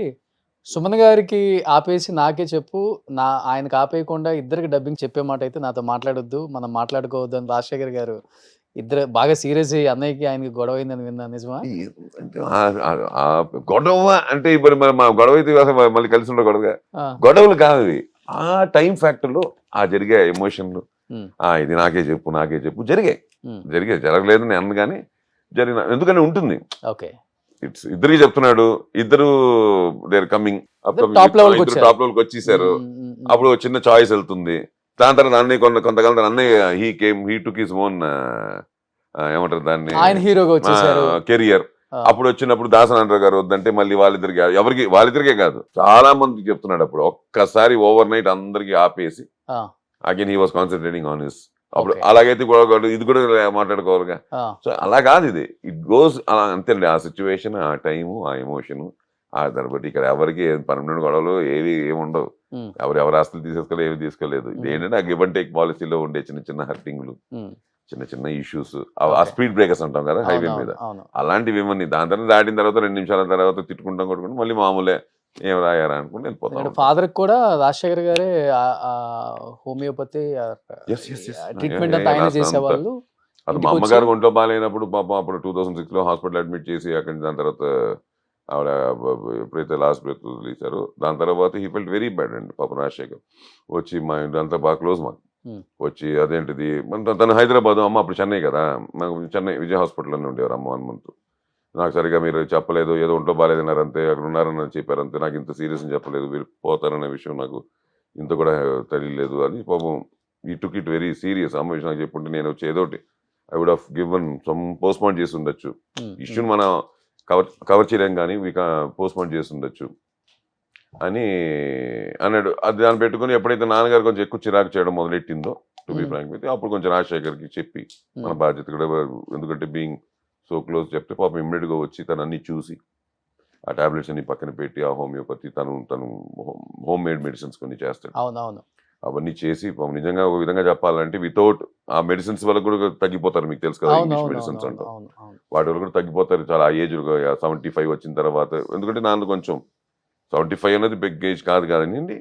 సుమన్ గారికి ఆపేసి నాకే చెప్పు, ఆయనకు ఆపేయకుండా ఇద్దరికి డబ్బింగ్ చెప్పే మాట అయితే నాతో మాట్లాడొద్దు, మనం మాట్లాడుకోవద్దు అని రాజశేఖర్ గారు ఇద్దరు బాగా సీరియస్ అయ్యి అన్నయ్యకి ఆయనకి గొడవ అయిందని విన్నా. నిజమా? గొడవ అంటే ఇప్పుడు మా గొడవ అయితే మళ్ళీ కలిసి ఉండే గొడవగా గొడవలు కాదు. ఆ టైం ఫ్యాక్టర్ లో ఆ జరిగే ఎమోషన్లు ఇది నాకే చెప్పు జరిగాయి జరగలేదు నేను అన్న కానీ ఎందుకని ఉంటుంది. ఓకే, ఇట్స్ ఇద్దరికి చెప్తున్నాడు, ఇద్దరు దేర్ కమింగ్ Top level కి టాప్ లెవెల్కి వచ్చేసారు. అప్పుడు చిన్న చాయిస్ వెళ్తుంది. దాని తర్వాత అన్నయ్య కొంతకాలం తర్వాత అన్నయ్య హీ టుక్ హిస్ ఓన్ ఏమంటారు దాన్ని, ఆయన హీరోగా వచ్చేసారు. కెరియర్. అప్పుడు వచ్చినప్పుడు దాసనారాయణ గారు వద్దంటే మళ్ళీ వాళ్ళిద్దరికే కాదు చాలా మందికి చెప్తున్నాడు. అప్పుడు ఒక్కసారి ఓవర్ నైట్ అందరికి ఆపేసి again he was concentrating on his. అప్పుడు అలాగైతే ఇది కూడా మాట్లాడుకోవాలిగా. సో అలా కాదు, ఇది ఇట్ గోస్ అలా అంతేండి. ఆ సిచ్యువేషన్, ఆ టైము, ఆ ఎమోషను, దాన్ని బట్టి ఇక్కడ ఎవరికి పర్మనెంట్ గొడవలు ఏవి ఏముండవు. ఎవరి ఆస్తులు తీసేసుకోలేదు, ఏమి తీసుకోలేదు. ఇది ఏంటంటే ఆ గివ్ అండ్ టేక్ పాలసీలో ఉండే చిన్న హర్టింగ్లు, చిన్న ఇష్యూస్, ఆ స్పీడ్ బ్రేకర్స్ అంటాం కదా హైవే మీద, అలాంటివి ఏమని దాని తర్వాత దాటిన తర్వాత 2 నిమిషాల తర్వాత తిట్టుకుంటాం కొట్టుకుంటాం మళ్ళీ మామూలే ఏం రాయారా అనుకుంటే వెళ్ళిపోతాం. ఫాదర్ కూడా రాజశేఖర్ గారే హోమియోపతి ట్రీట్మెంట్ అంతా ఆయన చేసేవాళ్ళు. అది మా అమ్మగారు ఒంట్లో బాగాలేనప్పుడు పాపం అప్పుడు 2006 లో హాస్పిటల్ అడ్మిట్ చేసి అక్కడి దాని తర్వాత ఆవిడ ఎప్పుడైతే లాస్ట్ బ్రెత్ వదిలేశారో దాని తర్వాత హీ ఫెల్ట్ వెరీ బ్యాడ్ అండి పాపం రాజశేఖర్. వచ్చి మా ఇంటి అంతా బాగా క్లోజ్ మాకు. వచ్చి అదేంటిది తను హైదరాబాద్, అమ్మ అప్పుడు చెన్నై కదా, మాకు చెన్నై విజయ హాస్పిటల్లోనే ఉండేవారు అమ్మ 1 month. నాకు సరిగా మీరు చెప్పలేదు, ఏదో ఒంట్లో బాగాలేదన్నారు అంతే, అక్కడ ఉన్నారని చెప్పారు అంతే, నాకు ఇంత సీరియస్ అని చెప్పలేదు, వీళ్ళు పోతారనే విషయం నాకు ఇంత కూడా తెలియలేదు అని పాపం ఈ టుక్ ఇట్ వెరీ సీరియస్. అమ్మ విషయం నాకు చెప్పుంటే నేను వచ్చి ఏదోటి I would have given some postpone చేసి ఉండొచ్చు, ఇష్యూని మనం కవర్ చేయలేం కానీ పోస్ట్పోన్ చేసి ఉండొచ్చు అని అన్నాడు. అది దాన్ని పెట్టుకుని ఎప్పుడైతే నాన్నగారు కొంచెం ఎక్కువ చిరాకు చేయడం మొదలెట్టిందో టు బి ఫ్రాంక్ అయితే అప్పుడు కొంచెం రాజశేఖర్కి చెప్పి మన బాధ్యత కూడా, ఎందుకంటే బీయింగ్ సో క్లోజ్ చెప్తే పాపం ఇమ్మీడియట్గా వచ్చి తను అన్ని చూసి ఆ టాబ్లెట్స్ అన్ని పక్కన పెట్టి ఆ హోమియోపతి తను హోమ్ మేడ్ మెడిసిన్స్ కొన్ని చేస్తాడు. అవన్నీ చేసి నిజంగా ఒక విధంగా చెప్పాలంటే వితౌట్ ఆ మెడిసిన్స్ వల్ల కూడా తగ్గిపోతారు. మీకు తెలుసు కదా ఇంగ్లీష్ మెడిసిన్స్ అంటాం, వాటి వల్ల కూడా తగ్గిపోతారు చాలా ఆ ఏజ్ 75 వచ్చిన తర్వాత. ఎందుకంటే నాన్న కొంచెం 75 అనేది బిగ్ ఏజ్ కాదు కదండి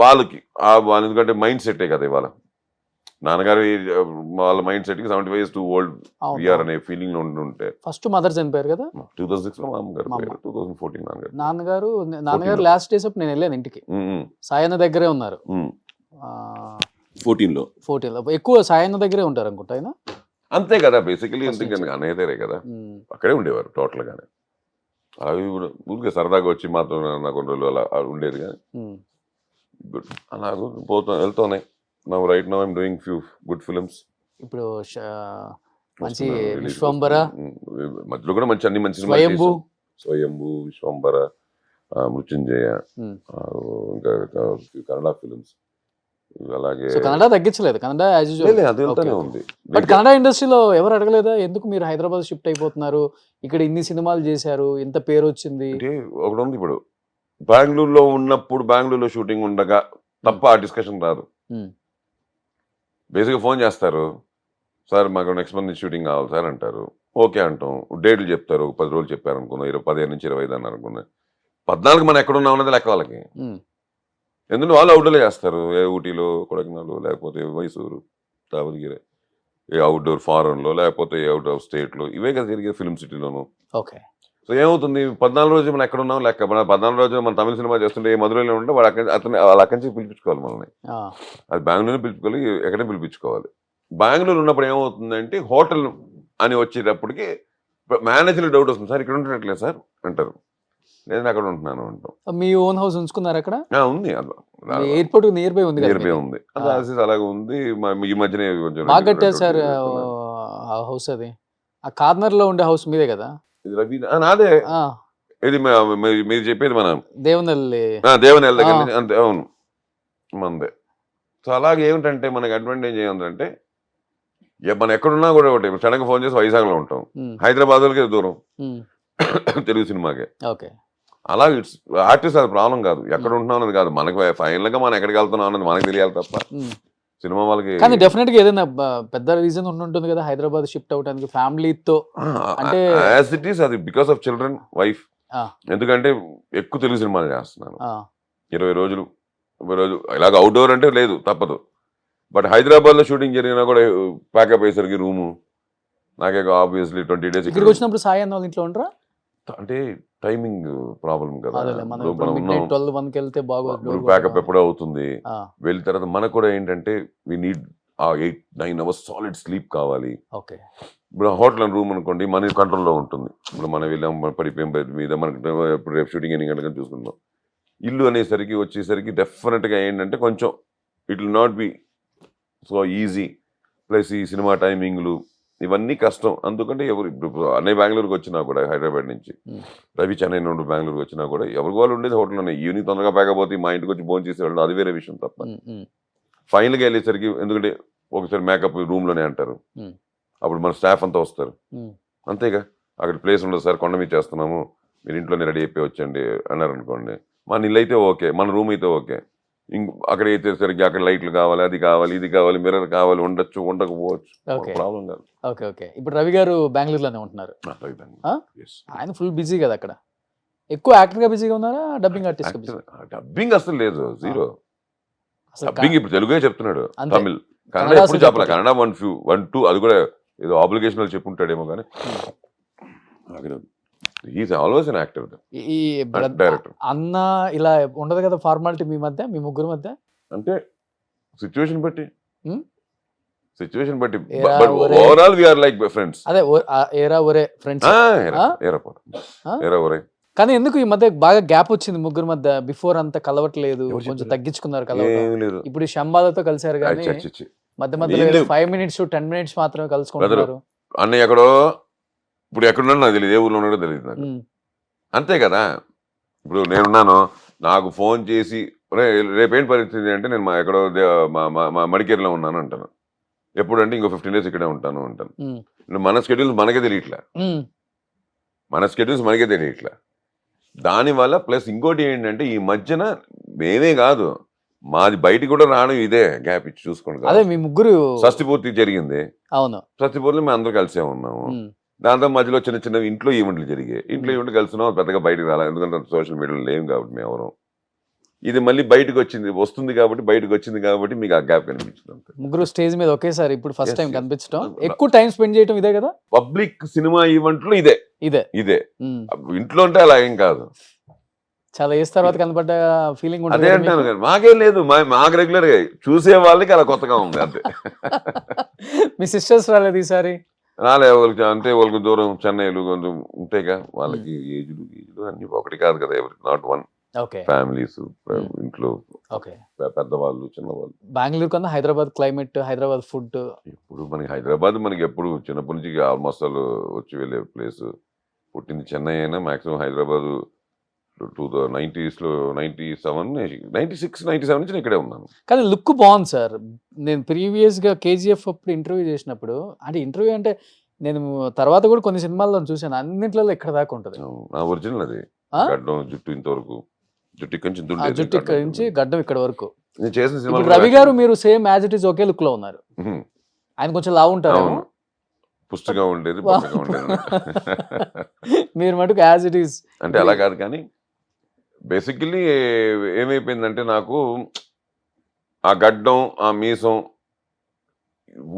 వాళ్ళకి, ఎందుకంటే మైండ్ సెట్టే కదా ఇవాళ. నాన్నగారు వాళ్ళ మైండ్ సెట్ కి 75 is too old వీఆర్ అనే ఫీలింగ్ లో ఉంటే ఫస్ట్ మదర్ చనిపోయారు కదా 2006 లో మా అమ్మగారు 2014 నాన్నగారు లాస్ట్ డేస్ అప్పుడు నేను వెళ్ళాను ఇంటికి. సాయన్న దగ్గరే ఉన్నారు 14 లో ఎక్కువ సాయన్న దగ్గరే ఉంటారు అనుకుంటా ఆయన. అంతే కదా బేసికలీ, ఎందుకంటే అన్నయ్య దగ్గరే కదా, అక్కడే ఉండేవారు టోటల్ గానే. అవి ఊరికే సరదాగా వచ్చి మాతో నాకు 2 రోజులు అలా ఉండేది కానీ గుడ్ అలాగూ వెళ్తున్నాయి. Now right now I'm doing few good films. ఇప్పుడు మంచి విశ్వంబర, మధ్యలో కూడా అన్ని మంచి స్వయంభూ, విశ్వంబర, మృత్యుంజయ, ఇంకా కన్నడ ఫిల్మ్స్. అలాగే కన్నడ తగ్గించలేదు, కన్నడ యాజ్ యూజువల్ అది వెళ్తానే ఉంది. బట్ కన్నడ ఇండస్ట్రీలో ఎవరు అడగలేదా ఎందుకు మీరు హైదరాబాద్ షిఫ్ట్ అయిపోతున్నారు, ఇక్కడ ఇన్ని సినిమాలు చేశారు, ఇంత పేరు వచ్చింది? అంటే ఒకటి ఉంది, ఇప్పుడు బెంగళూరులో ఉన్నప్పుడు బెంగళూరులో షూటింగ్ ఉండగా తప్ప ఆ డిస్కషన్ రాదు. బేసిక్గా ఫోన్ చేస్తారు, సార్ మాకు నెక్స్ట్ మంత్ షూటింగ్ కావాలి సార్ అంటారు. ఓకే అంటాం, డేట్లు చెప్తారు, 10 రోజులు చెప్పారు అనుకున్నాం, 15 నుంచి 25 అన్నారు అనుకున్నా, 14 మనం ఎక్కడ ఉన్నాం అన్నది లెక్క వాళ్ళకి. ఎందుకంటే వాళ్ళు అవుట్డోర్లో చేస్తారు, ఊటీలో, కొడైకెనాల్, లేకపోతే మైసూరు, దావణగిరి, అవుట్డోర్ ఫారెన్లో, లేకపోతే అవుట్ ఆఫ్ స్టేట్లో, ఇవే కదా జరిగే ఫిల్మ్ సిటీలోను. ఓకే, సో ఏమవుతుంది 14 రోజులు మనం ఎక్కడ ఉన్నాం లెక్క. మన 14 రోజులు మన తమిళ సినిమా చేస్తుంటే మధురైలో ఉంటే వాళ్ళు వాళ్ళు అక్కడి నుంచి పిలిపించుకోవాలి మనల్ని. అది బెంగళూరు పిలుచుకోవాలి, ఎక్కడే పిలిపించుకోవాలి. బెంగళూరు ఉన్నప్పుడు ఏమవుతుందంటే హోటల్ అని వచ్చేటప్పటికి మేనేజర్ డౌట్ వస్తుంది, సార్ ఇక్కడ ఉంటున్నట్లేదు సార్ అంటారు, నేను అక్కడ ఉంటున్నాను అంటాం. మీ ఓన్ హౌస్ ఉంచుకున్నారు అక్కడ? ఉంది, ఎయిర్పోర్ట్ నియర్ బై ఉంది, ఉంది, అలాగే ఉంది. ఈ మధ్యనే కొంచెం బాగా కట్టారు సార్ హౌస్. అది ఆ కార్నర్ లో ఉండే హౌస్ మీదే కదా? నాదే. ఇది మీరు చెప్పేది మన దేవనెల్లి దగ్గర నుంచి అంతే. అవును, మందే. సో అలాగే ఏమిటంటే మనకి అడ్వాంటేజ్ ఏముందంటే మనం ఎక్కడున్నా కూడా ఒకటి సడన్గా ఫోన్ చేసి వైజాగ్లో ఉంటాం, హైదరాబాద్ వాళ్ళకి దూరం తెలుగు సినిమాకే. అలా ఇట్స్ ఆర్టిస్ట్ అది ప్రాబ్లం కాదు, ఎక్కడ ఉంటున్నాం అన్నది కాదు, మనకి ఫైనల్ గా మనం ఎక్కడికి వెళ్తున్నాం అన్నది మనకి తెలియాలి తప్ప సినిమా వాళ్ళకి. కానీ డెఫినెట్ గా ఏదైనా పెద్ద రీజన్ ఉంటుంది కదా హైదరాబాద్ షిఫ్ట్ అవడానికి ఫ్యామిలీతో? అంటే యాజ్ ఇట్ ఈస్ అది బికాస్ ఆఫ్ చిల్డ్రన్, వైఫ్. ఎందుకంటే ఎక్కువ తెలుగు సినిమాలు చేస్తున్నాను, 20 రోజులు ఇలాగ అవుట్డోర్ అంటే లేదు తప్పదు. బట్ హైదరాబాద్ లో షూటింగ్ జరిగినా కూడా ప్యాకప్ అయ్యేసరికి రూము నాకే ఆబ్వియస్లీ 20 days ఇక్కడికి వచ్చినప్పుడు సాయి అన్న ఇంట్లో ఉండరా? అంటే టైమింగ్ ప్రాబ్లం కదా, ప్యాకప్ ఎప్పుడో అవుతుంది. వెళ్ళిన తర్వాత మనకు కూడా ఏంటంటే వి నీడ్ ఆ 8-9 అవర్స్ సాలిడ్ స్లీప్ కావాలి. ఓకే. ఇప్పుడు హోటల్ రూమ్ అనుకోండి మన కంట్రోల్లో ఉంటుంది. ఇప్పుడు మనం వెళ్ళాం పడిపోయాం బెడ్ మీద, మనకి ఇప్పుడు రేపు షూటింగ్ ఎన్ని గంటలకు చూసుకుంటాం. ఇల్లు అనేసరికి వచ్చేసరికి డెఫినెట్గా ఏంటంటే కొంచెం it will not be so easy. Plus ఈ సినిమా టైమింగ్లు ఇవన్నీ కష్టం. అందుకంటే ఇప్పుడు అన్నయ్య బెంగళూరుకి వచ్చినా కూడా హైదరాబాద్ నుంచి, రవి చెన్నై నుండి బెంగళూరుకి వచ్చినా కూడా ఎవరికి వాళ్ళు ఉండేది హోటల్లోనే. ఈవినింగ్ తొందరగా పేకపోతే మా ఇంటికి వచ్చి భోజనం చేసి వెళ్ళడం అది వేరే విషయం తప్ప. ఫైనల్గా వెళ్ళేసరికి ఎందుకంటే ఒకసారి మేకప్ రూమ్లోనే అంటారు, అప్పుడు మన స్టాఫ్ అంతా వస్తారు. అంతేగా అక్కడ ప్లేస్ ఉండదు సార్, కొండ మీద చేస్తున్నాము, మీరు ఇంట్లోనే రెడీ అయిపోయి వచ్చండి అన్నారు అనుకోండి. మన ఇల్లు అయితే ఓకే, మన రూమ్ అయితే ఓకే. అక్కడ అయితే సరికి అక్కడ లైట్లు కావాలి, అది కావాలి, ఇది కావాలి, మిర్రర్ కావాలి, ఉండొచ్చు ఉండకపోవచ్చు, ప్రాబ్లం కాదు. Okay okay. ఇప్పుడు రవి గారు బెంగళూరులోనే ఉంటున్నారు. ఆయన ఫుల్ బిజీ కదా అక్కడ. ఎక్కువ యాక్టర్ గా బిజీగా ఉన్నారా, డబ్బింగ్ ఆర్టిస్ట్? డబ్బింగ్ అసలు లేదు, జీరో. డబ్బింగ్ ఇప్పుడు తెలుగే చెప్తున్నాడు, తమిళ్, కన్నడ ఎప్పుడు చెప్పలే. కన్నడ 1-2 అది కూడా ఏదో ఆబ్లిగేషన్ చెప్పుంటాడేమో కానీ is always an actor, director. అన్న ఇలా ఉండదు కదా ఫార్మాలిటీ మీ మధ్య, మీ ముగ్గురు మధ్య? అంటే సిచ్యువేషన్ బట్టి but overall we are like friends. అదే ఏరా ఒరే ఫ్రెండ్స్. ఏరా ఒరే. కానీ ఎందుకు ఈ మధ్య బాగా గ్యాప్ వచ్చింది ముగ్గురు మధ్య? బిఫోర్ అంత కలవట్లేదు, కొంచెం తగ్గించుకున్నారు కలవటం. ఇప్పుడు శంబాలతో కలిసారు కానీ మధ్య మధ్యలో 5 minutes 10 minutes మాత్రమే కలుసుకుంటున్నారు. అన్నయ్య ఎక్కడో, ఇప్పుడు ఎక్కడున్నాడు నాకు తెలియదు, ఏ ఊర్లో ఉన్నాడో తెలియదు నాకు. అంతే కదా. ఇప్పుడు నేనున్నాను, నాకు ఫోన్ చేసి రేపేంటి పరిస్థితి అంటే నేను ఎక్కడో మడికేరిలో ఉన్నాను అంటాను. ఎప్పుడంటే ఇంకో 15 days ఇక్కడే ఉంటాను అంటాను. మన స్కెడ్యూల్స్ మనకే తెలియట్లా. దానివల్ల ప్లస్ ఇంకోటి ఏంటంటే ఈ మధ్యన మేమే కాదు, మాది బయటికి కూడా రావడం ఇదే గ్యాప్ ఇచ్చి చూసుకోండి. అదే మీ ముగ్గురు షష్ఠి పూర్తి జరిగింది. అవును, షష్ఠి పూర్తిలో మేము అందరూ కలిసే ఉన్నాము. దాంతో మధ్యలో చిన్న చిన్న ఇంట్లో ఈవెంట్లు జరిగాయి. ఇంట్లో ఈవెంట్లు కలిసినాం, పెద్దగా బయటకు రాలేదు, ఎందుకంటే సోషల్ మీడియాలో లేవు కాబట్టి మేము ఎవరు. ఇది మళ్ళీ బయటకు వస్తుంది కాబట్టి మీకు ఆ గ్యాప్ కనిపించింది. ముగ్గురు స్టేజ్ మీద ఒకేసారి ఇప్పుడు ఫస్ట్ టైం కనిపించడం, ఎక్కువ టైం స్పెండ్ చేయడం ఇదే కదా. పబ్లిక్ సినిమా ఈవెంట్లు ఇదే. ఇంట్లో అంటే అలా ఏం కాదు. చాలా ఏజ్ తర్వాత కనపడ్డ ఫీలింగ్ ఉంటుంది. అదే అంటాను కానీ మాకేం లేదు, మాకు రెగ్యులర్ గా చూసే వాళ్ళకి అలా కొత్తగా ఉంది అంతే. మీ సిస్టర్స్ రాలేదు ఈసారి? రాలే, వాళ్ళకి అంటే వాళ్ళకి దూరం, చెన్నైలు కొంచెం ఉంటాయిగా, వాళ్ళకి ఏజ్లు అన్ని ఒకటి కాదు కదా, ఎవరి నాట్ వన్. ఫ్యామిలీస్, ఇంట్లో పెద్దవాళ్ళు, చిన్నవాళ్ళు. బెంగళూరు కన్నా హైదరాబాద్ క్లైమేట్, హైదరాబాద్ ఫుడ్. ఇప్పుడు మనకి హైదరాబాద్ మనకి ఎప్పుడు చిన్నప్పటి నుంచి ఆల్మోస్ట్ వచ్చి వెళ్ళే ప్లేస్. పుట్టింది చెన్నై అయినా మాక్సిమం హైదరాబాద్ 90s లో 96, 97 నుంచి ఇక్కడే ఉన్నాను. కానీ లుక్ బాగుంది సార్. నేను ప్రీవియస్ గా KGF అప్పుడు ఇంటర్వ్యూ చేసినప్పుడు, అంటే ఇంటర్వ్యూ అంటే నేను తర్వాత కూడా కొన్ని సినిమాల్లో చూసాను, అన్నింటిలో ఇక్కడ దాకా ఉంటుంది. నా ఒరిజినల్ అది. గడ్డం, జుట్టు ఇంతవరకు, జుట్టు ఇక్కడి నుంచి గడ్డం ఇక్కడ వరకు. నేను చేసిన సినిమా రవి గారు మీరు same as it is okay look లో ఉన్నారు. ఆయన కొంచెం లావు ఉంటారు, పుష్టిగా ఉండేది, మీరు మటుకు యాజ్ ఇట్ ఈస్. అంటే అలా కాదు కానీ బేసికల్లీ ఏమైపోయిందంటే నాకు ఆ గడ్డం, ఆ మీసం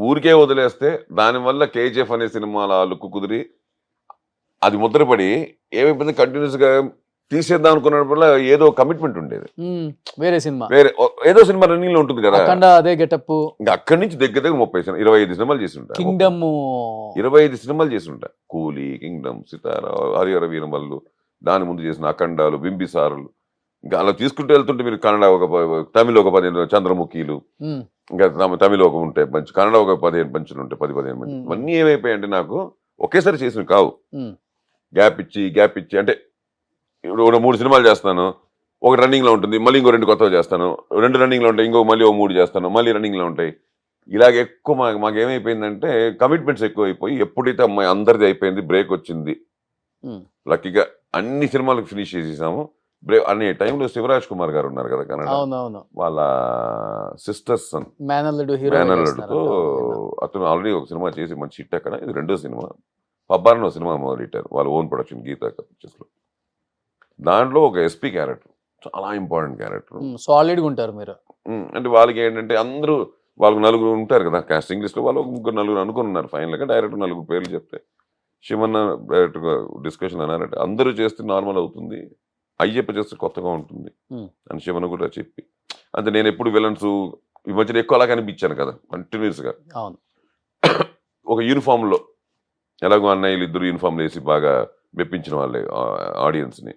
ఊరికే వదిలేస్తే దానివల్ల KGF అనే సినిమాలో ఆ లుక్ కుదిరి అది ముద్రపడి ఏమైపోయింది, కంటిన్యూస్ గా తీసేద్దాం అనుకున్నప్పుడు ఏదో కమిట్మెంట్ ఉండేది. వేరే సినిమా, ఏదో సినిమా రన్నింగ్ లో ఉంటుంది కదా, అదే గెటప్. ఇంకా అక్కడి నుంచి దగ్గర 25 సినిమాలు చేసి ఉంటా. కింగ్డమ్ 25 సినిమాలు చేసి ఉంటా. కూలీ, కింగ్డమ్, సితారా, హరిహర వీరమల్లు, దాని ముందు చేసిన అఖండాలు, బింబిసారులు, ఇంకా అలా తీసుకుంటూ వెళ్తుంటే మీరు కన్నడ తమిళ ఒక 15 చంద్రముఖీలు, ఇంకా తమిళ ఒక ఉంటాయి మంచి, కన్నడ ఒక 15 పంచులు ఉంటాయి, 10-15 మంచి. ఇవన్నీ ఏమైపోయాయంటే నాకు ఒకేసారి చేసినవి కావు. గ్యాప్ ఇచ్చి అంటే ఇప్పుడు 3 సినిమాలు చేస్తాను, ఒక రన్నింగ్ లో ఉంటుంది, మళ్ళీ ఇంకో 2 కొత్తగా చేస్తాను, 2 రన్నింగ్ లో ఉంటాయి, ఇంకో మళ్ళీ 3 చేస్తాను, మళ్ళీ రన్నింగ్ లో ఉంటాయి. ఇలాగ ఎక్కువ మాకు ఏమైపోయిందంటే కమిట్మెంట్స్ ఎక్కువ అయిపోయి, ఎప్పుడైతే అమ్మాయి అందరిది అయిపోయింది, బ్రేక్ వచ్చింది, లక్కీగా అన్ని సినిమాలకు ఫినిష్ చేసేసాము. అనే టైంలో శివరాజ్ కుమార్ గారు ఉన్నారు కదా కన్నడ, వాళ్ళ సిస్టర్స్ సన్ మేనల్లుడుతో అతను ఆల్రెడీ ఒక సినిమా చేసి మంచి హిట్. అక్కడ ఇది 2వ సినిమా, పబ్బారని ఒక సినిమా మొదలెట్టారు వాళ్ళు, ఓన్ ప్రొడక్షన్, గీతా పిక్చర్స్ లో. దాంట్లో ఒక SP క్యారెక్టర్, చాలా ఇంపార్టెంట్ క్యారెక్టర్, సాలిడ్గా ఉంటారు మీరు. అంటే వాళ్ళకి ఏంటంటే అందరూ వాళ్ళకి 4 ఉంటారు కదా కాస్టింగ్ లిస్ట్ లో, వాళ్ళు 3-4 అనుకున్నారు. ఫైనల్గా డైరెక్టర్ 4 పేర్లు చెప్తే శివన్న డైరెక్ట్గా డిస్కషన్ అన్నారంటే అందరూ చేస్తే నార్మల్ అవుతుంది, అయ్యప్ప చేస్తే కొత్తగా ఉంటుంది అని శివన్న కూడా చెప్పి. అంటే నేను ఎప్పుడు విలన్స్ ఈ మధ్యన ఎక్కువ అలా కనిపించాను కదా కంటిన్యూస్గా. అవును. ఒక యూనిఫామ్లో ఎలాగో అన్నయ్యలు ఇద్దరు యూనిఫామ్లు వేసి బాగా మెప్పించిన వాళ్ళే ఆడియన్స్ని.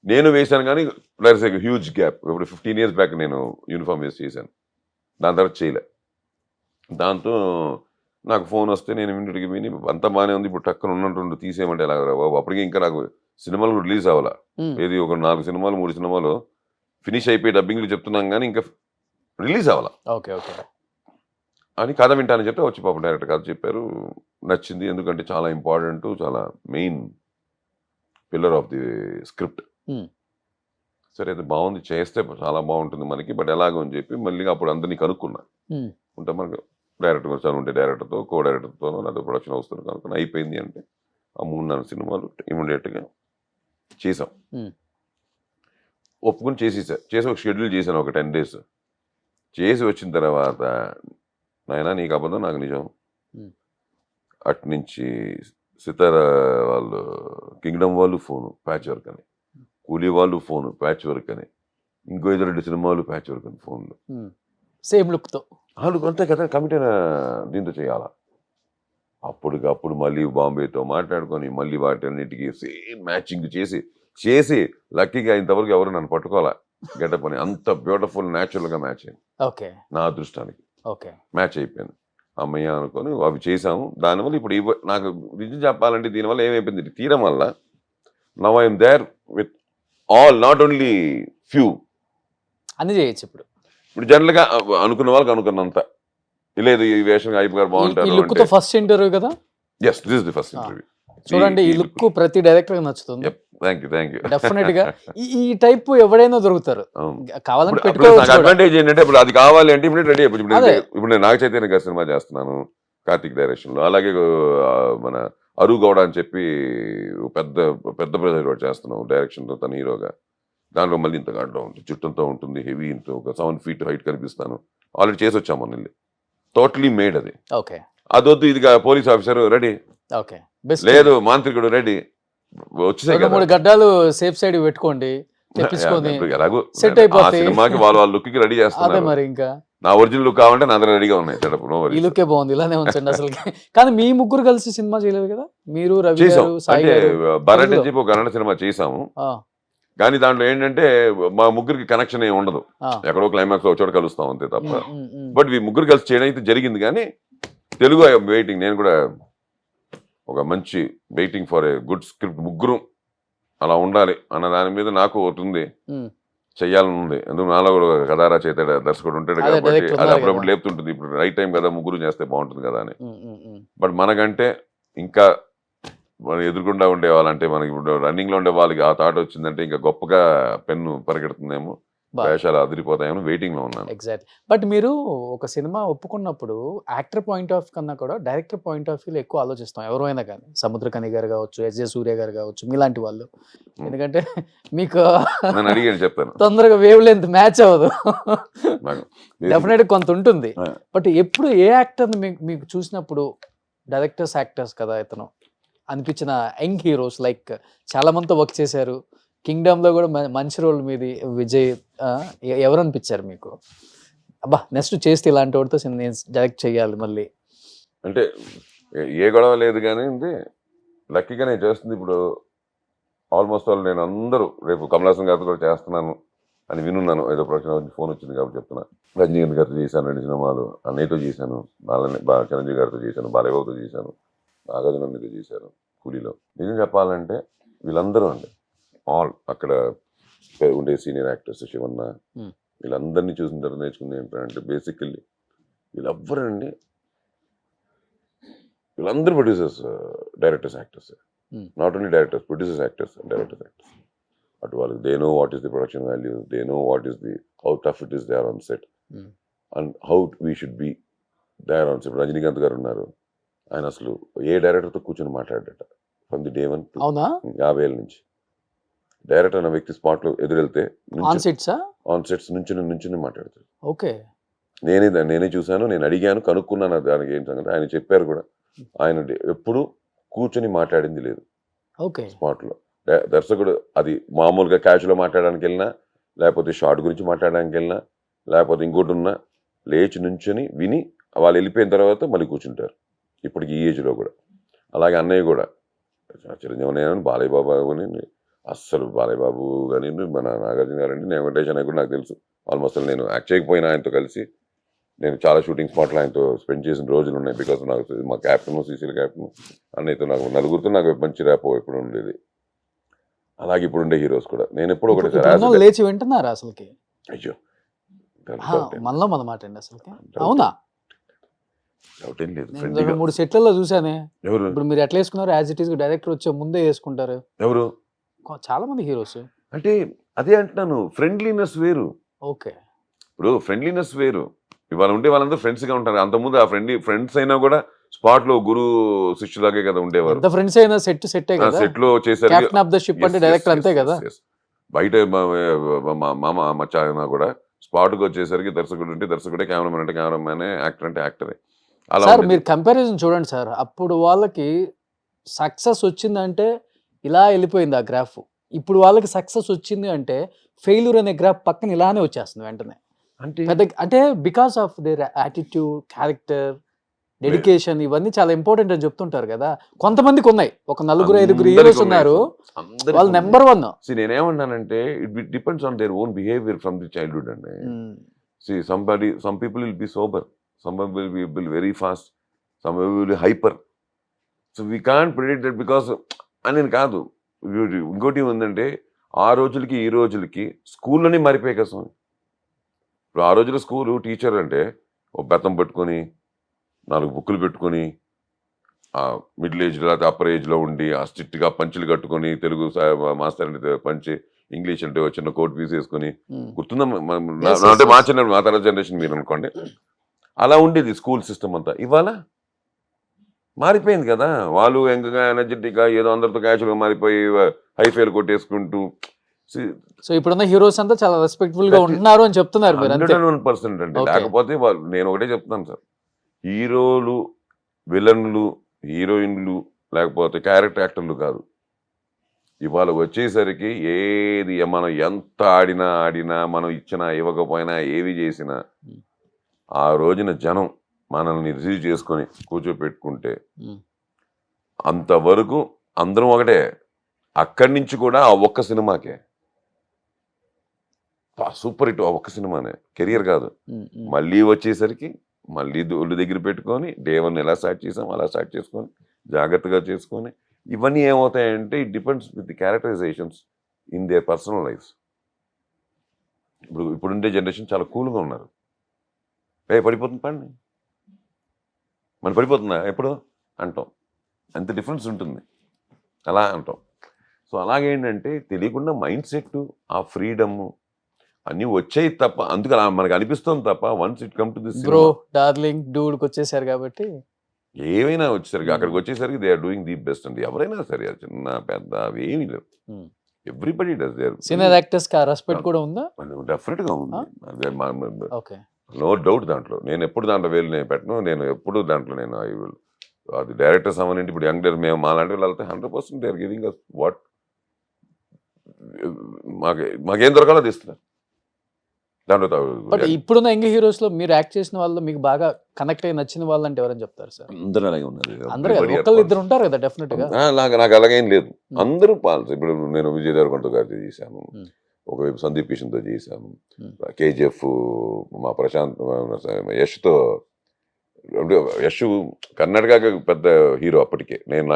నేను వేశాను కానీ there is a huge gap. ఇప్పుడు 15 years బ్యాక్ నేను యూనిఫామ్ వేసి చేశాను, దాని తర్వాత చేయలే. దాంతో నాకు ఫోన్ వస్తే నేను ఇమీడియట్గా విని అంతా బాగానే ఉంది, ఇప్పుడు టక్కన ఉన్నట్టు తీసేయమంటే ఎలా బాబు. అప్పటికే ఇంకా నాకు సినిమాలు కూడా రిలీజ్ అవ్వాలా. ఏది ఒక 4 సినిమాలు 3 సినిమాలు ఫినిష్ అయిపోయి డబ్బింగ్లు చెప్తున్నాం కానీ ఇంకా రిలీజ్ అవ్వాలా ఓకే ఓకే అని కథ వింటానని చెప్తే వచ్చి పాప డైరెక్టర్ కథ చెప్పారు. నచ్చింది, ఎందుకంటే చాలా ఇంపార్టెంట్, చాలా main pillar of the script. సరే అది బాగుంది, చేస్తే చాలా బాగుంటుంది మనకి, బట్ ఎలాగో అని చెప్పి మళ్ళీ అప్పుడు అందరినీ కనుక్కున్నా. ఉంటే మనకు డైరెక్టర్ వచ్చాను, ఉంటే డైరెక్టర్తో కో డైరెక్టర్తోనో లేదా ప్రొడక్షన్ హౌస్తో కనుక్కుని అయిపోయింది అంటే ఆ 3-4 సినిమాలు ఇమీడియట్గా చేసాం. ఒప్పుకుని చేసి ఒక షెడ్యూల్ చేశాను, ఒక 10 days చేసి వచ్చిన తర్వాత నాయనా నీకు అబద్ధం నాకు నిజం. అటు నుంచి సితార వాళ్ళు కింగ్డమ్ వాళ్ళు ఫోను ప్యాచ్ వర్క్ అని, కూలీ వాళ్ళు ఫోను ప్యాచ్ వర్క్ అని, ఇంకో 2 సినిమాలు ప్యాచ్ వర్క్ అని ఫోన్లు సేమ్ లుక్తో. వాళ్ళు అంతే కదా కమిటీ దీంతో చేయాలా. అప్పటికప్పుడు మళ్ళీ బాంబేతో మాట్లాడుకొని మళ్ళీ వాటన్నిటికీ సేమ్ మ్యాచింగ్ చేసి లక్కీగా ఇంతవరకు ఎవరు నన్ను పట్టుకోవాలా గెటప్ అని. అంత బ్యూటిఫుల్ న్యాచురల్గా మ్యాచ్ అయింది ఓకే. నా అదృష్టానికి. ఓకే. మ్యాచ్ అయిపోయింది అమ్మయ్య అనుకొని అవి చేసాము. దానివల్ల ఇప్పుడు నాకు నిజం చెప్పాలంటే దీనివల్ల ఏమైపోయింది, తీయడం వల్ల now I'm there with all, not only few, అన్ని చేయొచ్చు ఇప్పుడు. ఇప్పుడు జనరల్గా అనుకున్న వాళ్ళకి అనుకున్నంత లేదు ఈ వేషం అయిపోయారు బాగుంటారు. ఫస్ట్ ఇంటర్వ్యూ కదా. Yes, this is the first interview. చూడండి ఈ లుక్ ప్రతి డైరెక్టర్ నచ్చుతుంది. Thank you. డెఫినెట్ గా ఈ టైప్ ఎవరైనా దొరుకుతారు, కావాలంటే నాకు పెట్టుకోవచ్చు. అడ్వాంటేజ్ ఏంటంటే ఇప్పుడు అది కావాలి అంటే ఇప్పుడు రెడీ అయిపోయి. ఇప్పుడు నేను నాగ చైతన్య గారి సినిమా చేస్తున్నాను కార్తిక్ డైరెక్షన్ లో, అలాగే మన అరు గౌడ అని చెప్పి పెద్ద బ్రదర్ చేస్తున్నాం డైరెక్షన్ తో, తన హీరోగా. దాంట్లో మళ్ళీ ఇంత గాంట్లో ఉంటుంది, చుట్టంతో ఉంటుంది, హెవీ ఇంత ఒక 7 feet హైట్ కనిపిస్తాను. ఆల్రెడీ చేసి వచ్చాము మొన్న, టోటలీ మేడ్ అది. ఓకే. అదొద్దు ఇదిగా పోలీస్ ఆఫీసర్ రెడీ, ఓకే లేదు మాంత్రికుడు రెడీ, వచ్చేసాయి కదా. 3 గడ్డాలు సేఫ్ సైడ్ పెట్టుకోండి, తెప్పించుకొని ఎలాగో సెట్ అయిపోతాయి. సినిమాకి వాళ్ళ లుక్ కి రెడీ అదే చేస్తున్నారు. మరి ఇంకా నా ఒరిజినల్ లుక్ కావాలంటే నా దగ్గర రెడీగా ఉన్నాయి. ఈ లుక్కే బాగుంది, ఇలానే ఉంచండి అసలు. కానీ మీ ముగ్గురు కలిసి సినిమా చేయలేదు కదా, మీరు రవి చేసాం. గారు, సాయి అంటే గారు. భరత్ అని చెప్పి ఒక కన్నడ సినిమా చేసాము, ఆ, కానీ దాంట్లో ఏంటంటే మా ముగ్గురికి కనెక్షన్ ఏమి ఉండదు. ఆ. ఎక్కడో క్లైమాక్స్ ఒక చోట కలుస్తాం అంతే తప్ప. ఉమ్, ఉమ్. బట్ ఈ ముగ్గురు కలిసి చేయడం అయితే జరిగింది. కానీ తెలుగు వెయిటింగ్, నేను కూడా ఒక మంచి waiting for a good script, ముగ్గురు అలా ఉండాలి అన్న దాని మీద నాకు ఒకటి ఉంది, ఉమ్. చెయ్యాలని ఉంది. ఎందుకు నాలో కూడా కథారా చేత దర్శకుడు ఉంటాడు అదే, కాబట్టి director అది ఉన్నారు అప్పుడప్పుడు కదా. లేపుతుంటుంది. ఇప్పుడు రైట్ టైం కదా, ముగ్గురు చేస్తే బాగుంటుంది కదా అని. ఉమ్, ఉమ్, ఉమ్. బట్ మనకంటే ఇంకా మనం ఎదురుకుండా ఉండే వాళ్ళంటే మనకి ఇప్పుడు రన్నింగ్ లో ఉండే వాళ్ళకి ఆ థాట్ వచ్చిందంటే ఇంకా గొప్పగా పెన్ను పరిగెడుతుందేమో, వేషాలు అదిరిపోతాయేమో వెయిటింగ్ లో ఉన్నాను. ఎగ్జాక్ట్లీ. బట్ మీరు ఒక సినిమా ఒప్పుకున్నప్పుడు యాక్టర్ పాయింట్ ఆఫ్ కన్నా కూడా డైరెక్టర్ పాయింట్ ఆఫ్ వ్యూలో ఎక్కువ ఆలోచిస్తాం ఎవరైనా కానీ. సముద్రకని గారు కావచ్చు, ఎస్జే సూర్య గారు కావచ్చు, మీలాంటి వాళ్ళు. ఎందుకంటే మీకు నేను అడిగాను చెప్తాను, తొందరగా వేవ్ లెంత్ మ్యాచ్ అవ్వదు, నాకు డెఫినెట్ కొంత ఉంటుంది. ఆ. బట్ ఎప్పుడు ఏ యాక్టర్ని మీకు చూసినప్పుడు డైరెక్టర్స్ యాక్టర్స్ కదా ఇతను అనిపించిన యంగ్ హీరోస్, లైక్ చాలా మందితో వర్క్ చేశారు, కింగ్డమ్ లో కూడా మంచి రోల్ మీది, విజయ్, ఎవరు అనిపించారు మీకు? అబ్బా నెక్స్ట్ చేస్తే ఇలాంటి వాడితో నేను డైరెక్ట్ చేయాలి మళ్ళీ అంటే ఏ గొడవ లేదు కానీ లక్కీగా నేను చేస్తుంది. ఇప్పుడు ఆల్మోస్ట్ ఆల్ నేను అందరూ రేపు కమలాసన్ గారితో కూడా చేస్తున్నాను అని వినున్నాను. ఏదో ప్రొడక్షన్ ఫోన్ వచ్చింది కాబట్టి చెప్తున్నా. రజనీకాంత్ గారితో చేశాను 2 సినిమాలు, అన్నయ్యతో చేశాను, చిరంజీవి గారితో చేశాను, బాలయ్యబాబుతో చేశాను, నాగార్జునతో చేశాను కూలీలో. నిజం చెప్పాలంటే వీళ్ళందరూ అండి ఆల్ అక్కడ ఉండే సీనియర్ యాక్టర్స్ శివన్న, వీళ్ళందరినీ చూసిన తర్వాత నేర్చుకుంది ఏంటంటే బేసికల్లీ వీళ్ళెవ్వరండి, వీళ్ళందరూ producers, directors, actors. Not only directors, producers, actors and directors, actors. అటు వాళ్ళకి they know what is the production value, they know what is the how tough it is they are on set and how we should be they are on set. Rajinikanth garu ఉన్నారు, ఆయన అసలు ఏ డైరెక్టర్తో కూర్చొని మాట్లాడట from the day 1 to 50 ఏళ్ళ నుంచి. Director అన్న వ్యక్తి స్పాట్ లో ఎదురెళ్తే ఆన్ సెట్స్ నుంచి మాట్లాడతాడు. ఓకే. నేనే చూశాను, నేను అడిగాను, కనుక్కున్నాను దానికి ఏం సంగతి. ఆయన చెప్పారు కూడా, ఆయన ఎప్పుడు కూర్చొని మాట్లాడింది లేదు స్పాట్ లో. దర్శకుడు అది మామూలుగా క్యాజువల్గా మాట్లాడడానికి వెళ్ళినా, లేకపోతే షార్ట్ గురించి మాట్లాడడానికి వెళ్ళినా, లేకపోతే ఇంకోటి ఉన్నా, లేచి నుంచొని విని వాళ్ళు వెళ్ళిపోయిన తర్వాత మళ్ళీ కూర్చుంటారు. ఇప్పటికి ఈ ఏజ్లో కూడా. అలాగే అన్నయ్య కూడా చిరంజీవి అన్నయ్య అని, బాలయ్య బాబు అని, అస్సలు బాలయ్య బాబు కానీ, మన నాగార్జున గారు అంటే, నేను వెంకటేష్ అన్నయ్య కూడా నాకు తెలుసు. ఆల్మోస్ట్ నేను యాక్ట్ చేయకపోయినా ఆయనతో కలిసి నేను చాలా షూటింగ్ స్పాట్లో ఆయనతో స్పెండ్ చేసిన రోజులు ఉన్నాయి. బికాస్ నాకు మా క్యాప్టెన్, సీసీఎల్ క్యాప్టెన్ అన్నయ్యతో నాకు నలుగురితో నాకు మంచి ర్యాపో ఎప్పుడు ఉండేది. అలాగే ఇప్పుడు ఉండే హీరోస్ కూడా నేను ఎప్పుడు ఒకటి ఇప్పుడు లేచి వింటున్నారా అసలుకి? అయ్యో మనలో మన మాట అండి అసలుకి. అవునా? డౌట్ ఏం లేదు. నేను 2-3 సెట్లలో చూసానే. ఎవరు ఇప్పుడు మీరు ఎట్లా వేసుకున్నారు? యాజ్ ఇట్ ఈస్ డైరెక్టర్ వచ్చే ముందే వేసుకుంటారు ఎవరు చాలా మంది హీరోస్. అంటే అదే అంటున్నాను, ఫ్రెండ్లీనెస్ వేరు. ఓకే, ఇప్పుడు ఫ్రెండ్లీనెస్ వేరు. ఇవాళ ఉంటే వాళ్ళందరూ ఫ్రెండ్స్ గా ఉంటారు. అంతకుముందు ఆ ఫ్రెండ్స్ అయినా కూడా స్పాట్ లో గురు శిష్యులాగే కదా ఉండేవారు. ఎంత ఫ్రెండ్స్ అయినా సెట్టే కదా. సెట్ లో చేశారు. కెప్టెన్ ఆఫ్ ద షిప్ అంటే డైరెక్టర్ అంతే కదా. బయట మామ మచ్చ అయినా కూడా స్పాట్కి వచ్చేసరికి దర్శకుడు అంటే దర్శకుడే, కెమెరామెన్ అంటే కెమెరామెనే, యాక్టర్ అంటే యాక్టరే. అలా సార్ మీరు కంపారిజన్ చూడండి సార్. అప్పుడు వాళ్ళకి సక్సెస్ వచ్చిందంటే ఇలా వెళ్ళిపోయింది ఆ గ్రాఫ్. ఇప్పుడు వాళ్ళకి సక్సెస్ వచ్చింది అంటే ఫెయిల్యూర్ అనే గ్రాఫ్ పక్కన ఇలానే వచ్చేస్తుంది వెంటనే. అంటే because of their attitude, character, dedication, ఇవన్నీ చాలా ఇంపార్టెంట్ అని చెప్తుంటారు కదా. కొంతమందికి ఉన్నాయి, ఒక 4-5 హీరోస్ ఉన్నారు, వాళ్ళు నెంబర్ 1. నేనేమన్నానంటే it depends on their own behaviour from the childhood అండి. some people will be sober, some will be very fast, some will be hyper. So we can't predict that because అని కాదు. ఇంకోటి ఏంటంటే ఆ రోజులకి ఈ రోజులకి స్కూల్లోనే మారిపోయాయి కదా. ఇప్పుడు ఆ రోజుల్లో స్కూలు టీచర్ అంటే ఒక బెత్తం పట్టుకొని 4 బుక్కులు పెట్టుకొని మిడిల్ ఏజ్ లేకపోతే అప్పర్ ఏజ్లో ఉండి ఆ స్ట్రిక్ట్గా పంచులు కట్టుకొని, తెలుగు మాస్టర్ అంటే పంచి, ఇంగ్లీష్ అంటే చిన్న కోట్ పీస్ వేసుకొని, గుర్తుందా? అంటే మా చిన్న మా తర్వాత జనరేషన్ మీరు అనుకోండి, అలా ఉండేది స్కూల్ సిస్టమ్ అంతా. ఇవాళ మారిపోయింది కదా. వాళ్ళు ఎంకగా ఎనర్జెటిక్గా ఏదో అందరితో క్యాజువల్గా మారిపోయి హైఫైలు కొట్టేసుకుంటూ. సో ఇప్పుడున్న హీరోస్ అంతా చాలా రెస్పెక్ట్ఫుల్ గా ఉంటున్నారు అని చెప్తున్నారు మీరు. 100% అండి. లేకపోతే వాళ్ళు, నేను ఒకటే చెప్తున్నాను సార్, హీరోలు, విలన్లు, హీరోయిన్లు లేకపోతే క్యారెక్టర్ యాక్టర్లు కాదు. ఇవాళ వచ్చేసరికి ఏది మనం ఎంత ఆడినా మనం ఇచ్చినా ఇవ్వకపోయినా ఏవి చేసినా ఆ రోజున జనం మనల్ని రిసీవ్ చేసుకొని కూర్చోపెట్టుకుంటే అంతవరకు అందరం ఒకటే. అక్కడి నుంచి కూడా ఆ ఒక్క సినిమాకే సూపర్ హిట్, ఆ ఒక్క సినిమానే, కెరియర్ కాదు. మళ్ళీ వచ్చేసరికి మళ్ళీ ఒళ్ళు దగ్గర పెట్టుకొని డే 1 ఎలా స్టార్ట్ చేసాం అలా స్టార్ట్ చేసుకొని జాగ్రత్తగా చేసుకొని, ఇవన్నీ ఏమవుతాయంటే it depends with the characterisations in their personal lifes. ఇప్పుడుండే జనరేషన్ చాలా కూల్గా ఉన్నారు. పడిపోతుంది పండి, మన పడిపోతుందా ఎప్పుడు అంటాం, అంత డిఫరెన్స్ ఉంటుంది, అలా అంటాం. సో అలాగేంటంటే తెలియకుండా మైండ్ సెట్, ఆ ఫ్రీడమ్ అన్నీ వచ్చాయి తప్ప, అందుకు అలా మనకు అనిపిస్తుంది తప్ప once it come to this bro darling డూడ్కి వచ్చేసారు కాబట్టి ఏమైనా వచ్చేసరికి అక్కడికి వచ్చేసరికి they are doing the best అండి. ఎవరైనా సరే, చిన్న పెద్ద అవి ఏమీ లేవు. Everybody does there. Senior actors కి రెస్పెక్ట్ కూడా ఉందా? డెఫినెట్గా ఉంది. Okay, no doubt. దాంట్లో నేను ఎప్పుడు దాంట్లో వేలు నేను పెట్టను. నేను ఎప్పుడు దాంట్లో నేను అది డైరెక్టర్స్ అవ్వనండి. ఇప్పుడు యంగ్ డైరెక్టర్ మేము మాలాంటి వాళ్ళు వెళ్తే 100% they are giving us what మాకేం దొరకాలో అది ఇస్తున్నారు. దాంట్లో బట్ ఇప్పుడున్న యంగ్ హీరోస్ లో మీరు యాక్ట్ చేసిన వాళ్ళు మీకు బాగా కనెక్ట్ అయ్యి నచ్చిన వాళ్ళు అంటే ఎవరని చెప్తారు సార్? అందరూ అలాగే ఉన్నారు. అందరూ ఒకళ్ళు ఇద్దరు ఉంటారు కదా డెఫినెట్ గా. నాకు అలాగేం లేదు, అందరూ పాల్స్. ఇప్పుడు నేను విజయ్ దేవరకొండ గారితో చేశాను, ఒకవైపు సందీప్ కిషన్తో చేశాను, కేజీఎఫ్ మా ప్రశాంత్ యష్తో. యష్ కర్ణాటక పెద్ద హీరో అప్పటికే. నేను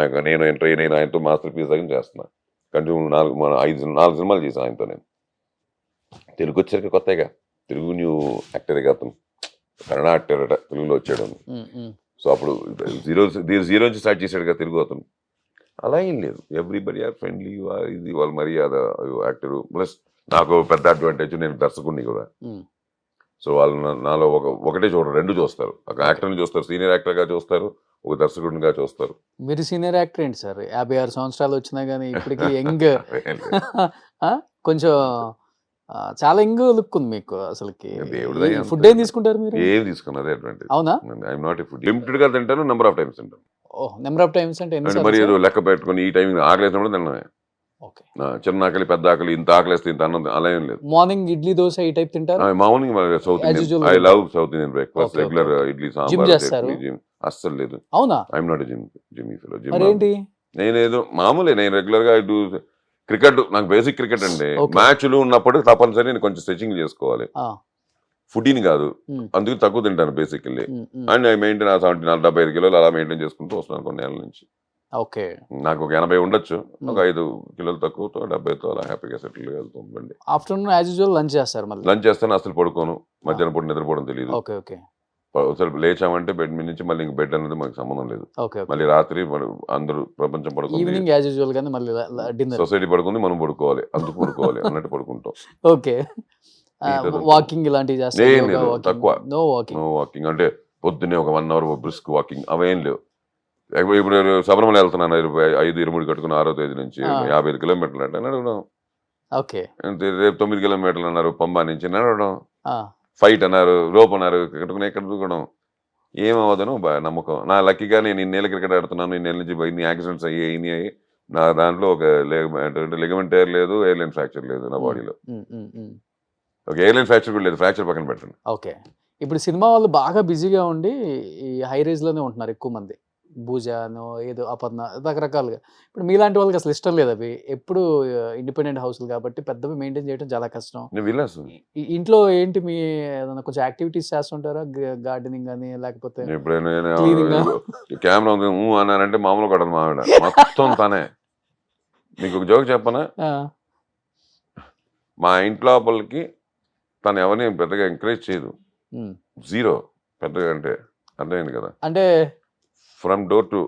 ఎంటర్ అయ్యి నేను ఆయనతో మాస్టర్ పీస్ దగ్గర చేస్తున్నా. కంటిన్యూ 4 సినిమాలు చేశాను ఆయనతో. నేను తెలుగు వచ్చాక కొత్తగా తెలుగు న్యూ యాక్టరే కాదు, కన్నడ యాక్టర్ అట, తెలుగులో వచ్చాడు. సో అప్పుడు జీరో నుంచి స్టార్ట్ చేశాడు కదా తెలుగు అతను. అలా ఏం లేదు, ఎవ్రీబడి ఆర్ ఫ్రెండ్లీ. ఇది వాళ్ళ మర్యాద యాక్టరు. ప్లస్ నాకు పెద్ద అడ్వాంటేజ్, నేను దర్శకుడిని కూడా. సో వాళ్ళు నాలో ఒకటే చూడరు, 2 చూస్తారు. ఒక యాక్టర్ని చూస్తారు, సీనియర్ యాక్టర్గా చూస్తారు, ఒక దర్శకుడిగా చూస్తారు. మీరు సీనియర్ యాక్టర్ ఏంటి సార్? 56 సంవత్సరాలు వచ్చినా కానీ ఇప్పటికి యంగ్ కొంచెం చాలా యంగ్ లుక్ ఉంది మీకు అసలుకి. ఫుడ్ ఏం తీసుకుంటారు మీరు? ఏం తీసుకున్నది అడ్వాంటేజ్. అవునా? ఐఎమ్ నాట్ ఫుడ్ లిమిటెడ్ గా తింటాను, నెంబర్ ఆఫ్ టైమ్స్ తింటాను. నెంబర్ ఆఫ్ టైమ్స్ అంటే మరి ఏదో లెక్క పెట్టుకుని ఈ టైం ఆగలేసినప్పుడు తిన్నాను. ఓకే. చిన్న ఆకలి పెద్ద ఆకలి, ఇంత ఆకలిస్తే ఇంత అన్నం అలా ఏం లేదు. మార్నింగ్ ఇడ్లీ దోశ ఈ టైప్ తింటారా? Morning South As Indian, usual I తింటారు. Love South Indian breakfast. Okay, regular okay. Idli gym sambar చేస్తారు? చట్నీ, జిమ్ అస్సలు లేదు. అవునా? I'm not gym fellow. మరేంటి? నేనేదో మామూలే, నేను రెగ్యులర్ గా డూ క్రికెట్, నాకు బేసిక్ క్రికెట్ అండి. Okay. మ్యాచ్లు ఉన్నప్పుడు తప్పనిసరి నేను కొంచెం స్ట్రెచింగ్ చేసుకోవాలి, ఆ, ఫుడ్ని కాదు. ఉమ్, అందుకు తక్కువ తింటాను basically. Um, um. And I maintain 75 కిలోలు అలా మెయింటైన్ చేసుకుంటూ వస్తున్నాను కొన్ని ఏళ్ళ నుంచి. ఓకే. నాకు ఒక 80 ఉండొచ్చు, ఒక 5 కిలోలు తక్కువతో 70తో అలా హ్యాపీగా సెటిల్ వెళ్తుందండి. ఆఫ్టర్నూన్ యాజ్ యూజువల్ లంచ్ చేస్తారు మళ్ళీ? లంచ్ చేస్తాను, అసలు పడుకోను. మధ్యాహ్నం పూట నిద్రపోవడం తెలియదు. ఓకే ఓకే ఒకసారి లేచామంటే బెడ్ మీద నుంచి మళ్ళీ ఇంక బెడ్ అనేది మనకు సంబంధం లేదు. Okay okay. మళ్ళీ రాత్రి అందరూ ప్రపంచం పడుకుంది, ఈవినింగ్ యాజ్ యూజువల్ గానే మళ్ళీ డిన్నర్. సొసైటీ పడుకుంది, మనం పడుకోవాలి, అందుకు పడుకోవాలి అన్నట్టు పడుకుంటాం. ఓకే. Neat. వాకింగ్ ఇలాంటివి ఏం చేస్తారు? లేదు, తక్కువ. No walking. నో వాకింగ్ అంటే పొద్దున్నే ఒక 1 hour బ్రిస్క్ వాకింగ్ అవేం లేవు. ఇప్పుడు శబరిమల వెళ్తున్నాను, 5-23 కట్టుకుని 6వ తేదీ నుంచి ఆ. 55 కిలోమీటర్లు అంటే నడవడం. ఓకే. అంతే, రేపు 9 కిలోమీటర్లు అన్నారు పంబా నుంచి నడవడం. ఆ, ఫైట్ అన్నారు, రోప్ అన్నారు, కట్టుకుని ఎక్కడ దూకడం. ఏమవదను నమ్మకం. నా లక్కీగా నేను ఇన్నేళ్ళ క్రికెట్ ఆడుతున్నాను, ఇన్నేళ్ళ నుంచి ఇన్ని యాక్సిడెంట్స్ అయ్యాయి. నా దాంట్లో ఒక లిగమెంట్ టైర్ లేదు, ఎయిర్లైన్ ఫ్రాక్చర్ లేదు నా బాడీలో. ఉమ్, ఉమ్, ఉమ్. ఒక ఎయిర్లైన్ ఫ్రాక్చర్ కూడా లేదు, ఫ్రాక్చర్ పక్కన పెట్టండి. ఓకే. ఇప్పుడు సినిమా వాళ్ళు బాగా బిజీగా ఉండి ఈ హై రేంజ్ లోనే ఉంటున్నారు ఎక్కువ మంది. భూజానో ఏదో అపర్ణ రకరకాలుగా. ఇప్పుడు మీలాంటి వాళ్ళకి అసలు ఇష్టం లేదు అవి. ఎప్పుడు ఇండిపెండెంట్ హౌస్లు కాబట్టి పెద్దవి మెయింటైన్ చేయడం చాలా కష్టం. నేను విలాస్ ఇంట్లో ఏంటి మీ ఏదైనా కొంచెం యాక్టివిటీస్ చేస్తుంటారా? గార్డెనింగ్ కానీ లేకపోతే ఎప్పుడైనా Cleaning ఆ? కెమెరా ఉంది అన్నానంటే మామూలు కొట్టదు మా ఆవిడ, మొత్తం తనే. మీకు ఒక జోక్ చెప్పనా? ఆ, మా ఇంటి లోపలికి తను ఎవరిని పెద్దగా ఎంకరేజ్ చేయదు, ఉమ్. జీరో. పెద్దగా అంటే అర్థమైంది కదా. అంటే from door to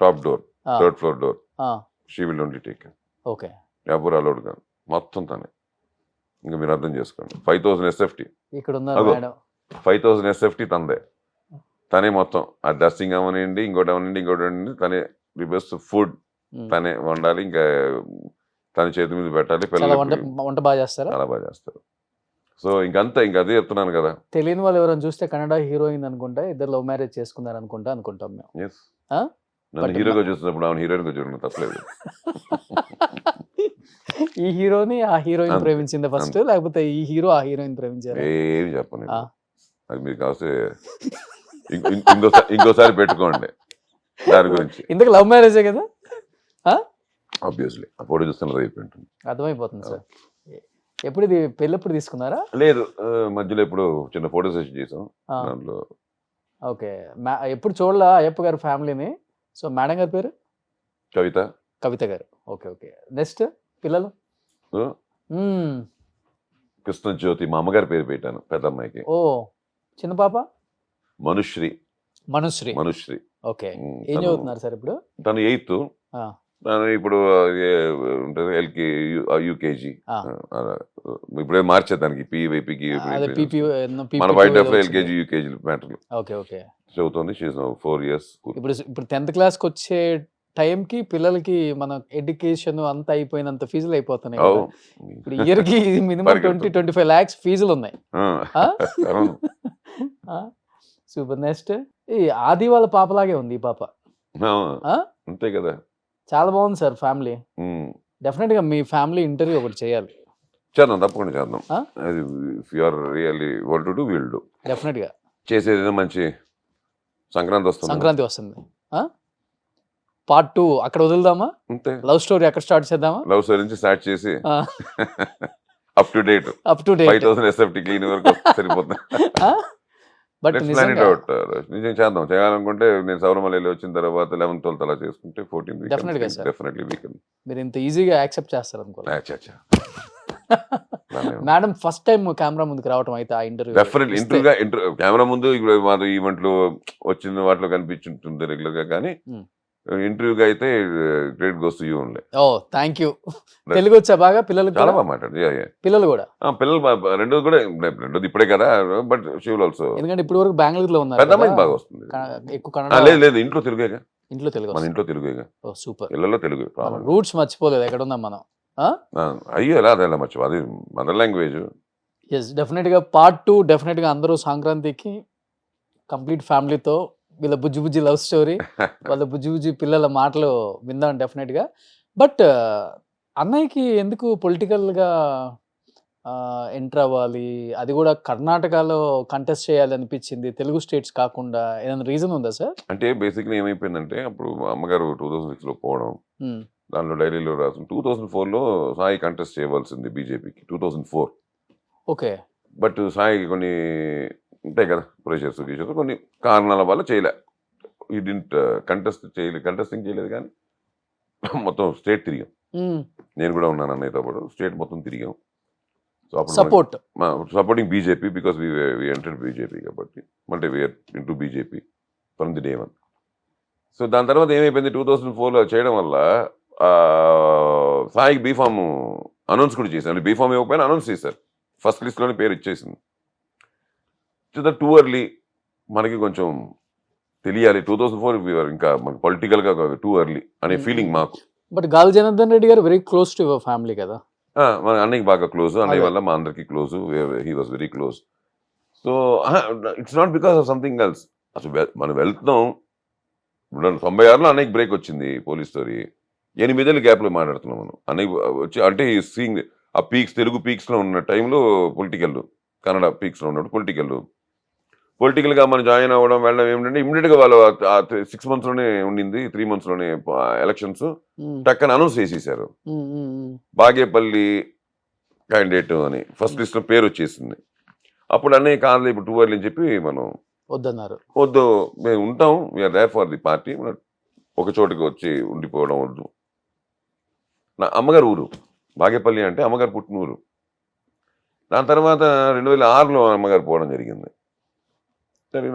top door, ఆ, 3rd floor డోర్, ఆ, she will only take. Okay. ఎవరు అలౌడ్ కాదు, మొత్తం తనే. ఇంకా మీరు అర్థం చేసుకోండి. 5000 SFT, ఇక్కడ ఉన్నారు అగో. మేడం. 5000 SFT తందే. తనే మొత్తం. ఆ డస్టింగ్ అవనండి, ఇంకోటి అవనండి, తనే. ది బెస్ట్ ఫుడ్ ఉమ్. తనే వండాలి, ఇంకా తన చేతి మీద పెట్టాలి. చాలా వంట పిల్లలకి వంట బాగా చేస్తారా? చాలా బాగా చేస్తారు. సో ఇంకంతా, ఇంకా అదే చెప్తున్నాను కదా. తెలియని వాళ్ళు ఎవరైనా చూస్తే కన్నడ హీరోయిన్ అనుకుంటా, ఇద్దరు లవ్ మ్యారేజ్ చేసుకున్నారు అనుకుంటాం మేము. ఎస్, ఆ? నన్ను But హీరోగా చూసినప్పుడు ఆమె హీరోయిన్ గా చూడడం తప్పలేదు. ఈ హీరోని ఆ హీరోయిన్ అంతే, ప్రేమించింది ఫస్ట్, లేకపోతే ఈ హీరో ఆ హీరోయిన్ ప్రేమించారు? ఏమి చెప్పను. ఆ. అది మీరు కాస్తే ఇంకోసారి పెట్టుకోండి దాని గురించి. ఇంతకు లవ్ మ్యారేజే కదా? ఆబ్వియస్లీ ఆ ఫోటో చూస్తున్నది అయిపోయింటుంది. అర్థమైపోతుంది సార్. ఎప్పుడు ఇది పెళ్ళి ఎప్పుడు తీసుకున్నారా? లేదు, మధ్యలో ఇప్పుడు చిన్న ఫోటో సెషన్ చేసాం ఆ, దాంట్లో. ఓకే. ఎప్పుడు చూడలా అయ్యప్ప గారి ఫ్యామిలీని. సో మేడం గారి పేరు కవిత. కవిత గారు. Okay okay. నెక్స్ట్ పిల్లలు? సో, మ్మ్. కృష్ణజ్యోతి మా అమ్మగారి పేరు పెట్టాను పెద్ద అమ్మాయికి. ఓ, చిన్న పాప మనుశ్రీ. మనుశ్రీ. ఓకే. ఏం తను- చదువుతున్నారు సార్ ఇప్పుడు? తను 8th. ఆ, తను ఇప్పుడు ఉంటుంది యూకేజీ. ఆ. ఇప్పుడే మార్చేది దానికి పీవైపీకి. అదే పీపీ మన వైట్ డెఫ్ ఎల్కేజీ యూకేజీ మ్యాటర్లు ఓకే ఓకే. చదువుతుంది. She 4 years. ఇప్పుడు 10th క్లాస్కి వచ్చే టైంకి పిల్లలకి మన ఎడ్యుకేషన్ అంతా అయిపోయినంత ఫీజులు అయిపోతున్నాయి కదా. ఇప్పుడు ఇయర్కి మినిమం పరిగెడుతుంది. 20-25 lakhs ఫీజులు ఉన్నాయి. ఆ? అవును. సూపర్. నెక్స్ట్ ఈ ఆది వాళ్ళ పాపలాగే ఉంది ఈ పాప. ఆ? అంతే కదా. చాలా బాగుంది సార్ ఫ్యామిలీ. ఉమ్. డెఫినెట్ గా మీ ఫ్యామిలీ ఇంటర్వ్యూ ఒకటి చేయాలి. చేద్దాం, తప్పకుండా చేద్దాం. ఆ? అది if you are really want to do will do. Definite గా చేసేది మంచి సంక్రాంతి వస్తుంది. సంక్రాంతి వస్తుంది. పార్ట్ 2 అక్కడ వదులుదామా? అంతే. లవ్ స్టోరీ అక్కడ స్టార్ట్ చేద్దామా? లవ్ స్టోరీ నుంచి స్టార్ట్ చేసి up to date up to date. 5000 SFT clean వరకు సరిపోతుంది. But Let's plan it out. నిజం చేద్దాం. చేయాలనుకుంటే నేను శబరిమల వచ్చిన తర్వాత 11th 12th అలా చేసుకుంటే 14th Definitely గా, sir. Definitely we can. మీరు ఇంత ఈజీగా యాక్సెప్ట్ చేస్తారు అనుకోలేదు. అచ్చా మేడం ఫస్ట్ టైం కెమెరా ముందుకు రావటం అయితే ఆ ఇంటర్వ్యూ డెఫినెట్లీ ఇంటర్వ్యూగా కెమెరా ముందు ఇప్పుడు మాది ఈవెంట్లు వచ్చిన వాటిలో కనిపించుంటుంది రెగ్యులర్ గా, కానీ Hmm. ఇంటర్వ్యూగా అయితే గ్రేట్ గోస్ టు యూ ఉండే. ఓ థ్యాంక్ యూ. తెలుగు వచ్చా బాగా పిల్లలకు? చాలా కూడా? బాగా మాట్లాడు. పిల్లలు కూడా పిల్లలు రెండోది కూడా, రెండోది ఇప్పుడే కదా, బట్ షీ విల్ ఆల్సో. ఎందుకంటే ఇప్పుడు వరకు బెంగళూరులో ఉన్నారు పెద్ద అమ్మాయికి కదా, బాగా వస్తుంది. ఎక్కువ కన్నడ. లేదు లేదు, ఇంట్లో తెలుగేగా. ఇంట్లో తెలుగు మన వస్తుంది. ఇంట్లో తెలుగేగా, ఓ సూపర్. ఇళ్లలో తెలుగు. రూట్స్ మర్చిపోలేదు ఎక్కడ ఉన్నాం మనం. అయ్యో ఎలా అదే మర్చిపో, అది మదర్ లాంగ్వేజ్. ఎస్ డెఫినెట్గా పార్ట్ 2 డెఫినెట్గా అందరూ సంక్రాంతికి కంప్లీట్ ఫ్యామిలీతో వీళ్ళ బుజ్జి బుజ్జి లవ్ స్టోరీ, వాళ్ళ బుజ్జి బుజ్జి పిల్లల మాటలు విందాం డెఫినెట్గా. బట్ అన్నయ్యకి ఎందుకు పొలిటికల్‌గా ఎంటర్ అవ్వాలి? అది గూడా కర్ణాటకలో కంటెస్ట్ చేయాలనిపించింది. తెలుగు స్టేట్స్ కాకుండా ఏదైనా రీజన్ ఉందా సార్? అంటే బేసిక్‌లీ ఏమైపోయిందంటే అప్పుడు మా అమ్మగారు 2006లో పోవడం. హ్మ్. దాంట్లో డైరీలో రాసిన 2004లో సాయి కంటెస్ట్ చేయవలసింది బీజేపీకి 2004. ఓకే. బట్ సాయికి కొన్ని ఉంటాయి కదా ప్రెషర్స్ గీషర్స్ కొన్ని కారణాల వల్ల చేయలే. ఈ డింట్ కంటెస్టింగ్ చేయలేదు కానీ మొత్తం స్టేట్ తిరిగాం. హ్మ్. నేను కూడా ఉన్నాను అన్నయ్యతో పాటు స్టేట్ మొత్తం తిరిగాం. సో అప్పుడు support. Supporting BJP because we entered BJP కాబట్టి అంటే we are into BJP from the day one. So దాని తర్వాత ఏమైపోయింది 2004లో చేయడం వల్ల సాయికి బీఫామ్ అనౌన్స్ కూడా చేశారు. బీఫామ్ ఇవ్వకపోయినా అనౌన్స్ చేశారు. ఫస్ట్ లిస్ట్లోనే పేరు ఇచ్చేసింది. టూ ఎర్లీ మనకి కొంచెం తెలియాలి 2004 ఇంకా మనకి పొలిటికల్గా టూ ఎర్లీ అనే ఫీలింగ్ మాకు. బట్ గాలి జనార్దన్ రెడ్డి గారు very close to your family కదా! మన అన్నయ్యకి బాగా క్లోజ్, అన్నయ్య అదే. వల్ల మా అందరికి close, he was very close. So it's not because of something else. అసలు మనం వెళ్తున్నాం 96లో అన్నయ్యకి బ్రేక్ వచ్చింది పోలీస్ స్టోరీ. 8 ఏళ్ళ గ్యాప్లో మాట్లాడుతున్నాం మనం. అన్నయ్య వచ్చి అంటే సీయింగ్ ఆ పీక్స్ తెలుగు పీక్స్లో ఉన్న టైంలో పొలిటికల్, కన్నడ పీక్స్లో ఉన్నప్పుడు పొలిటికల్గా మనం జాయిన్ అవ్వడం వెళ్ళడం ఏమిటంటే ఇమ్మీడియట్గా వాళ్ళు 6 monthsలోనే ఉండింది, 3 monthsలోనే ఎలక్షన్స్ హ్మ్. టక్కన అనౌన్స్ చేసేసారు. హ్మ్. హ్మ్. హ్మ్. బాగేపల్లి క్యాండిడేట్ అని ఫస్ట్ లిస్ట్లో పేరు వచ్చేసింది. అప్పుడు అన్నయ్య కాదు ఇప్పుడు 2 early అని చెప్పి మనం వద్దన్నారు. వద్దు మేము ఉంటాం, we are there for the party, ఒక చోటుకి వచ్చి ఉండిపోవడం వద్దు. నా అమ్మగారు ఊరు బాగేపల్లి అంటే అమ్మగారు పుట్టిన ఊరు. దాని తర్వాత 2006లో అమ్మగారు పోవడం జరిగింది. సరే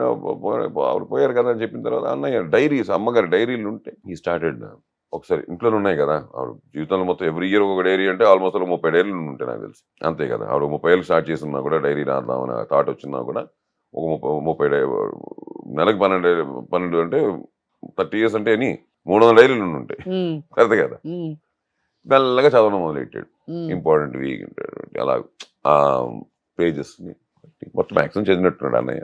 ఆవిడ పోయారు కదా అని చెప్పిన తర్వాత అన్నయ్య డైరీస్ అమ్మగారి డైరీలు ఉంటే ఈ స్టార్టెడ్ ఒకసారి ఇంట్లోనే ఉన్నాయి కదా ఆవిడ జీవితంలో మొత్తం ఎవ్రీ ఇయర్ ఒక డైరీ అంటే ఆల్మోస్ట్ 30 డైరీలు ఉంటాయి నాకు తెలిసి. అంతే కదా ఆవిడ 30 ఏళ్ళు స్టార్ట్ చేస్తున్నా కూడా డైరీ రాద్దామని థాట్ వచ్చినా కూడా ఒక 30 నెలకు 12 అంటే 30 years అంటే అని 300 డైరీలు ఉంటాయి. హ్మ్. కరెక్ట్ కదా. హ్మ్. మెల్లగా చదవడం మొదలెట్టాడు. హ్మ్. ఇంపార్టెంట్ వీక్ అలా ఆ పేజెస్ని మొత్తం మ్యాక్సిమం చదివినట్టున్నాడు అన్నయ్య.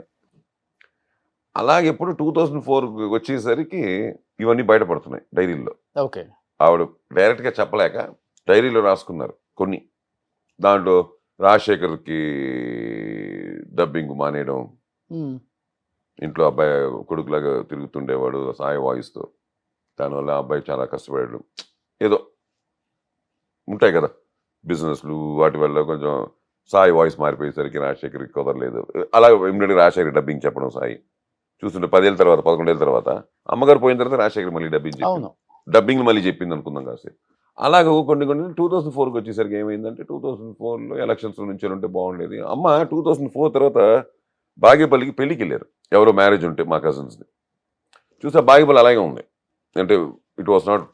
అలాగే ఎప్పుడు 2004 వచ్చేసరికి ఇవన్నీ బయటపడుతున్నాయి డైరీల్లో. ఓకే. ఆవిడ డైరెక్ట్గా చెప్పలేక డైరీలో రాసుకున్నారు కొన్ని. దాంట్లో రాజశేఖర్కి డబ్బింగ్ మానేయడం, హ్మ్. ఇంట్లో అబ్బాయి కొడుకులాగా తిరుగుతుండేవాడు సాయి వాయిస్తో, దానివల్ల ఆ అబ్బాయి చాలా కష్టపడాడు, ఏదో ఉంటాయి కదా బిజినెస్లు, వాటి వల్ల కొంచెం సాయి వాయిస్ మారిపోయేసరికి రాజశేఖర్కి కుదరలేదు. అలా ఇమ్మీడియట్గా రాజశేఖర్ డబ్బింగ్ చెప్పడం సాయి చూస్తుంటే 10 ఏళ్ళ తర్వాత 11 ఏళ్ళ తర్వాత అమ్మగారు పోయిన తర్వాత రాజశేఖర్ మళ్ళీ అవును. డబ్బింగ్ మళ్ళీ చెప్పింది అనుకుందాం కాసేపు. అలాగే కొన్ని 2004కి వచ్చేసరికి ఏమైందంటే 2004లో ఎలక్షన్స్ నుంచి ఉంటే బాగుండేది. అమ్మ 2004 తర్వాత బాగేపల్లికి పెళ్ళికి వెళ్ళారు. ఎవరో మ్యారేజ్ ఉంటే మా కజిన్స్ది చూస్తే బాగేపల్లి అలాగే ఉంది. అంటే it was not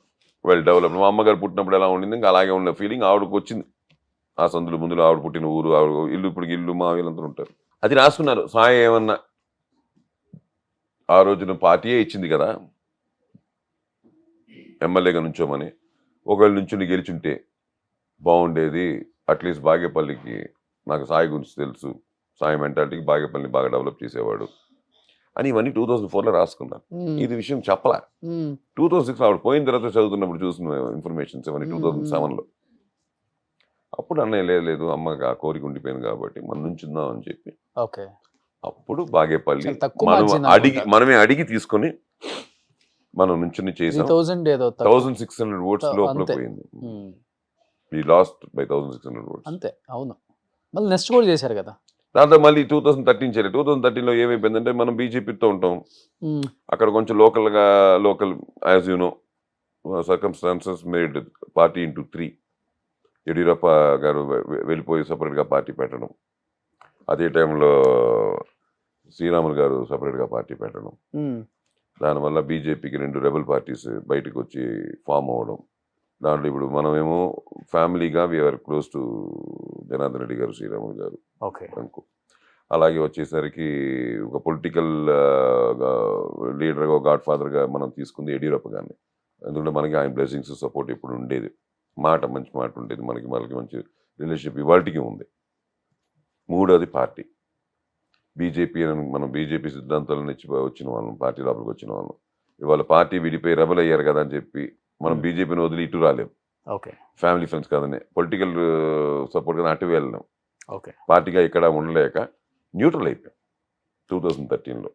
well developed. మా అమ్మగారు పుట్టినప్పుడు ఎలా ఉండింది ఇంకా అలాగే ఉన్న ఫీలింగ్ ఆవిడకు వచ్చింది. ఆ సందులు ముందులో ఆవిడ పుట్టిన ఊరు, ఆవిడ ఇల్లు, ఇప్పుడు ఇల్లు మా వీళ్ళందరూ ఉంటారు. అది రాసుకున్నారు. సాయి ఏమన్నా ఆ రోజున పార్టీయే ఇచ్చింది కదా ఎమ్మెల్యేగా నుంచోమని, ఒకవేళ నుంచుని గెలిచుంటే బాగుండేది, అట్లీస్ట్ బాగేపల్లికి నాకు సాయి గురించి తెలుసు, సాయి మెంటాలిటీకి బాగేపల్లిని బాగా డెవలప్ చేసేవాడు అని ఇవన్నీ 2004లో రాసుకున్నారు. ఇది విషయం చెప్పలే. 2006 ఆవిడ పోయిన తర్వాత చదువుతున్నప్పుడు చూసిన ఇన్ఫర్మేషన్స్ ఇవన్నీ 2007లో. అప్పుడు అన్నయ్య లేదు అమ్మకి ఆ కోరిక ఉండిపోయింది కాబట్టి మనం నుంచుందాం అని చెప్పి ఓకే. అప్పుడు బాగేపల్లి చాలా తక్కువ మార్జిన్ అనుకుంటా. మనమే అడిగి తీసుకొని మనం నుంచుని చేసాం. 3000 ఏదో తక్కువ. 1600 votes లోపల అంతే. పోయింది. హ్మ్. We lost by 1600 votes. అంతే. అవును. మళ్ళీ నెక్స్ట్ కూడా చేశారు కదా! దాంతో మళ్ళీ 2013 చేయలేదు. 2013లో ఏమైపోయిందంటే మనం బీజేపీతో ఉంటాం. హ్మ్. అక్కడ కొంచెం local as you know circumstances made party into 3. Yediyurappa garu వెళ్ళిపోయి సపరేట్గా పార్టీ పెట్టడం, అదే టైంలో శ్రీరాములు గారు సపరేట్గా పార్టీ పెట్టడం, హ్మ్. దానివల్ల బీజేపీకి 2 రెబల్ పార్టీస్ బయటకు వచ్చి ఫామ్ అవ్వడం. దాంట్లో ఇప్పుడు మనమేమో ఫ్యామిలీగా we are close to Janardhan Reddy గారు, శ్రీరాములు గారు ఓకే. అనుకో. అలాగే వచ్చేసరికి ఒక పొలిటికల్ లీడర్గా, గాడ్ ఫాదర్గా మనం తీసుకుంది యడ్యూరప్ప గారిని. ఎందుకంటే మనకి ఆయన బ్లెస్సింగ్స్ సపోర్ట్ ఇప్పుడు ఉండేది, మంచి మాట ఉండేది, మనకి మంచి రిలేషన్షిప్ ఇవాళకి ఉంది. మూడోది పార్టీ బీజేపీ అని మనం బీజేపీ సిద్ధాంతాలను వచ్చిన వాళ్ళం, పార్టీ లోపలికి వచ్చిన వాళ్ళం. ఇవాళ పార్టీ విడిపోయి రెబల్ అయ్యారు కదా అని చెప్పి మనం బీజేపీని వదిలి ఇటు రాలేం. ఓకే ఫ్యామిలీ ఫ్రెండ్స్ కాదని, పొలిటికల్ సపోర్ట్ కానీ అటు వెళ్ళాం. ఓకే పార్టీగా ఇక్కడ ఉండలేక న్యూట్రల్ అయిపోయాం 2013లో.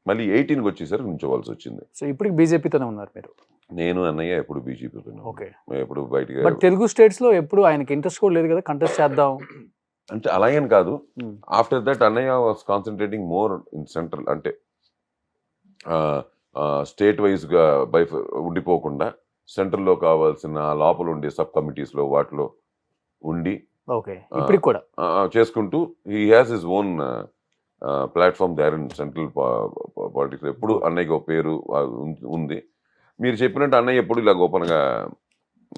మళ్ళీ 18కి వచ్చేసరికి నుంచోవాల్సి వచ్చింది. సో ఇప్పటికి బీజేపీతోనే ఉన్నారు మీరు? నేను అన్నయ్య ఎప్పుడు బీజేపీతో, ఓకే. ఎప్పుడు బయటగా. బట్ తెలుగు స్టేట్స్ లో ఎప్పుడు ఆయనకి ఇంట్రెస్ట్ కూడా లేదు కదా కంటెస్ట్ చేద్దాం అంటే అలాగని కాదు. ఆఫ్టర్ దట్ అన్నయ్య was concentrating more in central, అంటే స్టేట్ వైజ్గా ఉండిపోకుండా సెంట్రల్లో కావాల్సిన లోపల ఉండే సబ్ కమిటీస్లో వాటిలో ఉండి ఓకే ఇప్పటికి కూడా చేసుకుంటూ he has his own platform there in central politics. ఎప్పుడు అన్నయ్యకి ఒక పేరు ఉంది. మీరు చెప్పినట్టు అన్నయ్య ఎప్పుడు ఇలా ఓపెన్గా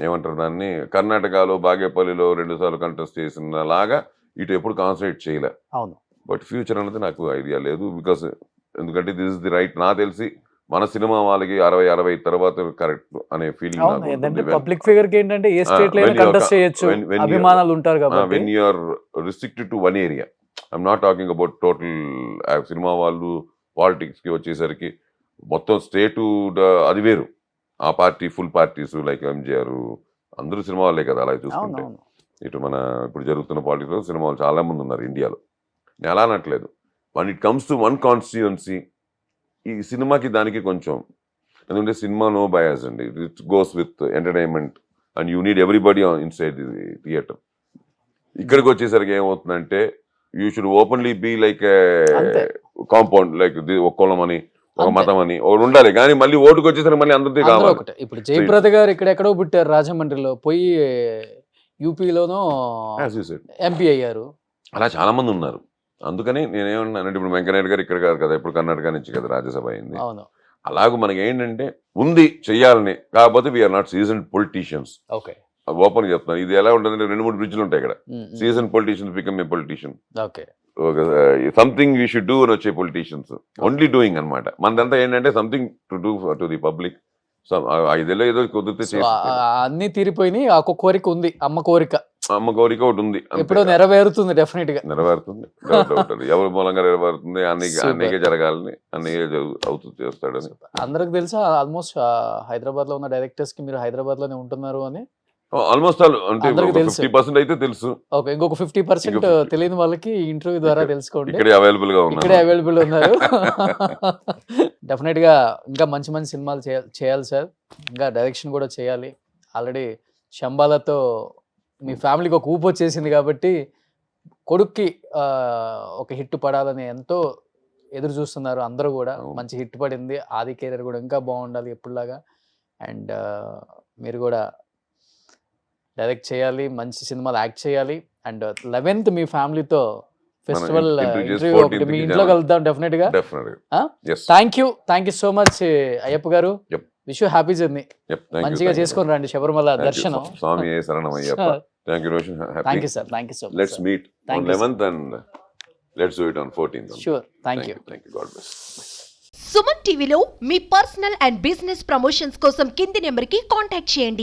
ఏమంటారు దాన్ని, కర్ణాటకలో బాగేపల్లిలో 2 సార్లు కంటెస్ట్ చేసిన లాగా ఇటు ఎప్పుడు కాన్సన్ట్రేట్ చేయలే. అవును. బట్ ఫ్యూచర్ అనేది నాకు ఐడియా లేదు. బికాస్ ఎందుకంటే దిస్ ఇస్ ది రైట్. నాకు తెలిసి మన సినిమా వాళ్ళకి 60 తర్వాత కరెక్ట్ అనే ఫీలింగ్. పబ్లిక్ ఫిగర్ కి ఏంటంటే ఏ స్టేట్ లో కంటెస్ట్ చేయొచ్చు, అభిమానులు ఉంటారు కాబట్టి. When you are restricted to one area, I'm not talking about total. Cinema వాళ్ళు పాలిటిక్స్ కి వచ్చేసరికి మొత్తం స్టేటు అది వేరు. ఆ party full parties like MGR అందరూ సినిమా వాళ్ళే కదా. అలా చూసుకుంటే ఇటు మన ఇప్పుడు జరుగుతున్న పాలిటిక్స్ లో సినిమా వాళ్ళు చాలా మంది ఉన్నారు ఇండియాలో. నేను అలా అనట్లేదు. When it comes to one constituency, ఈ సినిమాకి దానికి కొంచెం, ఎందుకంటే సినిమా నో బయాస్ అండి. It goes with entertainment and you need everybody inside the theatre. ఇక్కడికి వచ్చేసరికి ఏమవుతుందంటే you should openly be like compound, like ఒక కులం అని ఒక మతం అని ఒకటి ఉండాలి. కానీ మళ్ళీ ఓటుకు వచ్చేసరికి మళ్ళీ అందరికీ కావాలి. ఇప్పుడు జయప్రద గారు ఇక్కడెక్కడో పుట్టారు, రాజమండ్రిలో, పోయి యూపీలోనో ఎంపీ అయ్యారు. అలా చాలా మంది ఉన్నారు. అందుకని నేనేమన్నానంటే ఇప్పుడు వెంకయ్యనాయుడు గారు ఇక్కడ కాదు కదా, ఇప్పుడు కర్ణాటక నుంచి కదా రాజ్యసభ అయింది. అలాగూ మనకి ఏంటంటే ఉంది చెయ్యాలని, కాకపోతే we are not season politicians. Okay open చెప్తాను. ఇది ఎలా ఉంటుంది, 2-3 బ్రిడ్జ్లు ఉంటాయి ఇక్కడ. Season politicians become a politician. Okay something you should do అని వచ్చే పొలిటీషియన్స్ ఓన్లీ డూయింగ్ అనమాట. మనదంతా ఏంటంటే something to do to the public. 5 ఏదో కుదిరితే అన్ని తీరిపోయినాయి. ఆ కోరిక ఉంది, అమ్మ కోరిక ఒకటి ఉంది, ఎప్పుడో నెరవేరుతుంది. డెఫినెట్ గా నెరవేరుతుంది. ఎవరి మూలంగా నెరవేరుతుంది, అన్నయ్యకే జరగాలని, అన్నయ్య అవుతుంది చేస్తాడని అందరికి తెలుసా. ఆల్మోస్ట్ హైదరాబాద్ లో ఉన్న డైరెక్టర్స్ కి మీరు హైదరాబాద్ లోనే ఉంటున్నారు అని ఆల్మోస్ట్ అంటే 50% అయితే తెలుసు. ఓకే, ఇంకొక 50% తెలియని వాళ్ళకి ఇంటర్వ్యూ ద్వారా తెలుసుకోండి. ఇక్కడే అవైలబుల్ గా ఉన్నారు, ఇక్కడే అవైలబుల్ ఉన్నారు. డెఫినెట్ గా ఇంకా మంచి మంచి సినిమాలు చేయాలి సార్. ఇంకా డైరెక్షన్ కూడా చేయాలి. ఆల్రెడీ శంబాలతో మీ ఫ్యామిలీకి ఒక ఊపు వచ్చేసింది కాబట్టి కొడుక్కి ఒక హిట్ పడాలని ఎంతో ఎదురు చూస్తున్నారు అందరూ కూడా. మంచి హిట్ పడింది. ఆది కెరీర్ కూడా ఇంకా బాగుండాలి ఎప్పుడులాగా. అండ్ మీరు కూడా డైరెక్ట్ చేయాలి, మంచి సినిమాలు యాక్ట్ చేయాలి. అండ్ 11th మీ ఫ్యామిలీతో ఫెస్టివల్ ఇంటర్వ్యూ ఒకటి మీ ఇంట్లో కలుద్దాం డెఫినెట్ గా. Thank you so much Ayyappa గారు. Wish you happy journey. మంచిగా చేసుకొని రండి శబరిమల దర్శనం. స్వామి శరణం Ayyappa. Thank you, Roshan. Thank you, sir. Thank you so much. Let's meet on 11th and let's do it on 14th. Sure. Thank you. Thank you. God bless. Suman టీవీలో మీ personal and business promotions కోసం కింది నెంబర్కి contact చేయండి.